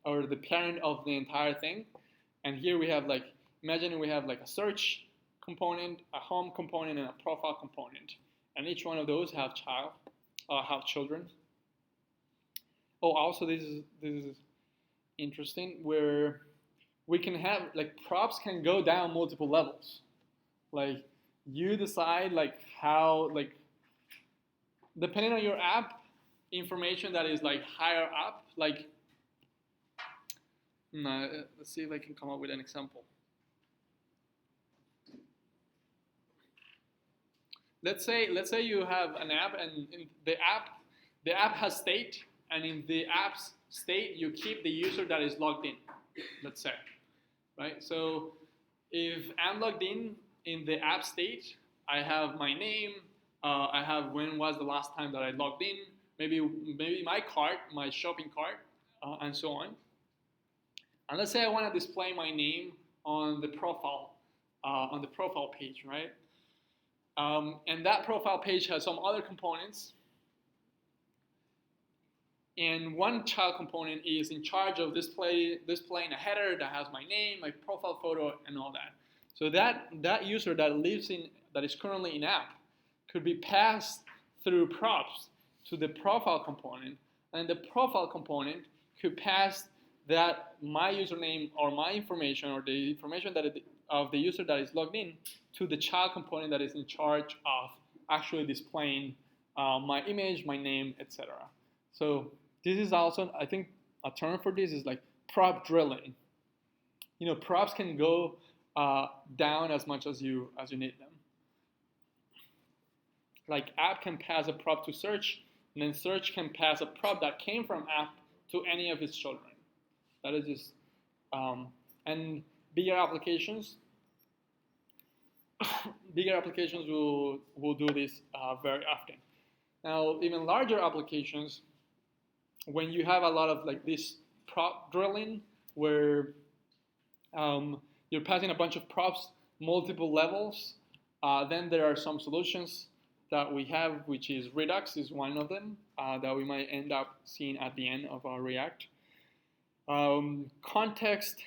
or the parent of the entire thing. And here we have like, imagine we have like a search component, a home component, and a profile component. And each one of those have children. Oh, also this is interesting, where we can have like props can go down multiple levels. Like you decide like how, like depending on your app, information that is like higher up, like let's see if I can come up with an example. Let's say you have an app, and in the app has state, and in the app's state you keep the user that is logged in, let's say, right? So if I'm logged in the app state, I have my name, I have when was the last time that I logged in, maybe my cart, my shopping cart, and so on. And let's say I want to display my name on the profile page, right? And that profile page has some other components. And one child component is in charge of displaying a header that has my name, my profile photo, and all that. So that user that is currently in app could be passed through props to the profile component, and the profile component could pass that my username or my information or the information of the user that is logged in to the child component that is in charge of actually displaying my image, my name, etc. So this is also, I think, a term for this is like prop drilling. You know, props can go down as much as you need them. Like app can pass a prop to search, and then search can pass a prop that came from app to any of its children. That is just, and bigger applications will do this very often. Now, even larger applications, when you have a lot of like this prop drilling, where you're passing a bunch of props, multiple levels, then there are some solutions that we have, which is Redux is one of them that we might end up seeing at the end of our React. Context,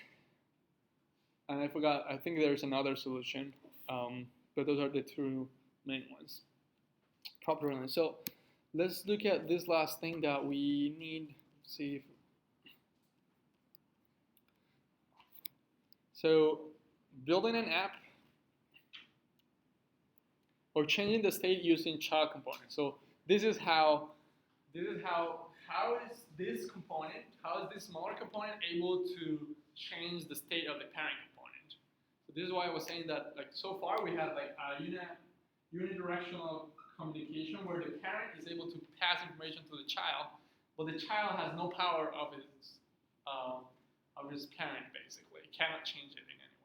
and I forgot, I think there's another solution, but those are the two main ones. Prop drilling. So let's look at this last thing that we need. See if, so building an app or changing the state using child components. So this is how is this component, how is this smaller component able to change the state of the parent component? So this is why I was saying that, like, so far we have like a unidirectional communication where the parent is able to pass information to the child, but the child has no power of his parent, basically. It cannot change it in any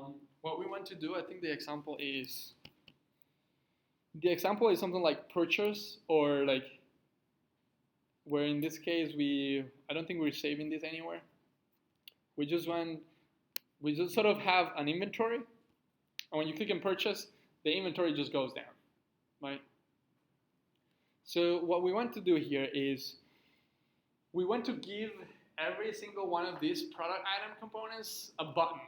way. What we want to do, I think the example is something like purchase, or like, where in this case I don't think we're saving this anywhere. We just sort of have an inventory, and when you click on purchase, the inventory just goes down, right? So what we want to do here is we want to give every single one of these product item components a button.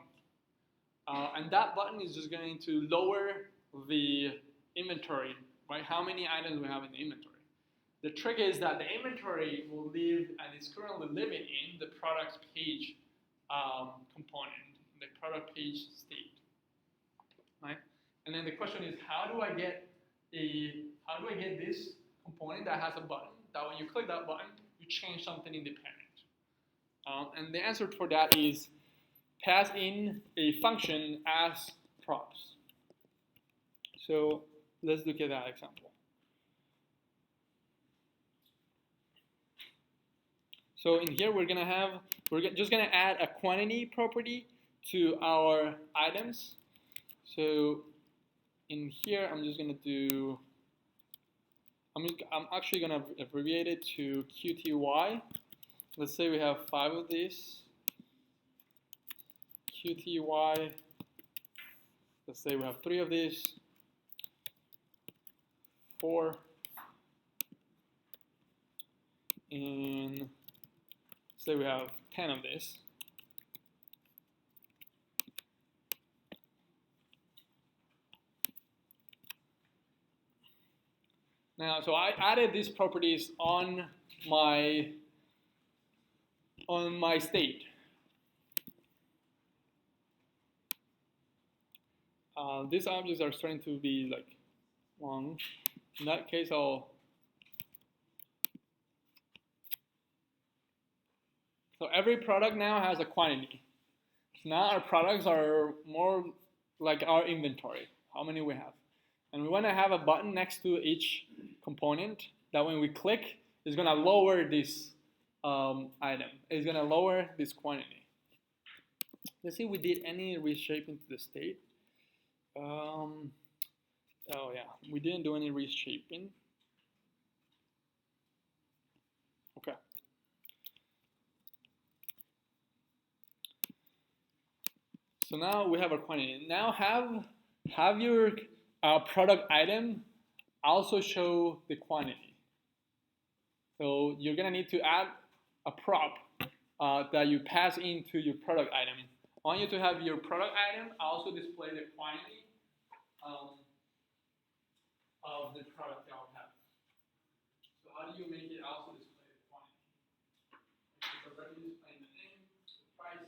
And that button is just going to lower the inventory, right? How many items we have in the inventory. The trick is that the inventory will live, and is currently living in the product page component, the product page state, right? And then the question is, how do I get this component that has a button that when you click that button, you change something in the parent? And the answer for that is pass in a function as props. So let's look at that example. So in here we're just gonna add a quantity property to our items. So in here I'm just gonna do I'm actually gonna abbreviate it to QTY. Let's say we have 5 of these. QTY. Let's say we have 3 of these. 4. And say we have 10 of this. Now, so I added these properties on my state. These objects are starting to be like long. In that case, so every product now has a quantity. So now our products are more like our inventory, how many we have. And we want to have a button next to each component that when we click, it's going to lower this item. It's going to lower this quantity. Let's see if we did any reshaping to the state. Oh yeah, we didn't do any reshaping. Okay. So now we have our quantity. Now have your product item also show the quantity. So you're gonna need to add a prop that you pass into your product item. I want you to have your product item also display the quantity of the product that you have. So how do you make it also display the quantity? It's already displaying the name, the price.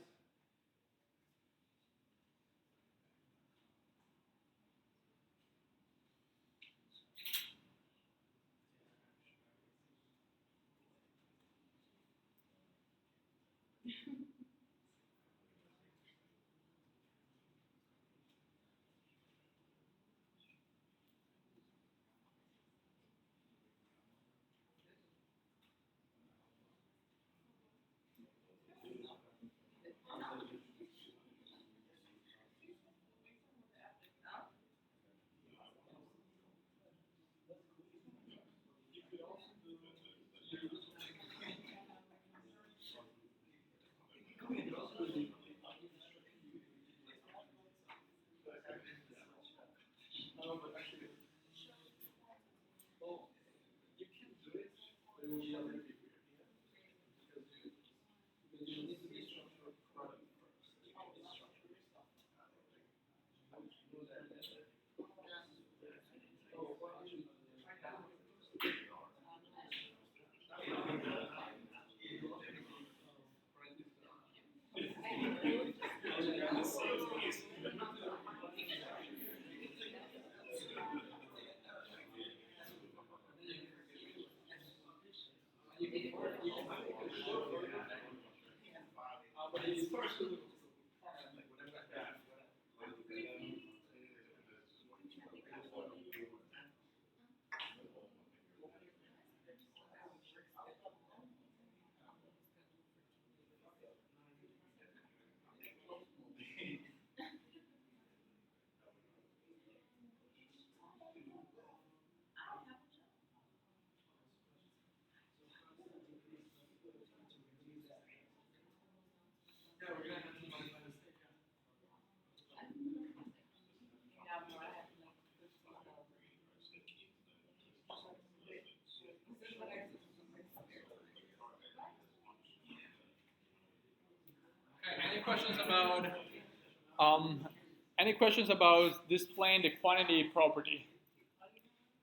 Any questions about displaying the quantity property?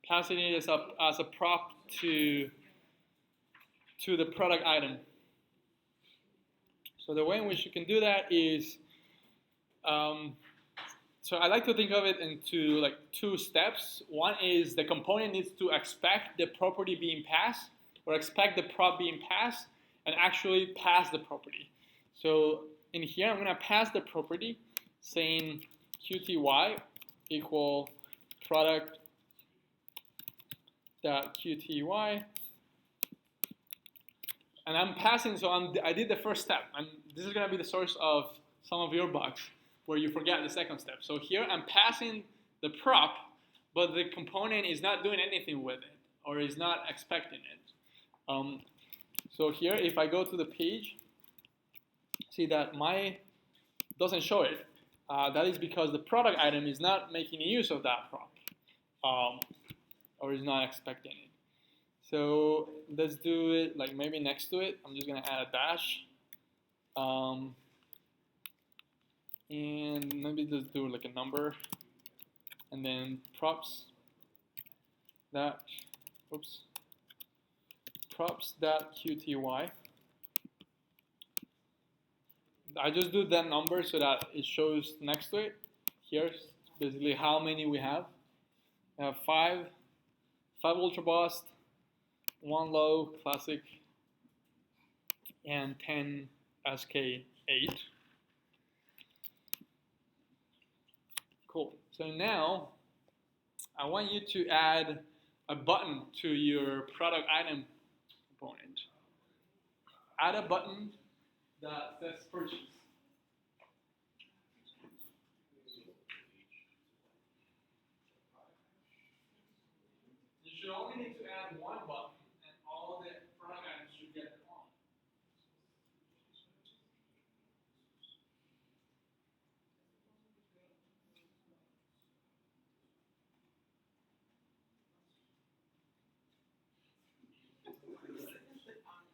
Passing it as a prop to the product item. So the way in which you can do that is, so I like to think of it into like 2 steps. One is the component needs to expect the property being passed, or expect the prop being passed, and actually pass the property. So in here, I'm going to pass the property saying qty equal product dot qty, and I'm passing. So I did the first step, and this is going to be the source of some of your bugs where you forget the second step. So here I'm passing the prop, but the component is not doing anything with it. or is not expecting it. So here, if I go to the page, see that doesn't show it. That is because the product item is not making use of that prop, or is not expecting it. So let's do it like maybe next to it. I'm just gonna add a dash, and maybe just do like a number, and then props props.qty. I just do that number so that it shows next to it. Here's basically how many we have. We have 5 Ultra Boost, 1 Low Classic, and 10 SK8. Cool. So now I want you to add a button to your product item component. Add a button that says purchase. You should only need to add one button, and all the product items should get on. Just to say purchase.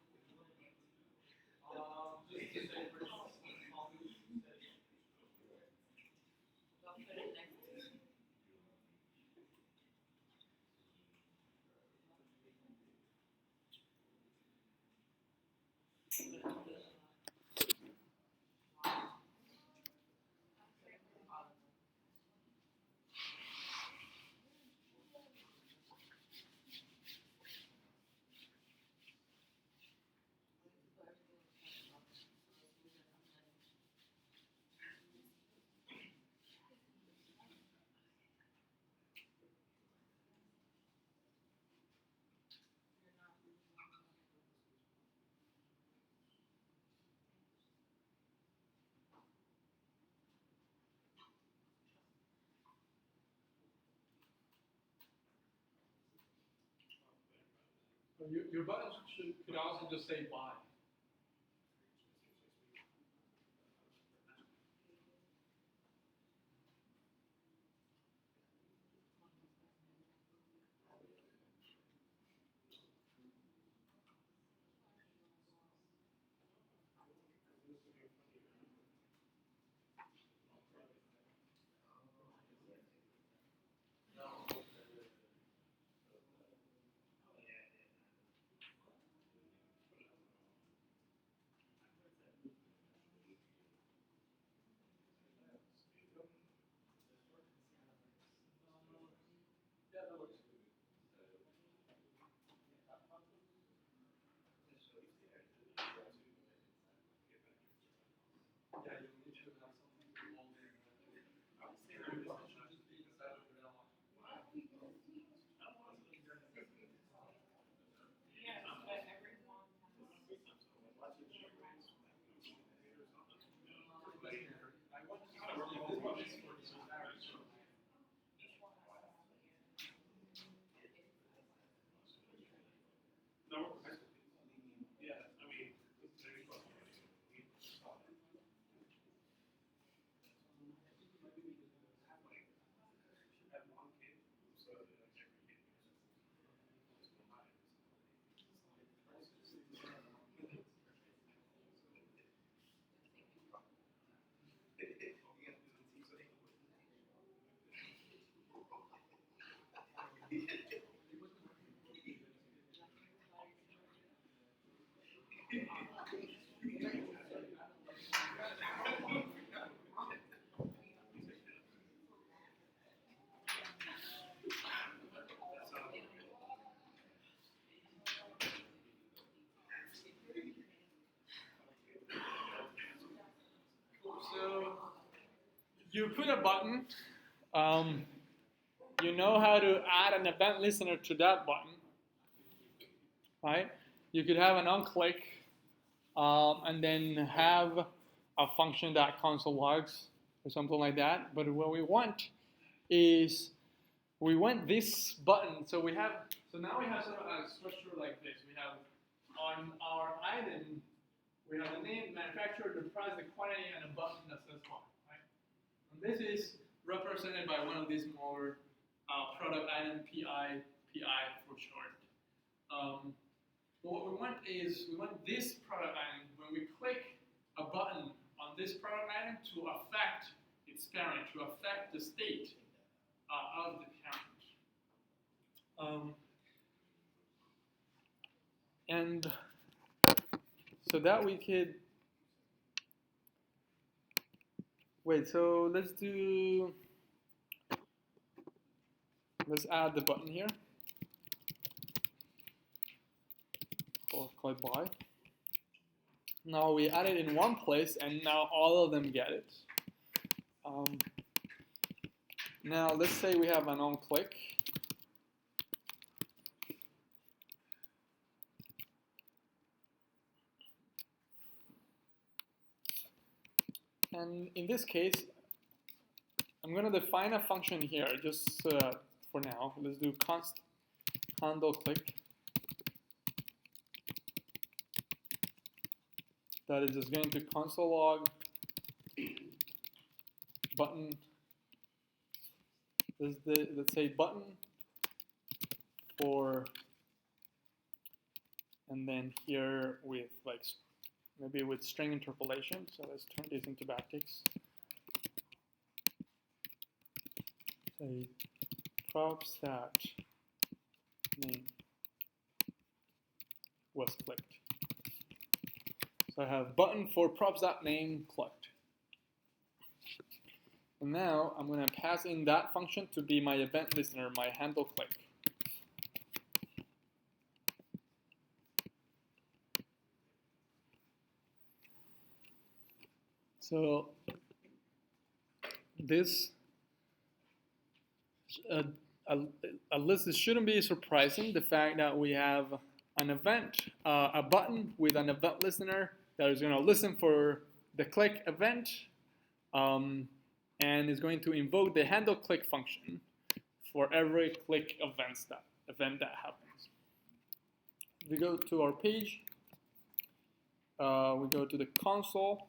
Your button could also just say buy. Yeah, that works. Yeah, you need to have something to hold in. I would say that this should just be inside of the dialog. I want to start with this one is for the entire show. No, yeah, I mean, maybe have one kid, so that every kid just combine it. So you put a button. You know how to add an event listener to that button, right? You could have an on-click, and then have a function that console logs or something like that. But what we want is we want this button. So now we have sort of a structure like this. We have on our item, we have the name, manufacturer, the price, the quantity, and a button that says what, right? And this is represented by one of these smaller product item, PI for short. What we want is, we want this product item, when we click a button on this product item, to affect its parent, to affect the state of the parent. And so that we could, wait, so let's add the button here. Or call it buy. Now we add it in one place, and now all of them get it. Now let's say we have an on click. And in this case, I'm going to define a function here just for now. Let's do const handle click. That is just going to console log button. Let's say button for, and then here with like maybe with string interpolation. So let's turn this into backticks. Say props that name was clicked. So I have button for props.name clicked. And now I'm going to pass in that function to be my event listener, my handle click. So this this shouldn't be surprising, the fact that we have an event, a button with an event listener that is going to listen for the click event, and is going to invoke the handle click function for every click event that happens. We go to our page, we go to the console,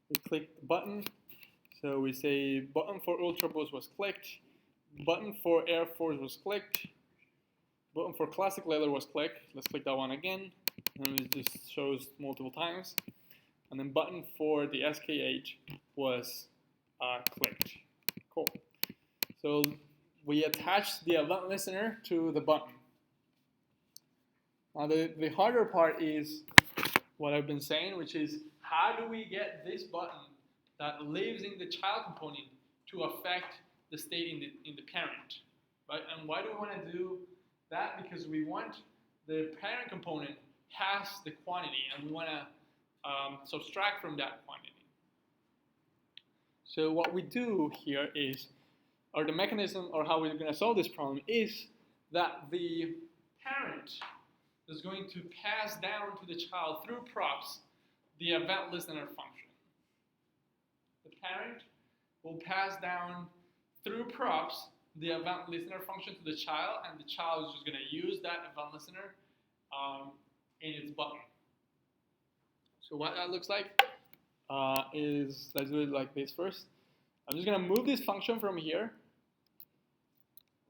we click the button, so we say button for Ultra Boost was clicked, button for Air Force was clicked, button for Classic Leather was clicked. Let's click that one again, and it just shows multiple times. And then button for the SK8 was clicked. Cool. So we attach the event listener to the button. Now the harder part is what I've been saying, which is how do we get this button that lives in the child component to affect the state in the parent, right? And why do we want to do that? Because we want the parent component has the quantity, and we want to subtract from that quantity. So what we do here is, or the mechanism, or how we're going to solve this problem is that the parent is going to pass down to the child through props the event listener function. The parent will pass down through props the event listener function to the child, and the child is just going to use that event listener in its button. So what that looks like is, let's do it like this first. I'm just going to move this function from here,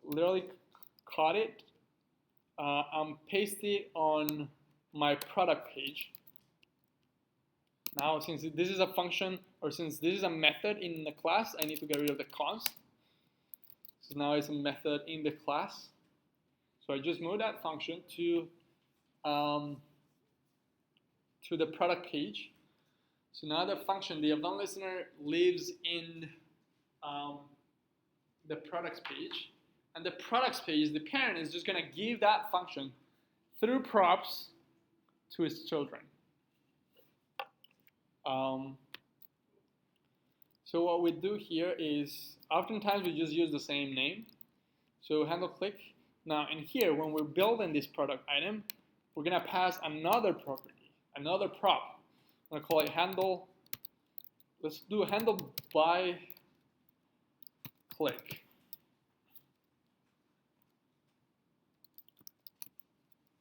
literally cut it, and paste it on my product page. Now, since this is a function, or since this is a method in the class, I need to get rid of the const. So now it's a method in the class. So I just moved that function to the product page. So now the function, the event listener, lives in the products page. And the products page, the parent is just going to give that function through props to its children. So what we do here is, oftentimes we just use the same name. So handle click. Now in here, when we're building this product item, we're going to pass another property, another prop. I'm going to call it handle. Let's do a handle by click.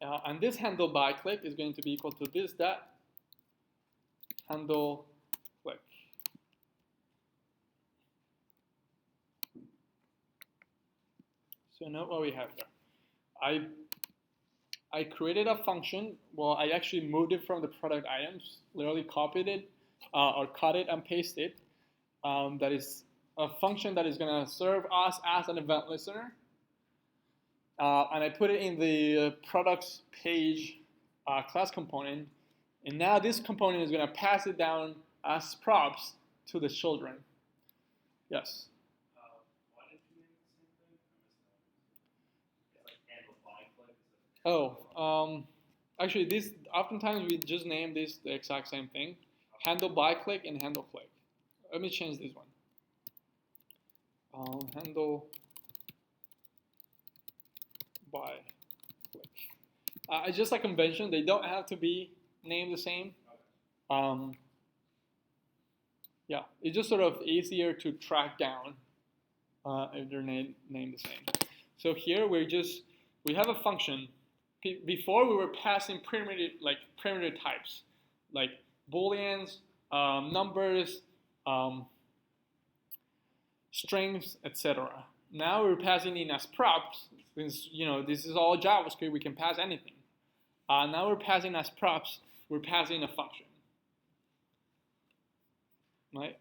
And this handle by click is going to be equal to this dot handle click. So now what we have here, I created a function. Well, I actually moved it from the product items, literally copied it or cut it and pasted. That is a function that is going to serve us as an event listener. And I put it in the products page class component. And now this component is going to pass it down as props to the children. Yes? Why did you name it the same thing? I missed that. It's like handle by click. Oh, actually, this oftentimes we just name this the exact same thing. Handle by click and handle click. Let me change this one. Handle by click. It's just a convention. They don't have to be named the same. Yeah, it's just sort of easier to track down if they're named the same. So here we have a function. Before we were passing primitive types, like booleans, numbers, strings, etc. Now we're passing in as props. Since this is all JavaScript, we can pass anything. Now we're passing as props. We're passing a function. Right?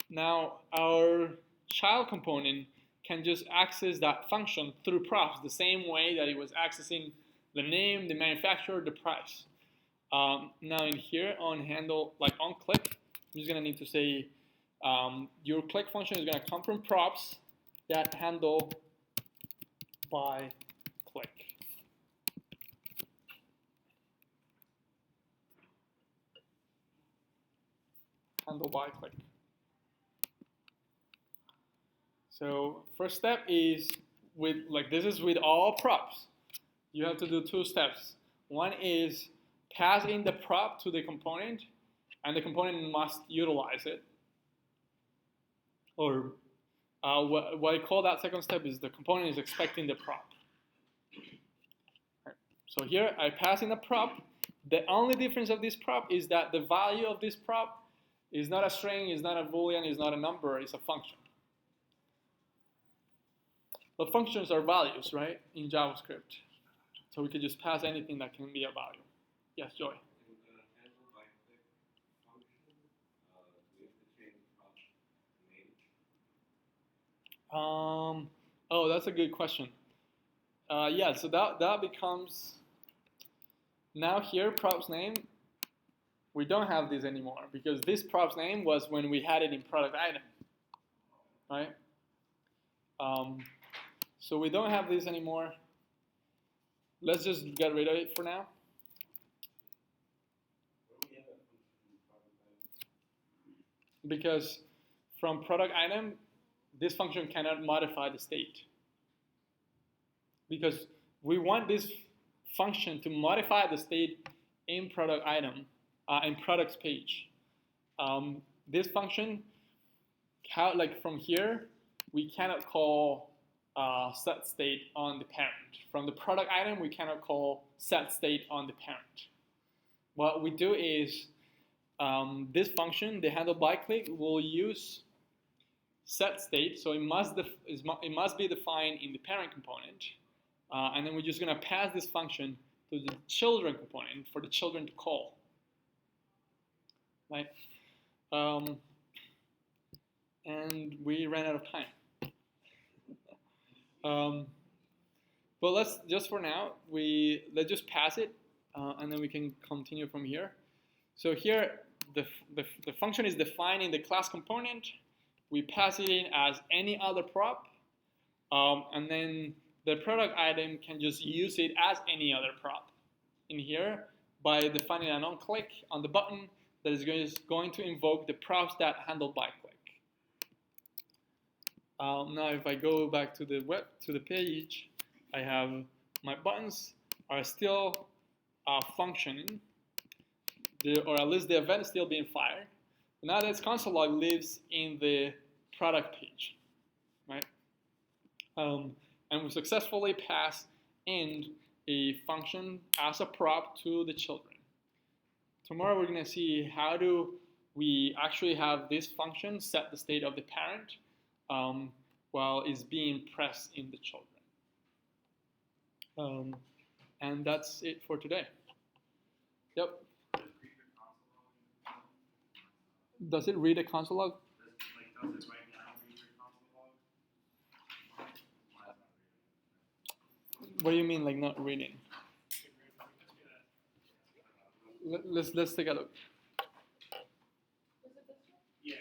Now our child component can just access that function through props the same way that it was accessing the name, the manufacturer, the price. Now in here on handle, like on click, I'm just gonna need to say your click function is gonna come from props that handle by click. Handle by click. So first step is this is with all props. You have to do two steps. One is pass in the prop to the component, and the component must utilize it. Or what I call that second step is the component is expecting the prop. Right. So here I pass in a prop. The only difference of this prop is that the value of this prop is not a string, is not a boolean, is not a number, it's a function. But functions are values, right, in JavaScript. So we could just pass anything that can be a value. Yes, Joy? In the handle by click function, we have to change prop name. Oh, that's a good question. Yeah, so that becomes, now here, props name, we don't have this anymore because this props name was when we had it in product item, right? So we don't have this anymore. Let's just get rid of it for now. Because from product item, this function cannot modify the state. Because we want this function to modify the state in product item, in products page. This function, from here, we cannot call set state on the parent. From the product item, we cannot call set state on the parent. What we do is this function, the handle by click, will use set state, so it must be defined in the parent component, and then we're just going to pass this function to the children component for the children to call. Right? And we ran out of time. But let's just for now let's just pass it, and then we can continue from here. So here the function is defined in the class component. We pass it in as any other prop, and then the product item can just use it as any other prop in here by defining an on-click on the button that is going to invoke the props that handle by click. Now if I go back to the page, I have my buttons are still functioning, or at least the event is still being fired. Now this console log lives in the product page, right? And we successfully passed in a function as a prop to the children. Tomorrow we're going to see how do we actually have this function set the state of the parent while it's being pressed in the children. And that's it for today. Yep. Does it read a console log? Does it right now read your console log? Mine's not reading. What do you mean, like not reading? Let's take a look. Yeah.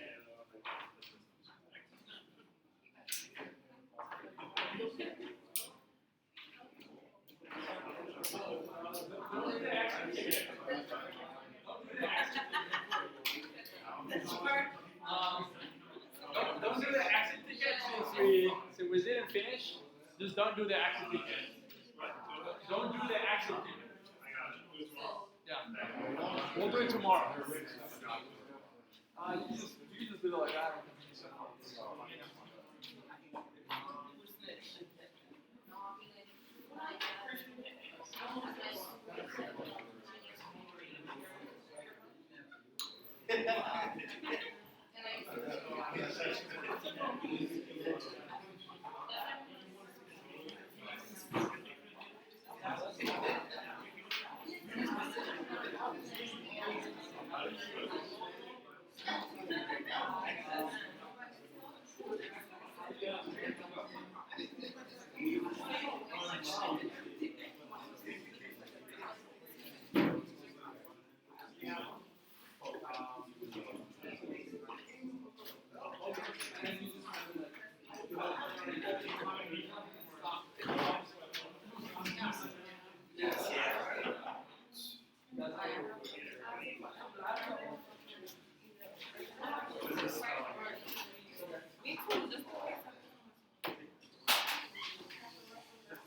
Don't do the exit ticket since we didn't finish. Just don't do the exit ticket. Don't do the exit ticket. Yeah. We'll do it tomorrow. You can just do it like that.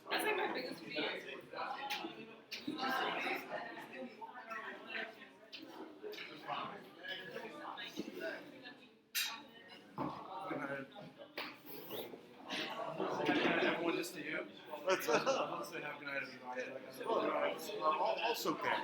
That's like my biggest fear. Everyone just to you? Let's say have good night, everybody. Also can.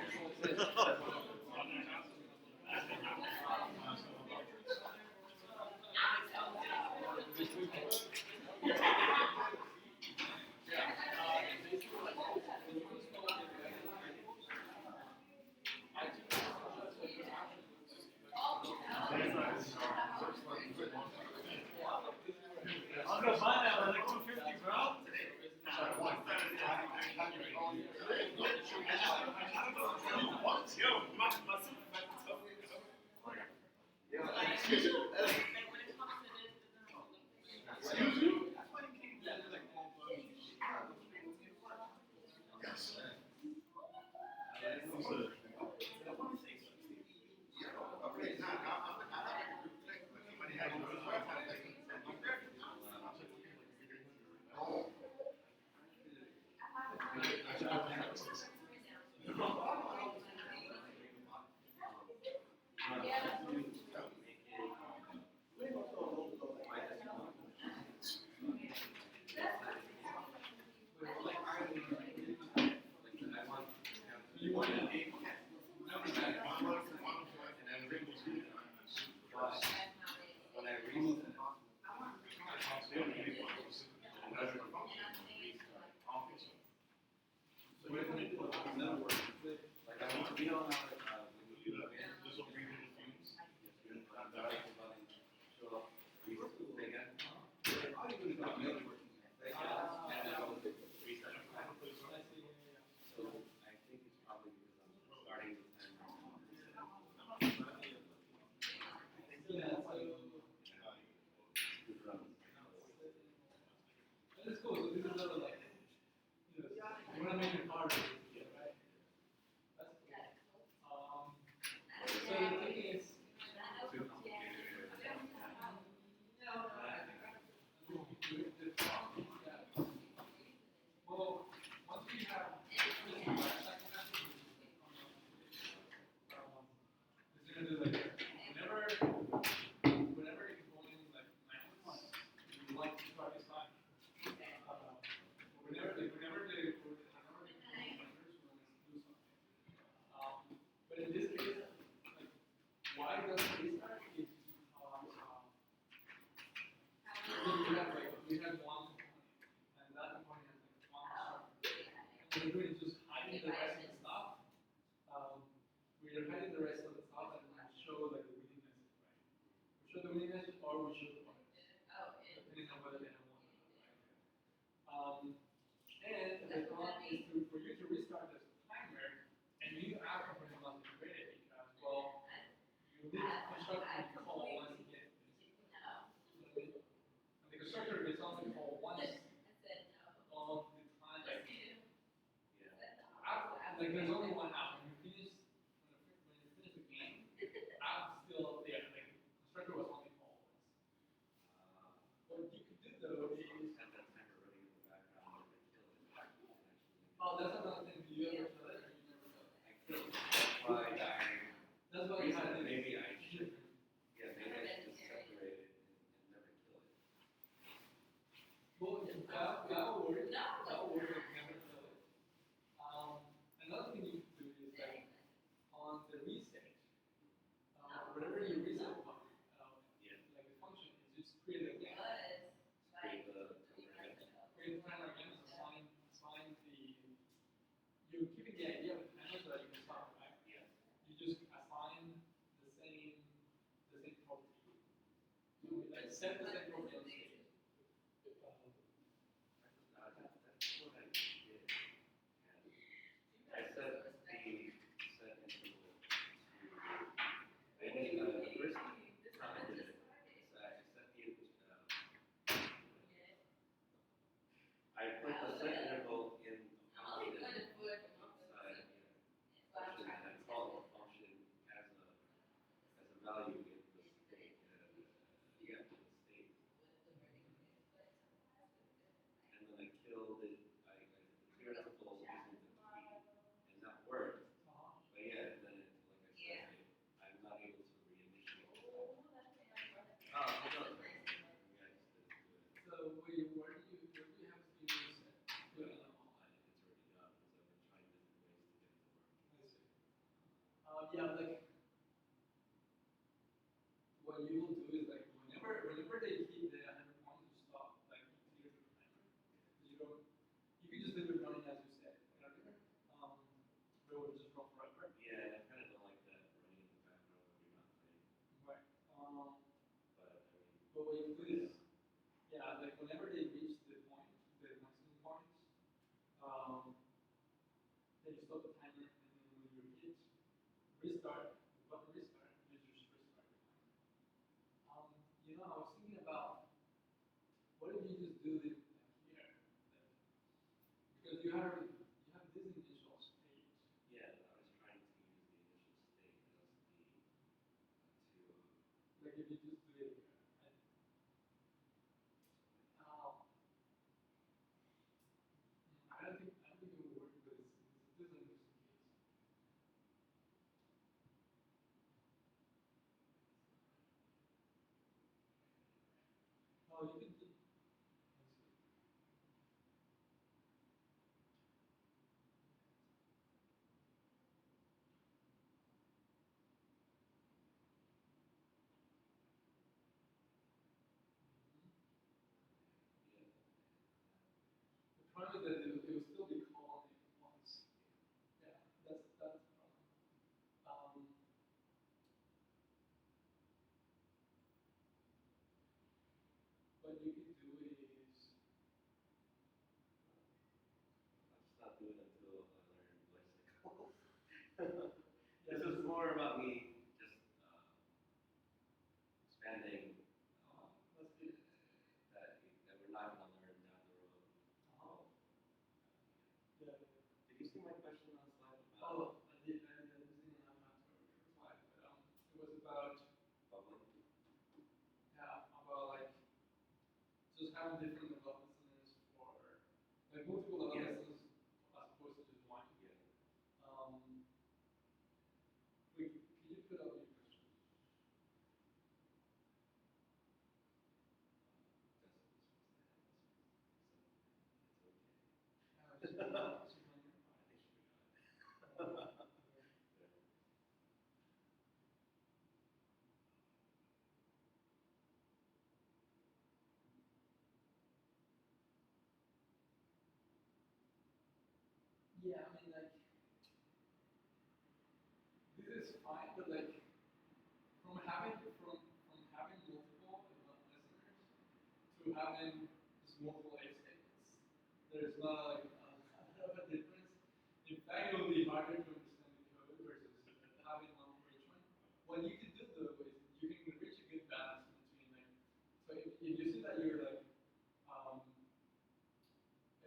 I'm gonna find out like 250, bro. Yo. like there's only one out. When you finish the game, out's still there. Like constructor was only always. What you could do though is Have that timer running in the background and kill it. oh, that's another thing. Do you ever kill it or you never kill it? I killed it. That's why That's why you had to maybe I should. Yeah, maybe I should just separate it and never kill it. Well, that will work. That will work if you never kill it. Another thing you could do is like on the reset, whatever you reset button, Yeah. like the function is just create a game. Create the timer again. Create the timer again, assign the, you're keeping the idea of the timer so that you can start, right? Yeah. You just assign the same property. You like set the same property on stage. That's what I did. And I set the set interval to, I didn't, the first time I did it, is I set the, I put the set interval in a function inside, function, and I call the function as a value in the state, yeah, in the state. And then I killed it, I did the clear interval using the key, and that worked. But yeah, then it, like I said, I'm not able to reinitiate the timer. Oh, I don't know. Yeah, I just didn't do it. So where do you have to use it? But it's already done, because I've been trying different ways to get it to work. I see. Yeah, like what you will do is like whenever they hit the 100 points, you stop, like you clear the timer. You can just leave it running as you said earlier. But it will just run forever. Yeah, I kind of don't like that running in the background when you're not playing. Right. But I mean, But what you do is, yeah, like whenever they reach the point, the maximum points, then you stop the timer, and then when you hit restart, the button restart, you just restart the timer. I was thinking about what if you just do this like here, like, because you have this initial state. yeah, I was trying to use the initial state as the Like if you just do it here, right? I don't think it will work, but this is an interesting case. Oh, you can do. The problem is that it will still be calling once. Yeah, that's the problem. What you could do is, I'll just not do it until I learn life cycles. yeah, This is more about me just expanding let's do it. that we're not going to learn down the road. Yeah. Did you see my question on the slide about Oh, I didn't have to reply, but it was about bubbling? about like just having different level of listeners for like multiple level Yes. listeners as opposed to just one. Yeah. Wait, can you put up your question? It's okay. She's not here. I think she forgot. Yeah, I mean like this is fine, but like from having multiple listeners to having just multiple if statements, there's not like a lot of a difference. In fact, it will be harder to understand the code versus having one for each one. What you can do though is you can reach a good balance between like, so if you see that you're like,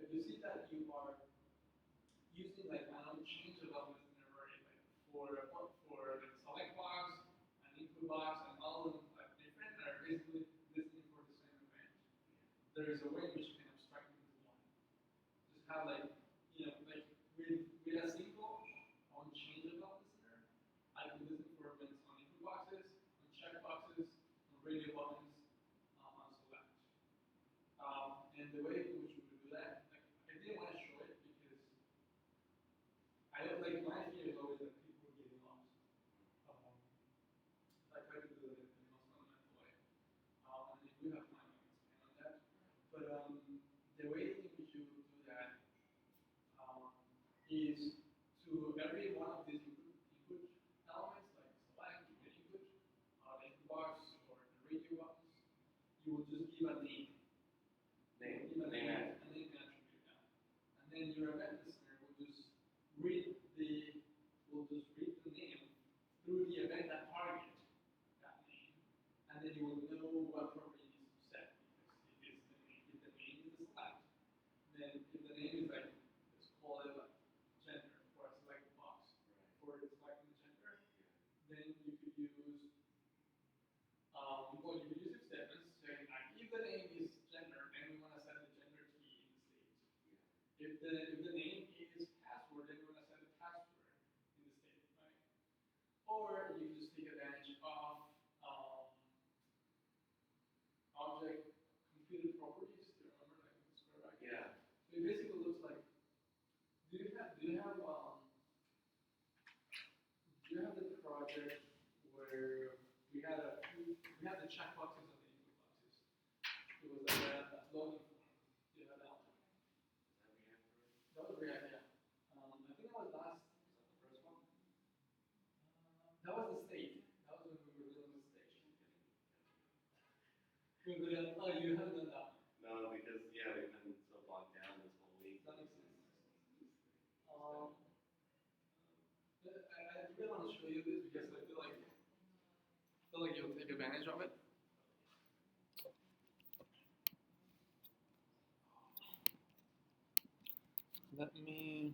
if you see that you are using like, I don't know, change a radio buttons on select. And the way in which we would do that, like I didn't want to show it because I don't like my fear is always that people are getting lost. So I try to do it in the most fundamental way. And if we have time, I can expand on that. But the way in which you do that is to every one of these input elements, like select, input, the input box, or the radio buttons, you will just give a name. Name, Give a name name, a name attribute, yeah. And then your event listener will just read the name through the event that target that name, and then you will know what property needs to set. Because if the name is the select, then if the name is like, let's call it like gender for a select box for selecting the gender, then you could use well, you could use if statements saying like if the name is gender and we want to set the gender key in the state. If the name is password, then we want to set the password in the state, right? Or you can just take advantage of object computed properties. Do you remember like this right? Yeah. So it basically looks like do you have the project where we had the checkboxes and the input boxes. It was like a loading form. You had that one. That was React, yeah. I think that was last. Is that the first one? That was the state. That was when we were dealing with state. Oh, you haven't done that one. No, because yeah, we've been so bogged down this whole week. That makes sense. I really want to show you this because I feel like you'll take advantage of it. Let me